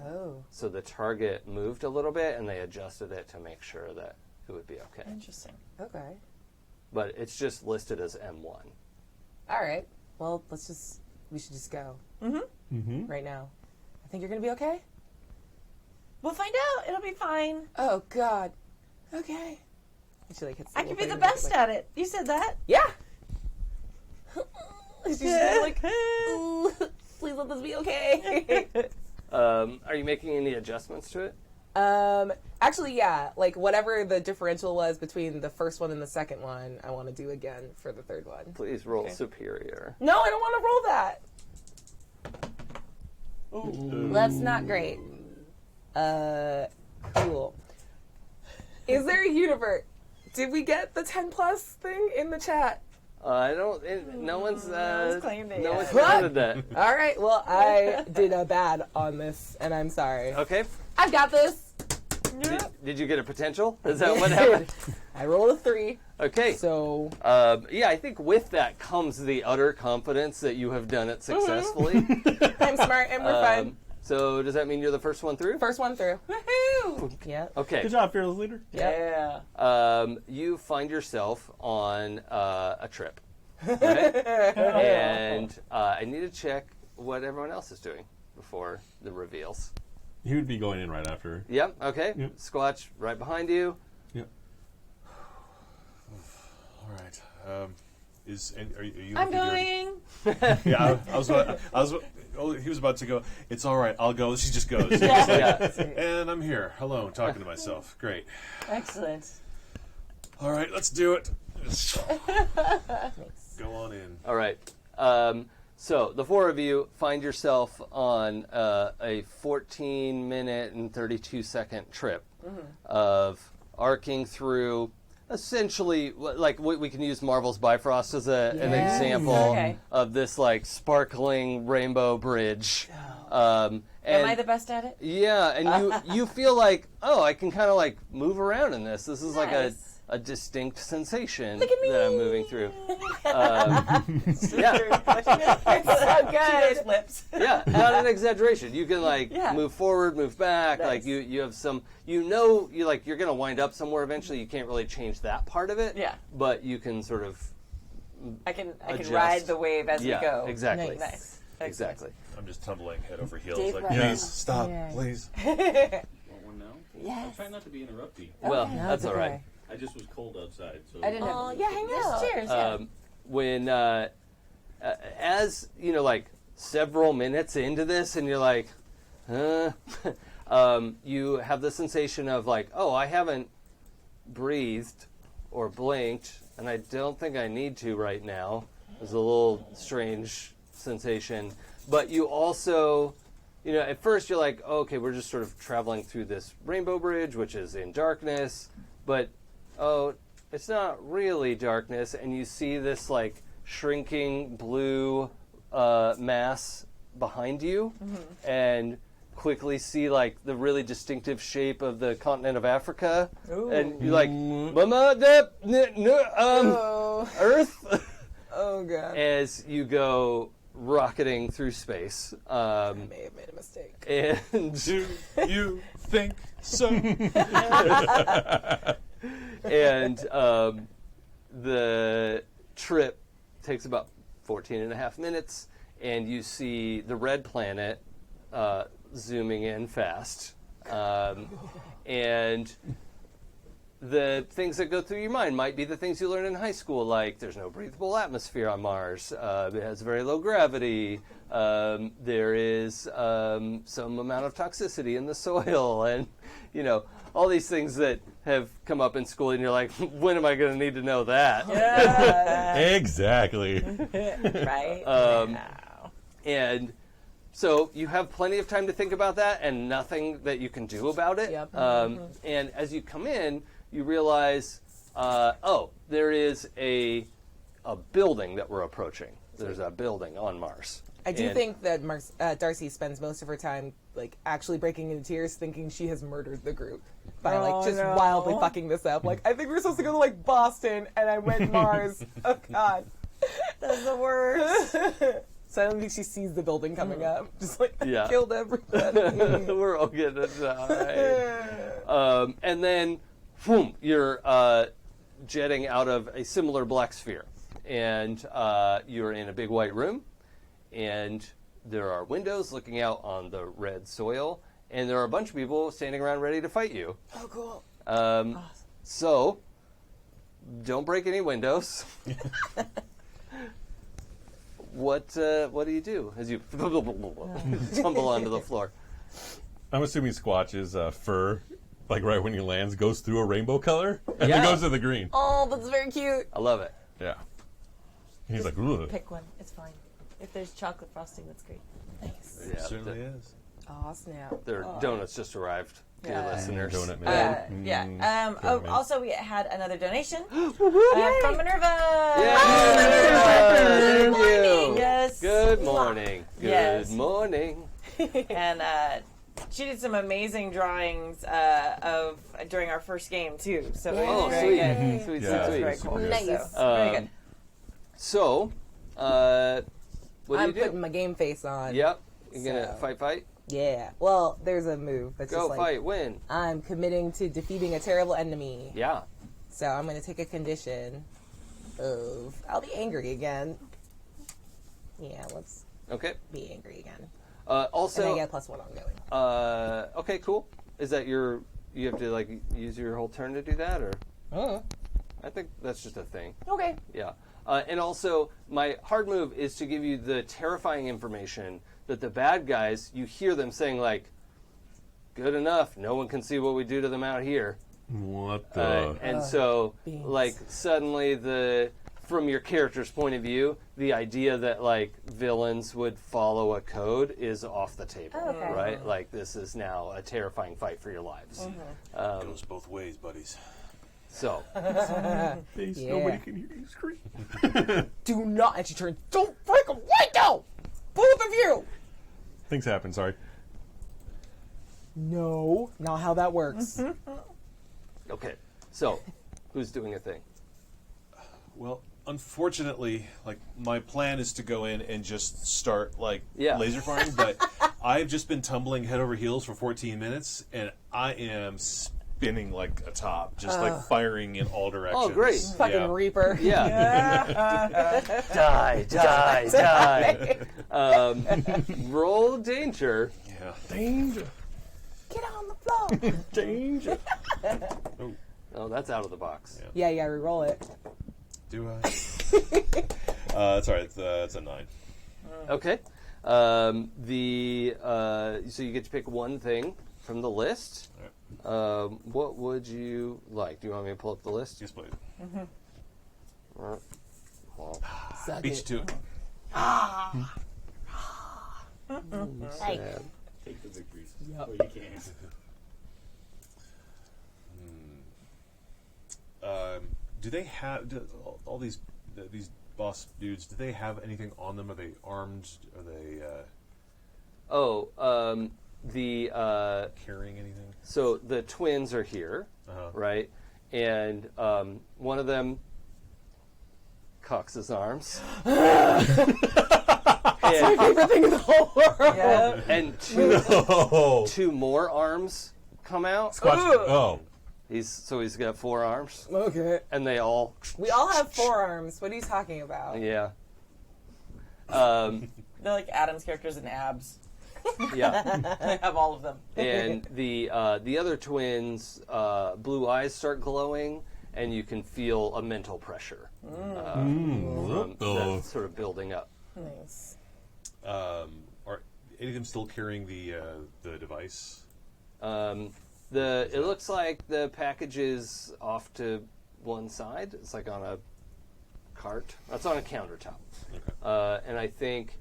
Oh.
So the target moved a little bit, and they adjusted it to make sure that it would be okay.
Interesting.
Okay.
But it's just listed as M1.
All right. well, we should just go. Right now. I think you're going to be okay?
We'll find out. It'll be fine.
Oh, God. Okay. And she, like, hits the
I can be
little
the
thing and
best
like,
at it. You said that.
Yeah. She's just kind of like, ooh, please let this be okay.
Are you making any adjustments to it?
Actually, yeah. Like, whatever the differential was between the first one and the second one, I want to do again for the third one.
Please roll superior.
No, I don't want to roll that. Ooh. That's not great. Cool. Is there a universe? Did we get the 10 plus thing in the chat?
I don't. No one's.
claimed it
no
yet.
one's counted that.
All right. Well, I did a bad on this, and I'm sorry.
Okay.
I've got this.
Did you get a potential? Is that what happened?
I rolled a 3.
Okay.
So.
Yeah, I think with that comes the utter confidence that you have done it successfully.
I'm smart, and we're fine.
So does that mean you're the first one through?
First one through. Woohoo! Yep.
Okay.
Good job, fearless leader.
Yep.
Yeah.
You find yourself on a trip. Right? And I need to check what everyone else is doing before the reveals.
He would be going in right after.
Yep, okay.
Yep.
Squatch right behind you.
Yep.
All right. Are you
I'm
looking
going.
good? Yeah, he was about to go. It's all right. I'll go. She just goes.
Yeah.
And I'm here, alone, talking to myself. Great.
Excellent.
All right, let's do it. Go on in.
All right. So the four of you find yourself on a 14-minute and 32-second trip of arcing through. Essentially, like we can use Marvel's Bifrost as an example of this like sparkling rainbow bridge.
Am I the best at it?
Yeah, and you feel like, oh, I can kind of like move around in this. This is like a distinct sensation that I'm moving through. Yeah,
It's so good. Flips.
yeah, not an exaggeration. You can like move forward, move back.
Nice.
Like you have some, you're gonna wind up somewhere eventually. You can't really change that part of it.
Yeah.
But you can sort of.
I can
Adjust.
ride the wave as we
Yeah,
go.
exactly.
Nice.
Exactly.
I'm just tumbling head over heels.
Dave
Like,
Ryan.
please stop, please.
Want one now?
Yes.
I'll try not to be interrupting.
Well, that's all right.
I just was cold outside, so.
I didn't have.
Oh, yeah, hang out. Cheers.
When as like several minutes into this, and you're like, you have the sensation of like, oh, I haven't breathed or blinked, and I don't think I need to right now. It's a little strange sensation, but you also, at first you're like, oh, okay, we're just sort of traveling through this rainbow bridge, which is in darkness, but oh, it's not really darkness, and you see this like shrinking blue mass behind you, and quickly see like the really distinctive shape of the continent of Africa, and you're like, Earth.
Oh god.
As you go rocketing through space,
I may have made a mistake.
and
Do you think so?
and the trip takes about 14 and a half minutes, and you see the red planet zooming in fast. And the things that go through your mind might be the things you learned in high school, like there's no breathable atmosphere on Mars, it has very low gravity, there is some amount of toxicity in the soil, and all these things that have come up in school, and you're like, when am I going to need to know that?
Exactly.
Right.
And so you have plenty of time to think about that, and nothing that you can do about it.
Yep.
And as you come in, you realize, there is a building that we're approaching. There's a building on Mars.
I do think that Darcy spends most of her time like actually breaking into tears, thinking she has murdered the group by like just wildly fucking this up. Like, I think we're supposed to go to like Boston, and I went Mars. Oh god,
That's the worst.
So I don't think she sees the building coming up. Just like
Yeah.
killed everybody.
We're all gonna die. And then, boom, you're jetting out of a similar black sphere. And you're in a big white room, and there are windows looking out on the red soil, and there are a bunch of people standing around ready to fight you.
Oh, cool.
So, don't break any windows. What do you do as you tumble onto the floor?
I'm assuming Squatch's fur, like right when he lands, goes through a rainbow color and
Yeah.
then goes to the green.
Oh, that's very cute.
I love it.
Yeah. He's like, ugh.
Pick one. It's fine. If there's chocolate frosting, that's great.
Nice.
Yeah,
Certainly is.
Oh, snap.
their donuts just arrived, dear
Yeah.
listeners.
Donut man.
Yeah.
Donut man.
Also, we had another donation from Minerva.
Thank you.
Yes.
Good morning. Good
Yes.
morning.
And she did some amazing drawings of during our first game too. So it was
Oh,
very
sweet.
good.
Sweet,
Yeah.
sweet,
Very
sweet.
cool.
Nice.
So, very good.
So, what do
I'm
you do?
putting my game face on.
Yep. You're going to
So-
fight?
Yeah. Well, there's a move that's
Go
just like,
fight, win.
I'm committing to defeating a terrible enemy.
Yeah.
So I'm going to take a condition of, I'll be angry again. Yeah, let's
Okay.
be angry again. And I
Also,
get +1 ongoing.
okay, cool. Is that you have to like use your whole turn to do that, or?
Oh.
I think that's just a thing.
Okay.
Yeah. And also, my hard move is to give you the terrifying information that the bad guys, you hear them saying, like, good enough, no one can see what we do to them out here.
What the?
And so,
beans.
like, suddenly from your character's point of view, the idea that, like, villains would follow a code is off the table,
Okay.
right? Like, this is now a terrifying fight for your lives.
Goes both ways, buddies.
So,
Face,
Yeah.
nobody can hear you scream.
Do not, and she turns, don't break a window! Both of you!
Things happen, sorry.
No, not how that works.
okay. So, who's doing a thing?
Well, unfortunately, like my plan is to go in and just start like
Yeah.
laser firing, but I've just been tumbling head over heels for 14 minutes, and I am spinning like a top, just like firing in all directions.
Oh, great.
Fucking
Yeah.
Reaper.
Yeah. die, die, die. Roll danger.
Yeah.
Danger.
Get on the floor.
Danger.
Oh, that's out of the box.
Yeah.
Yeah, re-roll it.
Do I? That's all right. It's a 9.
Okay. So you get to pick one thing from the list. What would you like? Do you want me to pull up the list?
Yes, please.
Well,
Suck
Beat you
it.
to it.
sad.
Take the victories.
Yep.
Well, you can.
Do they have all these boss dudes? Do they have anything on them? Are they armed? Are they carrying anything?
So the twins are here, right? And one of them cocks his arms. and,
Favorite thing in the whole world.
Yep.
and
Oh.
two more arms come out.
Squatch. Oh.
He's got 4 arms,
Okay.
and they all
We all have forearms. What are you talking about?
yeah.
They're like Adam's characters in abs.
Yeah.
I have all of them.
And the other twins' blue eyes start glowing, and you can feel a mental pressure
What the?
that's sort of building up.
Nice.
Are any of them still carrying the device?
It looks like the package is off to one side. It's like on a cart. That's on a countertop.
Okay.
And I think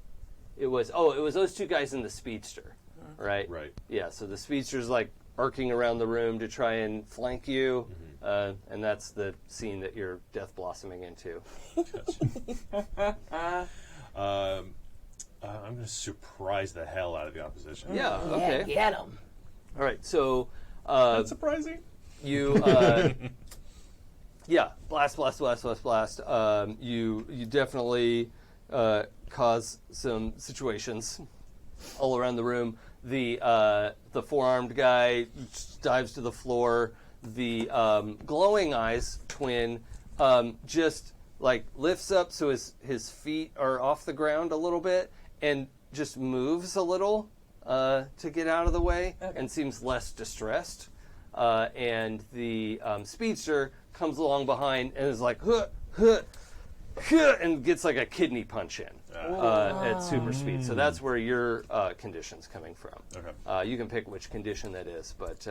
it was those two guys in the Speedster, right?
Right.
Yeah. So the Speedster's like arcing around the room to try and flank you, and that's the scene that you're death blossoming into.
I'm going to surprise the hell out of the opposition.
Yeah. Okay.
Yeah, get him.
All right. So.
That's surprising.
You, yeah, blast. You definitely cause some situations all around the room. The 4-armed guy dives to the floor. The glowing eyes twin just like lifts up so his feet are off the ground a little bit and just moves a little to get out of the way and seems less distressed. And the speedster comes along behind and is like, huh, huh, huh, and gets like a kidney punch in at super speed. So that's where your condition's coming from.
Okay.
You can pick which condition that is, but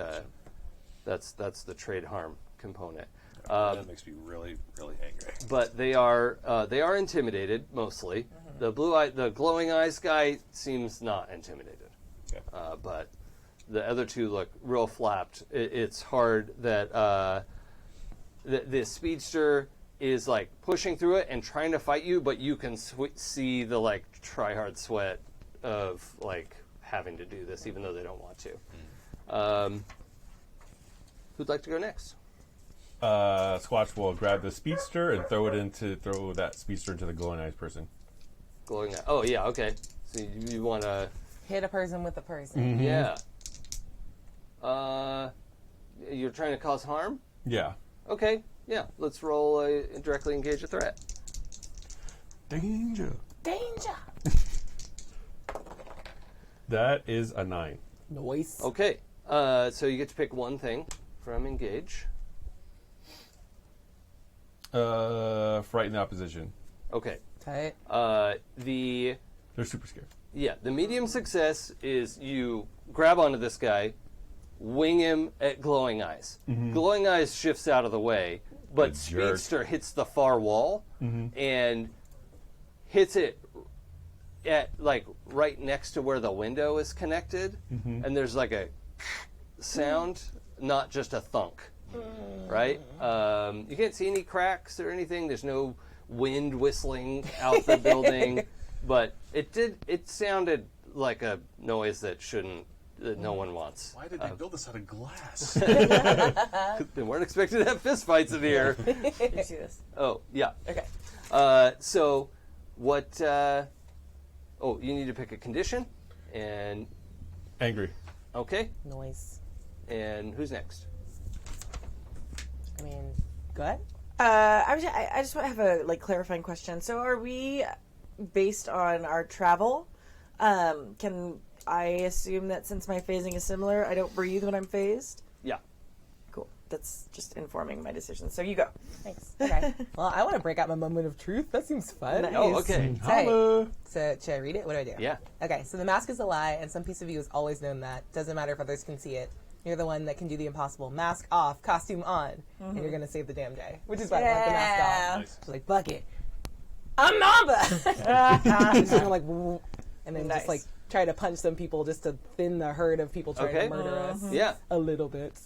that's the trade harm component.
That makes me really, really angry.
But they are intimidated mostly. The the glowing eyes guy seems not intimidated.
Okay.
But the other two look real flapped. It's hard that the speedster is like pushing through it and trying to fight you, but you can see the like try hard sweat of like having to do this, even though they don't want to. Who'd like to go next?
Squatch will grab the speedster and throw that speedster into the glowing eyes person.
Glowing eye. Oh yeah, okay. So you want to
Hit a person with a person.
yeah. You're trying to cause harm?
Yeah.
Okay, yeah. Let's roll directly engage a threat.
Danger.
Danger.
That is a 9.
Noise.
Okay, so you get to pick one thing from engage.
Frighten the opposition.
Okay.
Tight.
The
They're super scared.
the medium success is you grab onto this guy, wing him at glowing eyes. Glowing eyes shifts out of the way, but
Good jerk.
speedster hits the far wall and hits it at like right next to where the window is connected, and there's like a sound, not just a thunk. Right? You can't see any cracks or anything. There's no wind whistling out the building, but it sounded like a noise that no one wants.
Why did they build this out of glass?
They weren't expected to have fist fights in here.
Can you see this?
Oh, yeah.
Okay.
So what you need to pick a condition and
Angry.
okay.
Noise.
And who's next?
I mean, go ahead.
I just want to have a clarifying question. So, are we based on our travel? Can I assume that since my phasing is similar, I don't breathe when I'm phased?
Yeah.
Cool. That's just informing my decision. So you go.
Thanks. Okay. Well, I want to break out my moment of truth. That seems fun.
Nice.
Oh, okay.
Tight.
Holla.
So, should I read it? What do I do?
Yeah.
Okay, so the mask is a lie, and some piece of you has always known that. Doesn't matter if others can see it. You're the one that can do the impossible. Mask off, costume on, and you're going to save the damn day. Which is why I want the mask off.
Nice.
She's like, fuck it. I'm Mamba! She's going like, "Woo," and then
Nice.
just like try to punch some people just to thin the herd of people trying
Okay.
to murder us.
Yeah.
A little bit.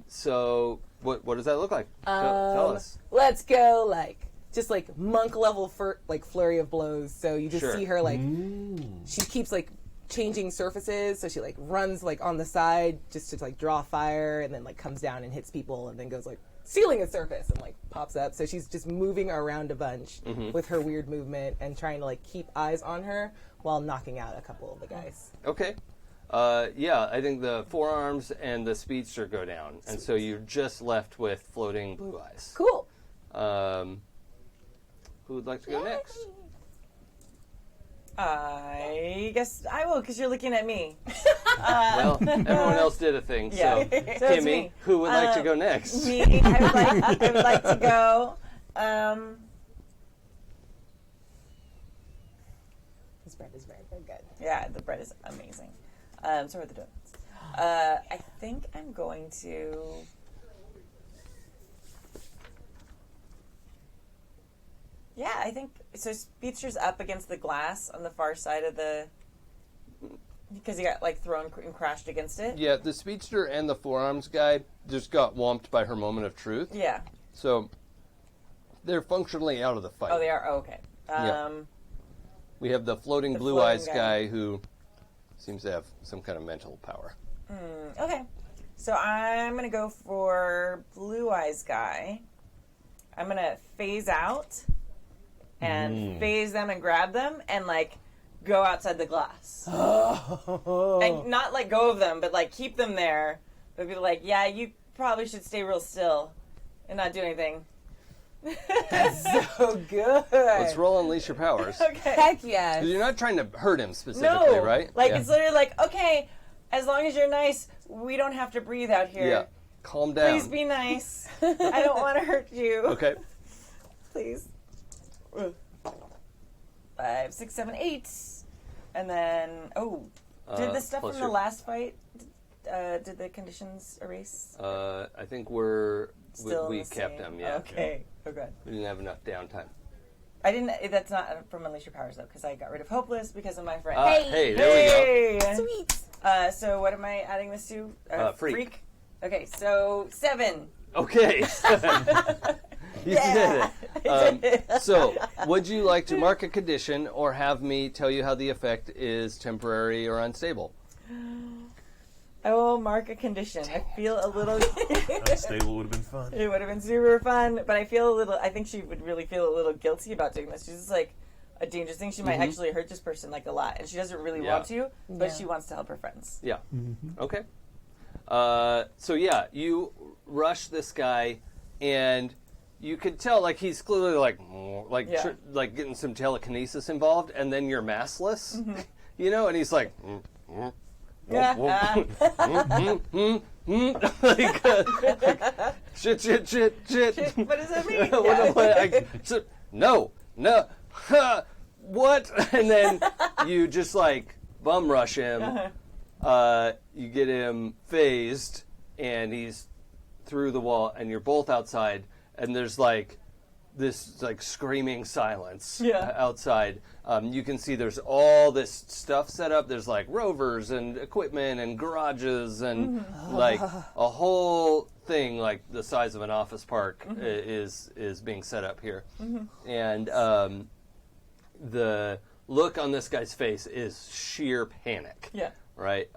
So what does that look like? Tell us.
Let's go like just like monk level flurry of blows. So you just
Sure.
see her like she keeps like changing surfaces. So she like runs like on the side just to like draw fire, and then like comes down and hits people, and then goes like sealing a surface and like pops up. So she's just moving around a bunch with her weird movement and trying to like keep eyes on her while knocking out a couple of the guys.
Okay. I think the forearms and the speedster go down, and so you're just left with floating blue eyes.
Cool.
Who would like to go next?
I guess I will, because you're looking at me.
Well, everyone else did a thing,
Yeah.
so
So it's
Kimmy,
me.
who would like to go next?
Me, I would like to go.
This bread is very, very good.
Yeah, the bread is amazing. So are the donuts. I think I'm going to. Yeah, I think so. Speedster's up against the glass on the far side of the. Because he got like thrown and crashed against it.
Yeah, the speedster and the forearms guy just got whomped by her moment of truth.
Yeah.
So they're functionally out of the fight.
Oh, they are. Oh, okay.
Yeah. We have the floating
The
blue
floating
eyes guy who seems to have some kind of mental power.
Okay. So I'm gonna go for Blue Eyes guy. I'm gonna phase out and phase them and grab them and like go outside the glass. And not let go of them, but like keep them there. But be like, yeah, you probably should stay real still and not do anything.
Oh, good.
Let's roll Unleash Your Powers.
Okay.
Heck yes.
You're not trying to hurt him specifically,
No,
right?
like
Yeah.
it's literally like, okay, as long as you're nice, we don't have to breathe out here.
Yeah. Calm down.
Please be nice. I don't want to hurt you.
Okay.
Please. 5, 6, 7, 8, and then did the stuff
plus
from the
your-
last fight? Did the conditions erase?
I think
Still
we
the
kept
same?
them. Yeah.
Okay. Okay.
We didn't have enough downtime.
I didn't. That's not from Unleash Your Powers though, because I got rid of Hopeless because of my friend.
Hey, there we go.
Sweet. So what am I adding this to?
Freak.
Okay, so 7.
Okay. You did it. So, would you like to mark a condition or have me tell you how the effect is temporary or unstable?
I will mark a condition. I feel a little.
Unstable would have been fun.
It would have been super fun, but I feel a little. I think she would really feel a little guilty about doing this. She's just like a dangerous thing. She might actually hurt this person like a lot, and she doesn't really want to, but she wants to help her friends.
Yeah. Okay. So yeah, you rush this guy, and you could tell like he's clearly like getting some telekinesis involved, and then you're maskless, you know, and he's like. Like, shit.
What does that mean?
No. What? And then you just like bum rush him. You get him phased, and he's through the wall, and you're both outside, and there's like this like screaming silence outside. You can see there's all this stuff set up. There's like rovers and equipment and garages and like a whole thing like the size of an office park is being set up here. And the look on this guy's face is sheer panic.
Yeah.
Right.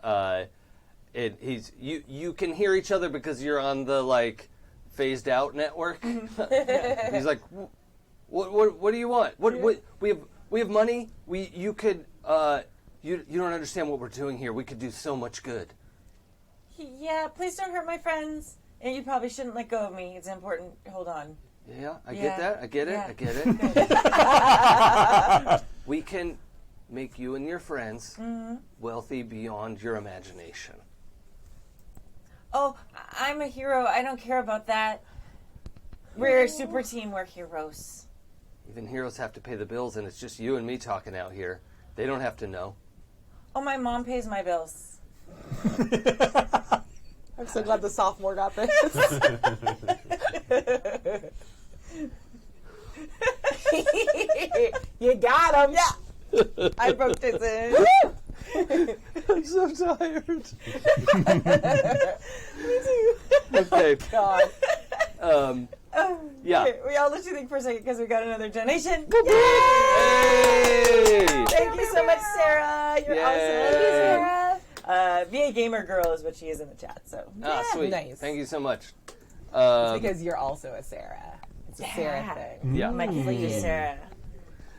You can hear each other because you're on the like phased out network. He's like, what do you want? What we have money. You could you don't understand what we're doing here. We could do so much good.
Yeah, please don't hurt my friends. And you probably shouldn't let go of me. It's important. Hold on.
Yeah, I get that. I get it.
Yeah.
I get it. We can make you and your friends wealthy beyond your imagination.
Oh, I'm a hero. I don't care about that. We're a super team. We're heroes.
Even heroes have to pay the bills, and it's just you and me talking out here. They don't have to know.
Oh, my mom pays my bills.
I'm so glad the sophomore got this. You got him.
Yeah. I broke this in.
I'm so tired.
Me too.
Okay.
God.
Yeah.
Okay, we all let you think for a second because we got another donation.
Hey!
Thank you so much, Sarah. You're
Yay.
awesome. Thank you, Sarah. VA Gamer Girl is what she is in the chat. So
Sweet.
Nice.
Thank you so much.
Because you're also a Sarah. It's a Sarah thing.
Yeah.
my cute Sarah,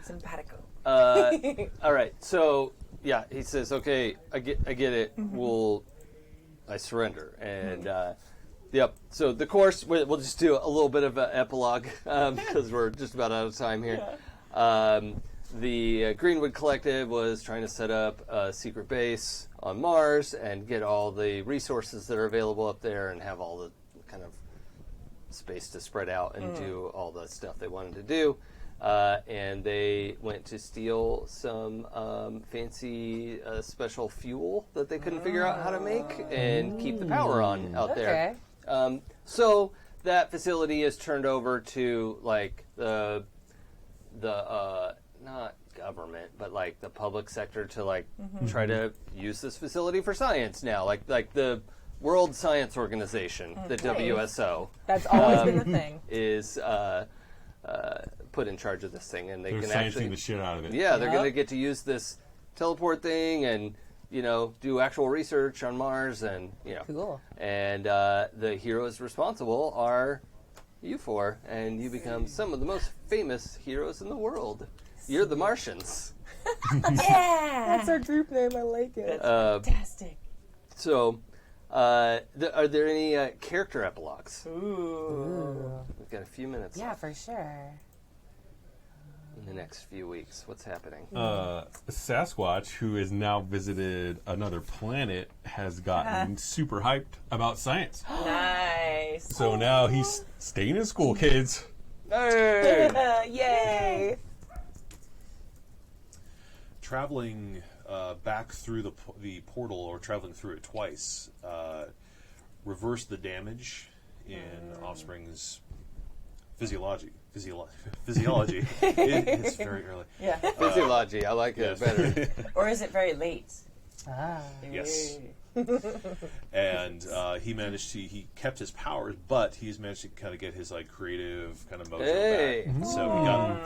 simpatico.
All right. So yeah, he says, "Okay, I get it. I surrender." And yep. So the course, we'll just do a little bit of an epilogue because we're just about out of time here. The Greenwood Collective was trying to set up a secret base on Mars and get all the resources that are available up there and have all the kind of space to spread out and do all the stuff they wanted to do. And they went to steal some fancy special fuel that they couldn't figure out how to make and keep the power on out there. So that facility is turned over to like the not government, but like the public sector to like try to use this facility for science now, like the World Science Organization, the WSO.
That's always been the thing.
Is put in charge of this thing, and they
They're
can
sciencing
actually
the shit out of it.
yeah, they're going to get to use this teleport thing and do actual research on Mars and
Cool.
And the heroes responsible are you four, and you become some of the most famous heroes in the world. You're the Martians.
Yeah.
That's our group name. I like it.
Fantastic.
So, are there any character epilogues?
Ooh.
We've got a few minutes.
Yeah,
left.
for sure.
next few weeks? What's happening?
Sasquatch, who has now visited another planet, has gotten super hyped about science.
Nice.
So now he's staying in school, kids.
Hey!
Yay!
Traveling back through the portal, or traveling through it twice, reversed the damage in Offspring's physiology. It's very early.
Yeah.
Physiology, I like it better.
Or is it very late?
Yes. And he kept his powers, but he's managed to kind of get his like creative kind of mojo back. So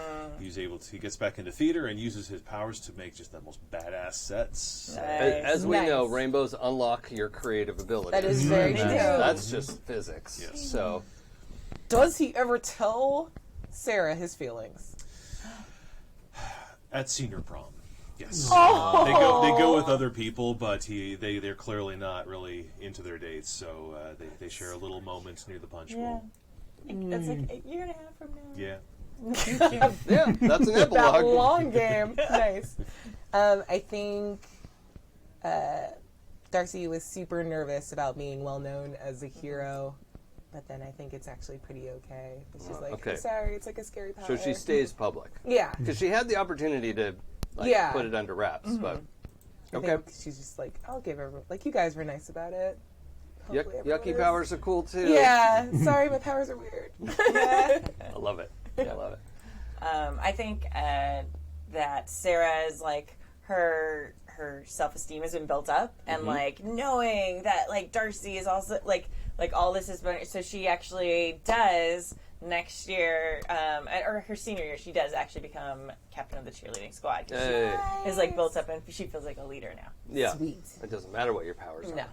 he gets back into theater and uses his powers to make just the most badass sets.
Nice.
As we know, rainbows unlock your creative abilities.
That is very true.
That's just physics.
Yes.
So,
Does he ever tell Sarah his feelings?
At senior prom. Yes.
Oh.
They go with other people, but they're clearly not really into their dates, so they share a little moment near the punch bowl.
That's like a year and a half from now.
Yeah.
yeah, that's an
That
epilogue.
long game. Nice. I think Darcy was super nervous about being well known as a hero, but then I think it's actually pretty okay. It's just like,
Okay.
I'm sorry, it's like a scary power.
So she stays public.
Yeah.
Because she had the opportunity to
Yeah.
put it under wraps, but
I
okay.
think she's just like, I'll give her, like, you guys were nice about it. Hopefully everyone
Yucky
is.
powers are cool too.
Yeah. Sorry, my powers are weird.
I love it. I love it.
I think that Sarah's like her self-esteem has been built up, and like knowing that like Darcy is also like all this is, so she actually does next year, or her senior year, she does actually become captain of the cheerleading squad. 'Cause
Hey.
she is like built up, and she feels like a leader now.
Yeah.
Sweet.
It doesn't matter what your powers are.
No.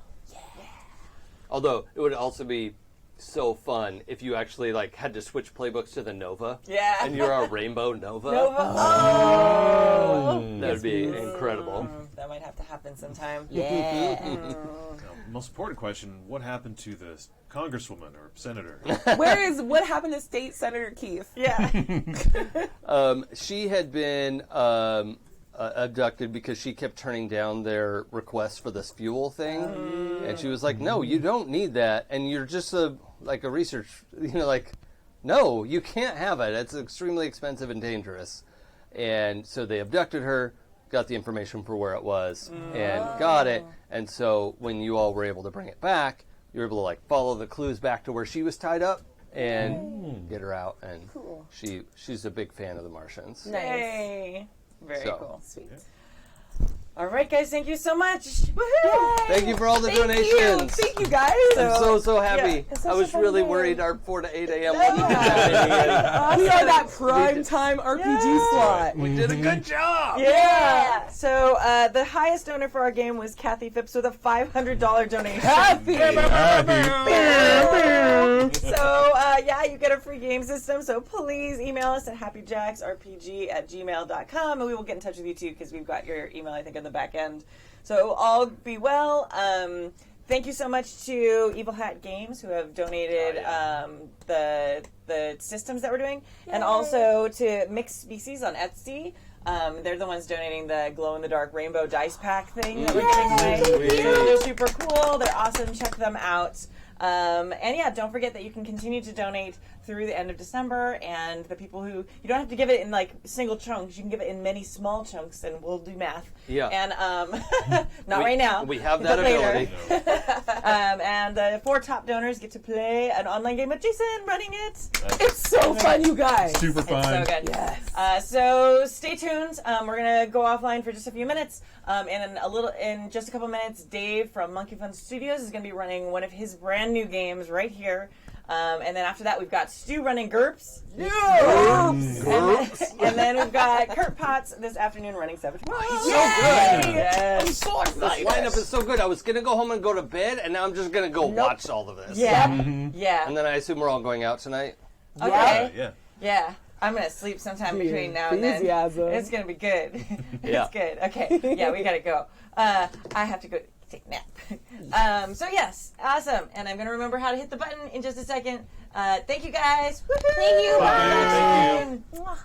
Although it would also be so fun if you actually like had to switch playbooks to the Nova.
Yeah.
And you're a Rainbow Nova.
Nova. Oh.
That would be incredible.
That might have to happen sometime.
Yeah.
Now, most important question: what happened to the congresswoman or senator?
What happened to State Senator Keith?
Yeah.
She had been abducted because she kept turning down their request for this fuel thing, and she was like, "No, you don't need that, and you're just a research, no, you can't have it. It's extremely expensive and dangerous." And so they abducted her, got the information for where it was, and got it. And so when you all were able to bring it back, you were able to like follow the clues back to where she was tied up and get her out. And she's a big fan of the Martians.
Nice.
Yay. Very
So.
cool.
Sweet.
All right, guys, thank you so much. Woohoo!
Thank you for all the
Thank you.
donations.
Thank you, guys.
I'm so happy.
it's
I
such
was
a fun
really
game.
worried our 4 to 8 a.m. wasn't
We are that prime time RPG slot.
We did a good job.
Yeah. So the highest donor for our game was Kathy Phipps with a $500 donation.
Happy.
So you get a free game system. So please email us at happyjacksrpg@gmail.com, and we will get in touch with you too, because we've got your email, I think, on the back end. So all be well. Thank you so much to Evil Hat Games, who have donated the systems that we're doing, and also to Mixed Species on Etsy. They're the ones donating the glow-in-the-dark rainbow dice pack thing that we're giving away. So they're super cool. They're awesome. Check them out. And yeah, don't forget that you can continue to donate through the end of December, and the people who, you don't have to give it in like single chunks, you can give it in many small chunks, and we'll do math.
Yeah.
And not right now.
We have that
but later.
ability.
And the 4 top donors get to play an online game with Jason running it.
It's so fun, you guys.
Super
It's
fun.
so good.
Yes.
So stay tuned. We're gonna go offline for just a few minutes. In just a couple minutes, Dave from Monkey Fun Studios is gonna be running one of his brand new games right here. And then after that, we've got Stu running GURPS. And then we've got Kurt Potts this afternoon running Savage Worlds.
So good.
Yes.
So
This
excited.
lineup is so good. I was going to go home and go to bed, and now I'm just going to go watch all of this.
Yeah.
And
Yeah.
then I assume we're all going out tonight.
Okay.
Yeah.
Yeah. I'm gonna sleep sometime between now and then.
Enthusiasm.
It's gonna be good.
Yeah.
It's good. Okay. Yeah, we gotta go. I have to go take a nap. So yes, awesome. And I'm gonna remember how to hit the button in just a second. Thank you guys. Woohoo!
Thank you.
Bye. Thank
Mwah.